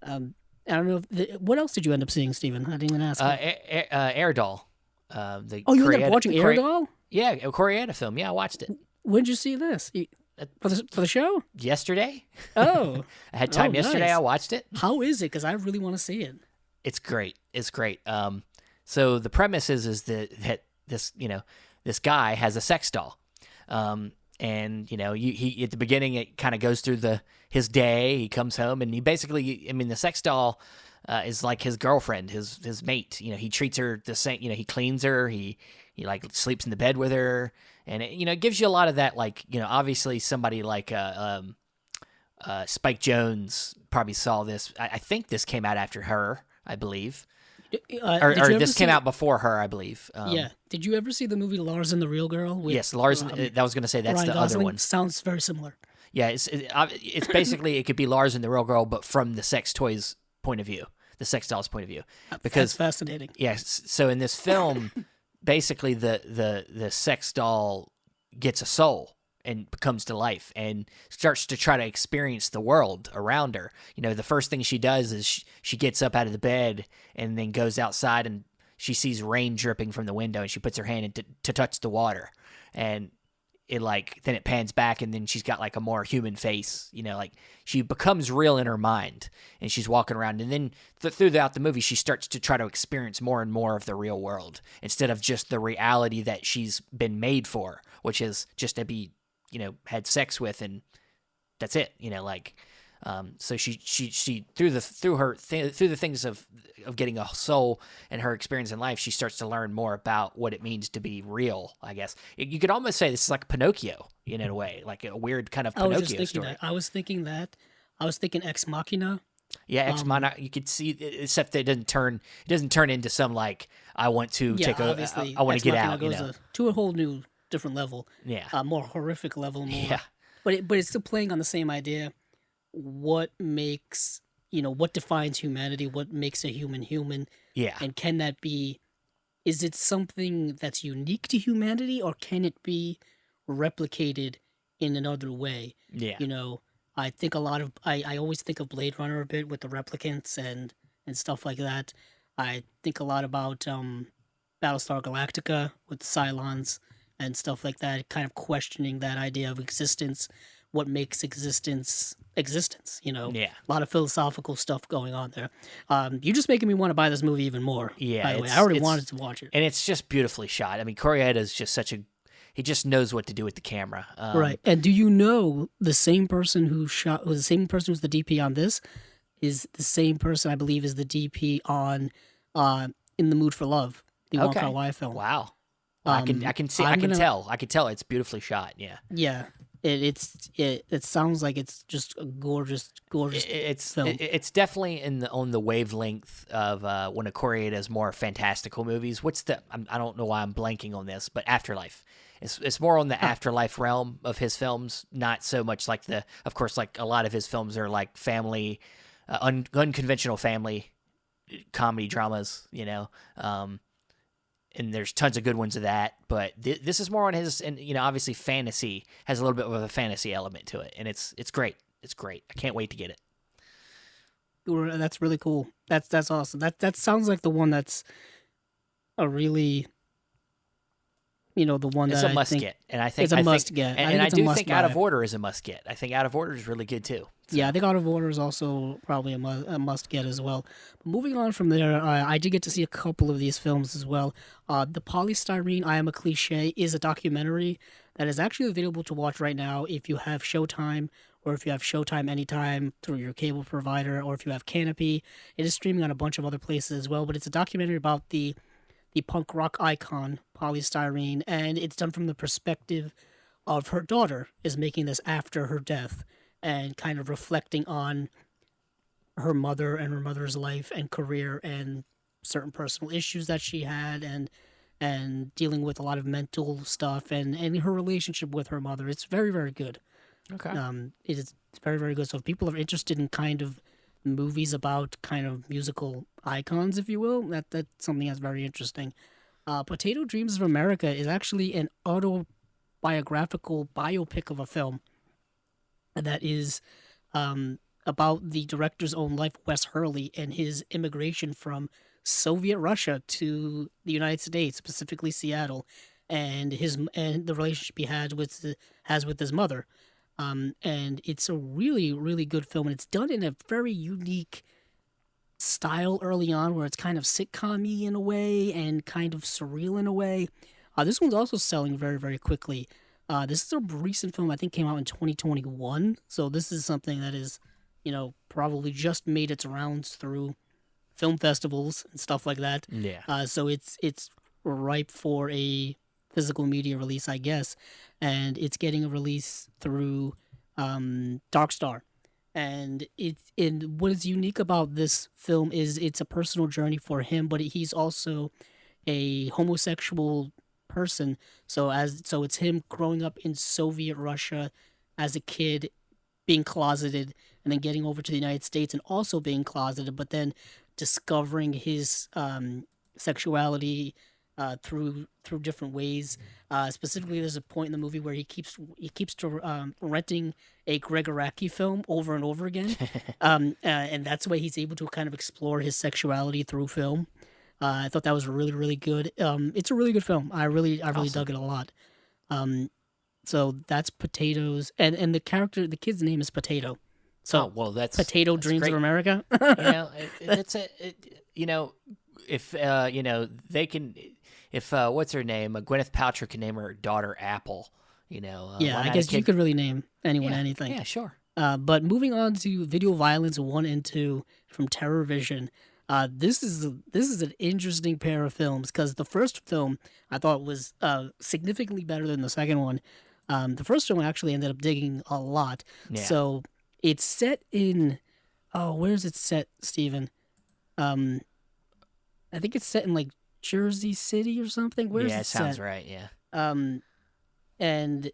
I don't know. What else did you end up seeing, Steven? I didn't even ask. Air Doll. You ended up watching Air Doll? Yeah, a Koreeda film. Yeah, I watched it. When did you see this? For the show? Yesterday. Oh. I had time yesterday. Nice. I watched it. How is it? Because I really want to see it. It's great. So the premise is that this guy has a sex doll. And he at the beginning it kind of goes through his day. He comes home and he basically, the sex doll is like his girlfriend, his mate. He treats her the same. He cleans her. He like sleeps in the bed with her, and it gives you a lot of that. Like obviously somebody like Spike Jonze probably saw this. I think this came out after her, I believe, or this came out before her, I believe. Yeah. Did you ever see the movie Lars and the Real Girl? Yes, Lars. I was going to say that's Ryan the Gosling. other one. Sounds very similar. Yeah, it's basically it could be Lars and the Real Girl, but from the sex toys point of view. the sex doll's point of view. That's Because fascinating. yes, so in this film, basically the sex doll gets a soul and comes to life and starts to try to experience the world around her. You know, the first thing she does is she gets up out of the bed and then goes outside and she sees rain dripping from the window and she puts her hand in to touch the water. And it then it pans back and then she's got like a more human face, you know, like she becomes real in her mind and she's walking around. And then throughout the movie, she starts to try to experience more and more of the real world instead of just the reality that she's been made for, which is just to be, you know, had sex with and that's it, you know, like, so she through the things of getting a soul and her experience in life, she starts to learn more about what it means to be real. I guess you could almost say this is like Pinocchio, you know, in a way, like a weird kind of Pinocchio story. I was thinking Ex Machina. Yeah, Ex Machina. You could see, except that it doesn't turn into some like I want to take a, I want to get out. Goes you know, to a whole new different level. Yeah, More horrific level. More. Yeah, but it's still playing on the same idea. What makes, you know, what defines humanity? What makes a human human? yeah. And can that be? Is it something that's unique to humanity, or can it be replicated in another way? Yeah. You know, I think a lot of I always think of Blade Runner a bit with the replicants and stuff like that. I think a lot about Battlestar Galactica with Cylons and stuff like that, kind of questioning that idea of existence, what makes existence, you know? Yeah. A lot of philosophical stuff going on there. You're just making me want to buy this movie even more. Yeah, by the way. I already wanted to watch it. And it's just beautifully shot. I mean, Koreeda is just he just knows what to do with the camera. Right. And do you know the same person who's the DP on this is the same person I believe is the DP on In the Mood for Love, the Wong Kar-wai film. Wow. I can tell it's beautifully shot. Yeah. Yeah. It sounds like it's just a gorgeous film. It's definitely on the wavelength of one of Koreeda's more fantastical movies. I don't know why I'm blanking on this, but Afterlife. It's more on the afterlife realm of his films, not so much like of course, like a lot of his films are like family, unconventional family comedy dramas, you know. And there's tons of good ones of that, but this is more on his, and you know, obviously fantasy has a little bit of a fantasy element to it, and it's great. It's great. I can't wait to get it. That's really cool. That's awesome. That sounds like the one that's a really, you know, the one it's that a must get, and I think it's a must get, and I do think Out of Order is a must get. I think Out of Order is really good too. So. Yeah, I think Out of Order is also probably a must get as well. But moving on from there, I did get to see a couple of these films as well. The Polystyrene, I Am a Cliche is a documentary that is actually available to watch right now if you have Showtime, or if you have Showtime Anytime through your cable provider, or if you have Canopy. It is streaming on a bunch of other places as well, but it's a documentary about the punk rock icon Polystyrene, and it's done from the perspective of her daughter is making this after her death, and kind of reflecting on her mother and her mother's life and career and certain personal issues that she had, and dealing with a lot of mental stuff and her relationship with her mother. It's very, very good. Okay. It is very, very good. So if people are interested in kind of movies about kind of musical icons, if you will, that's something that's very interesting. Potato Dreams of America is actually an autobiographical biopic of a film that is about the director's own life, Wes Hurley, and his immigration from Soviet Russia to the United States, specifically Seattle, and the relationship he has with his mother. And it's a really, really good film, and it's done in a very unique style early on, where it's kind of sitcom-y in a way and kind of surreal in a way. This one's also selling very, very quickly. This is a recent film, I think came out in 2021. So this is something that is, you know, probably just made its rounds through film festivals and stuff like that. Yeah. So it's ripe for a physical media release, I guess. And it's getting a release through Darkstar. And what is unique about this film is it's a personal journey for him, but he's also a homosexual person. So it's him growing up in Soviet Russia as a kid, being closeted, and then getting over to the United States and also being closeted, but then discovering his sexuality through different ways. Specifically, there's a point in the movie where he keeps renting a Gregoraki film over and over again, and that's the way he's able to kind of explore his sexuality through film. I thought that was really, really good. It's a really good film. I really Awesome. dug it a lot. So that's Potatoes, and the kid's name is Potato. So Oh well, Potato that's Dreams great. of America. That's if they can, if what's her name, Gwyneth Paltrow can name her daughter Apple. Yeah, why I not a guess you kid? could really name anyone Yeah, anything. yeah, sure. But moving on to Video Violence 1 and 2 from Terror Vision. This is an interesting pair of films because the first film I thought was significantly better than the second one. The first film I actually ended up digging a lot. Yeah. So it's set in, where is it set, Steven? I think it's set in like Jersey City or something. Where is Yeah, it it sounds set? right. Yeah. And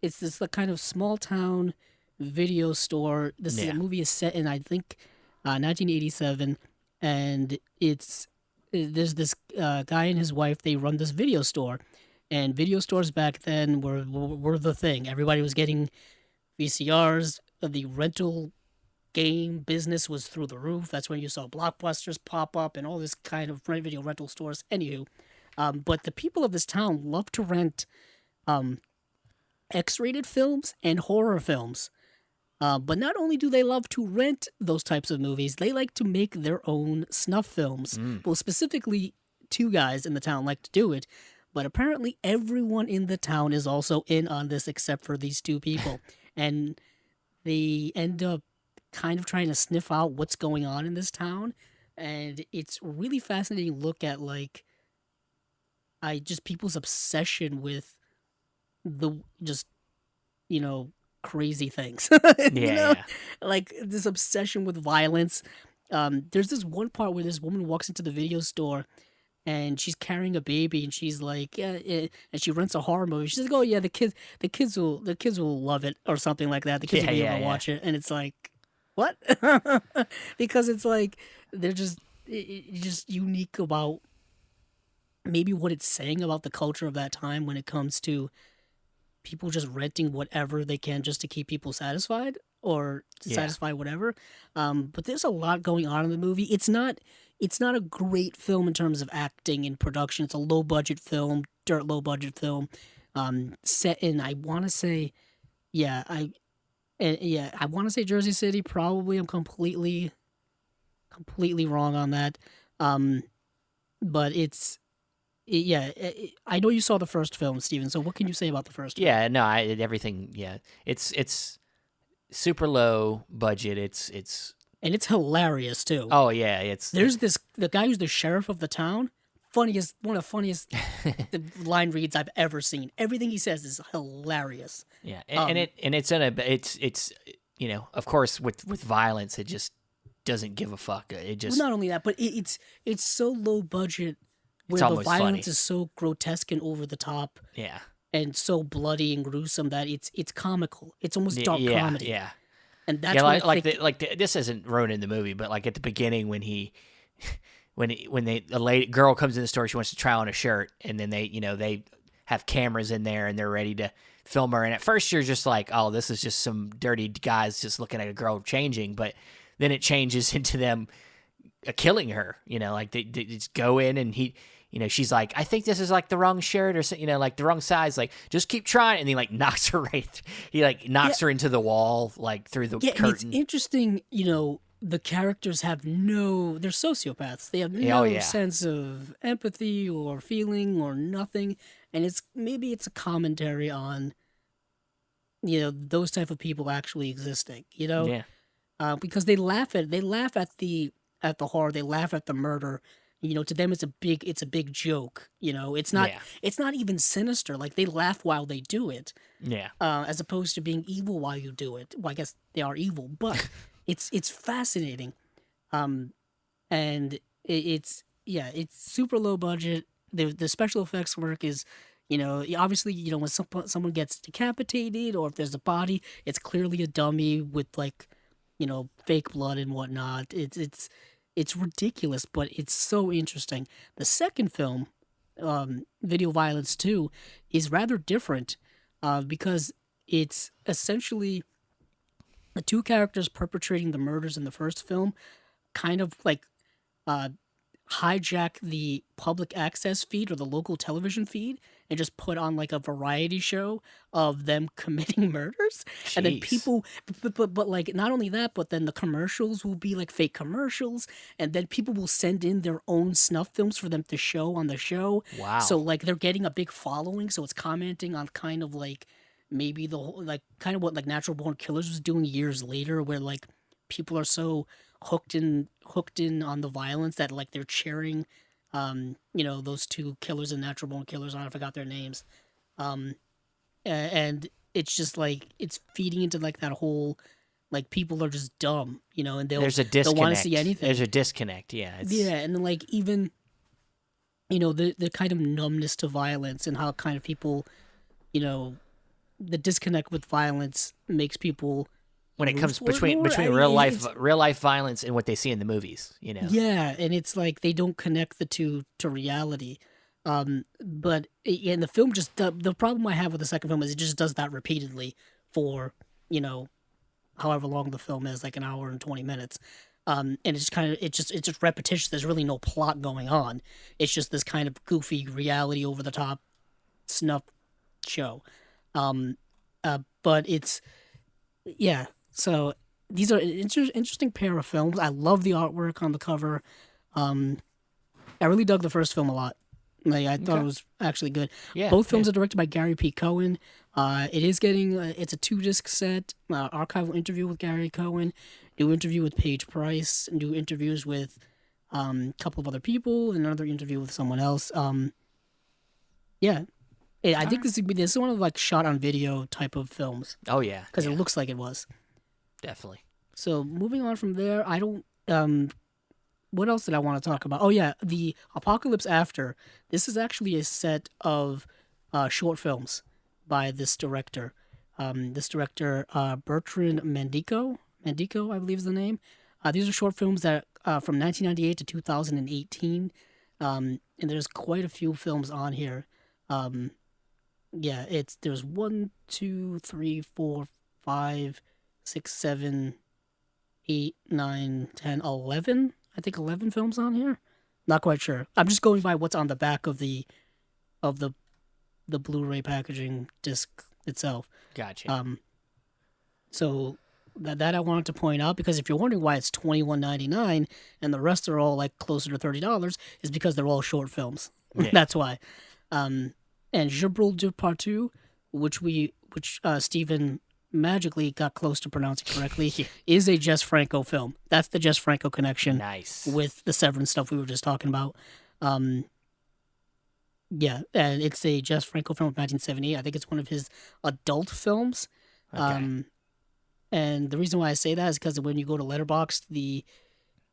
it's this like kind of small town video store. Yeah. Movie is set in, I think, 1987, and there's this guy and his wife. They run this video store, and video stores back then were the thing. Everybody was getting VCRs. The rental game business was through the roof. That's when you saw Blockbusters pop up and all this kind of video rental stores. Anywho, but the people of this town love to rent X-rated films and horror films. But not only do they love to rent those types of movies, they like to make their own snuff films. Well, specifically, two guys in the town like to do it. But apparently everyone in the town is also in on this except for these two people. And they end up kind of trying to sniff out what's going on in this town. And it's really fascinating to look at, like, people's obsession with the crazy things. Yeah. Like this obsession with violence. There's this one part where this woman walks into the video store and she's carrying a baby and she's like, and she rents a horror movie. She's like, oh yeah, the kids will love it or something like that. The kids will be able to watch it. And it's like, what? Because it's like they're just unique about maybe what it's saying about the culture of that time when it comes to people just renting whatever they can just to keep people satisfied or to satisfy whatever. But there's a lot going on in the movie. It's not a great film in terms of acting and production. It's a low budget film, low budget film, set in, I want to say, I want to say Jersey City. Probably I'm completely wrong on that. But I know you saw the first film, Steven. So what can you say about the first film? Yeah, no, everything. Yeah, it's super low budget. And it's hilarious too. Oh yeah, There's the guy who's the sheriff of the town. One of the funniest line reads I've ever seen. Everything he says is hilarious. Yeah, and it's of course with violence, it just doesn't give a fuck. It just Well, not only that, but it's so low budget where It's the almost violence funny. is so grotesque and over the top yeah. and so bloody and gruesome that it's comical. It's almost dark comedy. Yeah. And that's Yeah, what I think. this isn't ruining the movie, but like at the beginning when the girl comes in the store, she wants to try on a shirt, and then they have cameras in there and they're ready to film her. And at first you're just like, oh, this is just some dirty guys just looking at a girl changing, but then it changes into them killing her. Like they just go in and she's like, I think this is like the wrong shirt or something, like the wrong size. Like, just keep trying. And he like knocks her he like knocks her into the wall, like through the And it's curtain. interesting, the characters have they're sociopaths. They have no sense of empathy or feeling or nothing. And maybe it's a commentary on, those type of people actually existing, Yeah. Because they laugh at the horror, they laugh at the murder. To them it's a big joke. It's not even sinister. Like they laugh while they do it. Yeah. As opposed to being evil while you do it. Well, I guess they are evil, but it's fascinating. And it's super low budget. The special effects work is, obviously, when someone gets decapitated or if there's a body, it's clearly a dummy with like, fake blood and whatnot. It's It's ridiculous, but it's so interesting. The second film, Video Violence 2, is rather different because it's essentially the two characters perpetrating the murders in the first film kind of like uh, hijack the public access feed or the local television feed and just put on like a variety show of them committing murders. And then Jeez. people, but like not only that, but then the commercials will be like fake commercials, and then people will send in their own snuff films for them to show on the show. Wow. So like they're getting a big following, so it's commenting on kind of like maybe the whole, like kind of what like Natural Born Killers was doing years later, where like people are so hooked in on the violence that like they're cheering those two killers and Natural Born Killers on. I forgot their names. And it's just like it's feeding into like that whole like people are just dumb, and There's a they'll disconnect. want to see anything. There's a disconnect. Yeah. Yeah, and then like even the kind of numbness to violence and how kind of people, the disconnect with violence makes people When it comes between I mean, real life violence and what they see in the movies, Yeah, and it's like they don't connect the two to reality. But in the film, just the problem I have with the second film is it just does that repeatedly for however long the film is, like an hour and 20 minutes. And it's kind of it's just repetitious. There's really no plot going on. It's just this kind of goofy reality over the top snuff show. But it's yeah. So these are an interesting pair of films. I love the artwork on the cover. I really dug the first film a lot. Like I thought it was actually good. Yeah, Both films are directed by Gary P. Cohen. It is getting it's a 2-disc set. Archival interview with Gary Cohen, new interview with Paige Price, new interviews with a couple of other people, and another interview with someone else. Yeah. I think this is one of like shot on video type of films. Oh yeah. Because it looks like it was. Definitely. So moving on from there, I don't. What else did I want to talk about? Oh yeah, the Apocalypse After. This is actually a set of short films by this director. Bertrand Mandico. Mandico, I believe is the name. These are short films that from 1998 to 2018, and there's quite a few films on here. There's 1, 2, 3, 4, 5, 6, 7, 8, 9, 10, 11. I think 11 films on here. Not quite sure. I'm just going by what's on the back of the Blu-ray packaging disc itself. Gotcha. So that I wanted to point out, because if you're wondering why it's $21.99 and the rest are all like closer to $30, is because they're all short films. Yeah. That's why. And Je Brûle de Partout, which Stephen magically got close to pronouncing correctly, is a Jess Franco film. That's the Jess Franco connection. Nice. With the Severance stuff we were just talking about. And it's a Jess Franco film of 1978. I think it's one of his adult films. Okay. And the reason why I say that is because when you go to Letterboxd,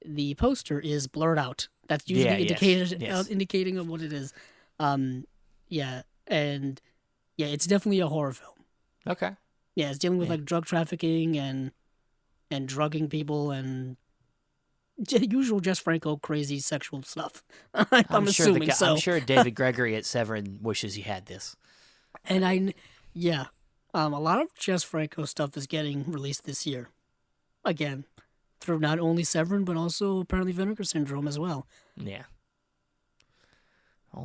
the poster is blurred out. That's usually indicating of what it is. It's definitely a horror film. Okay. Yeah, it's dealing with like drug trafficking and drugging people and usual Jess Franco crazy sexual stuff. I'm assuming so. I'm sure David Gregory at Severin wishes he had this. And a lot of Jess Franco stuff is getting released this year. Again, through not only Severin but also apparently Vinegar Syndrome as well. Yeah.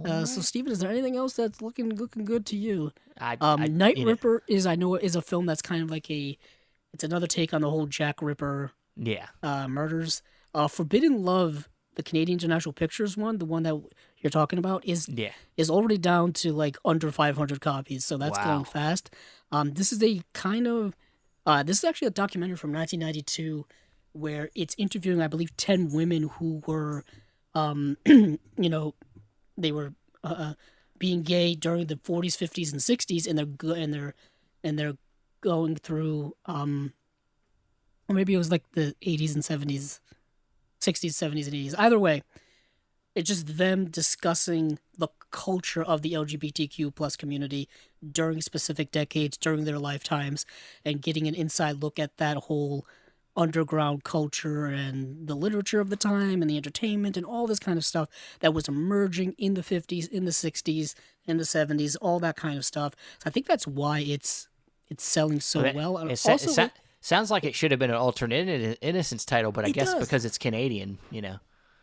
So, Steven, is there anything else that's looking good to you? Night Ripper is a film that's kind of like it's another take on the whole Jack Ripper murders. Forbidden Love, the Canadian International Pictures one, the one that you're talking about, is already down to like under 500 copies, so that's going fast. This is actually a documentary from 1992 where it's interviewing, I believe, 10 women who were, they were being gay during the 40s, 50s, and 60s, and they're going through, or maybe it was like the 80s and 70s, 60s, 70s, and 80s. Either way, it's just them discussing the culture of the LGBTQ plus community during specific decades, during their lifetimes, and getting an inside look at that whole underground culture and the literature of the time and the entertainment and all this kind of stuff that was emerging in the 50s, in the 60s, in the 70s, all that kind of stuff. So I think that's why it's selling so well. And sounds like it should have been an alternate Innocence title, but I guess because it's Canadian,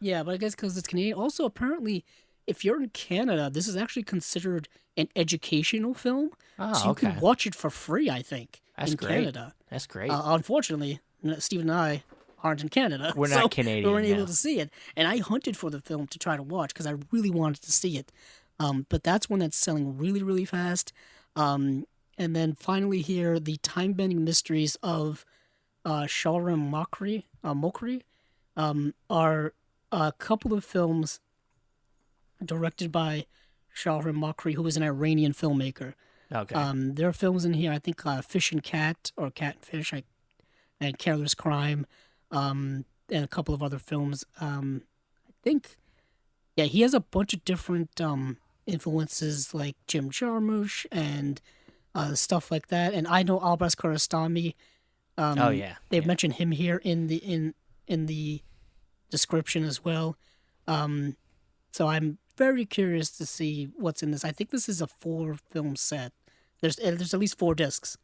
Yeah, but I guess because it's Canadian. Also, apparently, if you're in Canada, this is actually considered an educational film. Oh, so you okay. can watch it for free, I think, That's in great. Canada. That's great. Unfortunately, Steve and I aren't in Canada. We're not Canadian. We weren't no. able to see it. And I hunted for the film to try to watch because I really wanted to see it. But that's one that's selling really, really fast. And then finally here, The Time-Bending Mysteries of Shalram Mokri are a couple of films directed by Shalram Mokri, who is an Iranian filmmaker. Okay. There are films in here, I think Fish and Cat, or Cat and Fish, and Careless Crime, and a couple of other films. I think, yeah, he has a bunch of different influences like Jim Jarmusch and stuff like that. And I know Albras Kiarostami. Oh yeah, they've mentioned him here in the description as well. So I'm very curious to see what's in this. I think this is a 4-film set. There's at least 4 discs,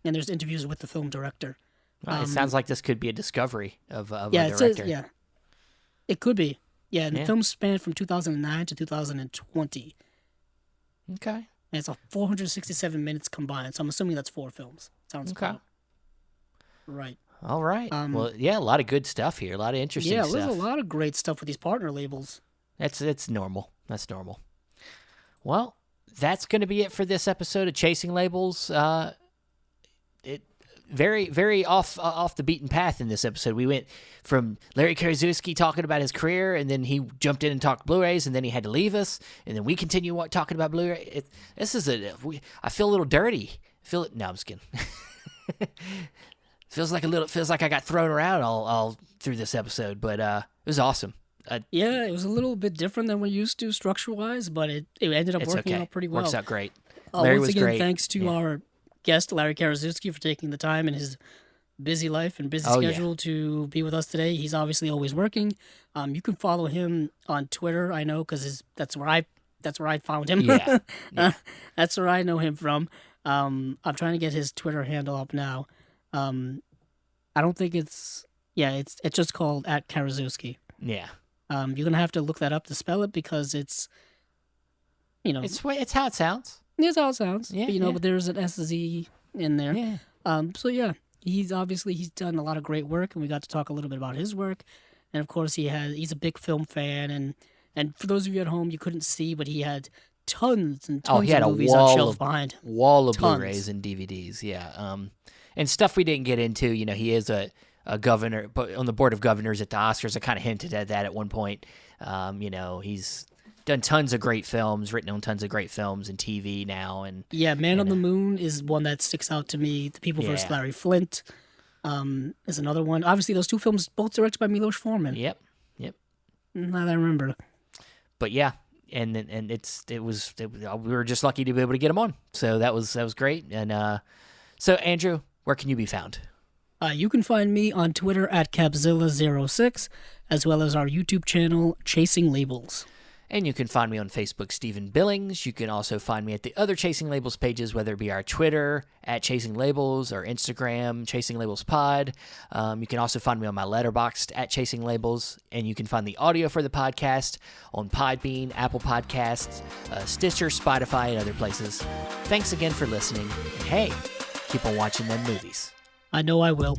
and there's interviews with the film director. Well, it sounds like this could be a discovery of a yeah, director. It could be. Yeah, and the film spanned from 2009 to 2020. Okay. And it's 467 minutes combined, so I'm assuming that's 4 films. Sounds okay. Cool. Right. All right. Well, yeah, a lot of good stuff here. A lot of interesting stuff. Yeah, there's a lot of great stuff with these partner labels. It's normal. That's normal. Well, that's going to be it for this episode of Chasing Labels. It very, very off the beaten path in this episode. We went from Larry Karaszewski talking about his career, and then he jumped in and talked Blu-rays, and then he had to leave us, and then we continue talking about Blu-ray. I feel a little dirty. No, I'm just kidding. Feels like I got thrown around all through this episode, but it was awesome. Yeah, it was a little bit different than we're used to structure-wise, but it ended up working out pretty well. Works out great. Larry was great. Thanks to our guest, Larry Karaszewski, for taking the time in his busy life and busy schedule to be with us today. He's obviously always working. You can follow him on Twitter, I know, because that's where I found him. Yeah. That's where I know him from. I'm trying to get his Twitter handle up now. I don't think it's just called @Karaszewski. Yeah. You're gonna have to look that up to spell it because it's it's how it sounds. It's how it sounds. Yeah, but there's an SZ in there. Yeah. So yeah, he's done a lot of great work, and we got to talk a little bit about his work. And of course, he's a big film fan, and for those of you at home, you couldn't see, but he had tons and tons of movies on shelves behind him. Wall of Blu-rays and DVDs. Yeah. And stuff we didn't get into. He is a governor, but on the board of governors at the Oscars. I kind of hinted at that at one point. He's done tons of great films, written on tons of great films and TV now. And Man on the Moon is one that sticks out to me. The People vs. Larry Flint is another one. Obviously, those 2 films both directed by Milos Forman. Yep. Now that I remember. But yeah, and we were just lucky to be able to get him on. So that was great. And so Andrew, where can you be found? You can find me on Twitter @Capzilla06, as well as our YouTube channel, Chasing Labels. And you can find me on Facebook, Stephen Billings. You can also find me at the other Chasing Labels pages, whether it be our Twitter, @Chasing Labels, or Instagram, Chasing Labels Pod. You can also find me on my Letterboxd, @Chasing Labels. And you can find the audio for the podcast on Podbean, Apple Podcasts, Stitcher, Spotify, and other places. Thanks again for listening. And hey, keep on watching them movies. I know I will.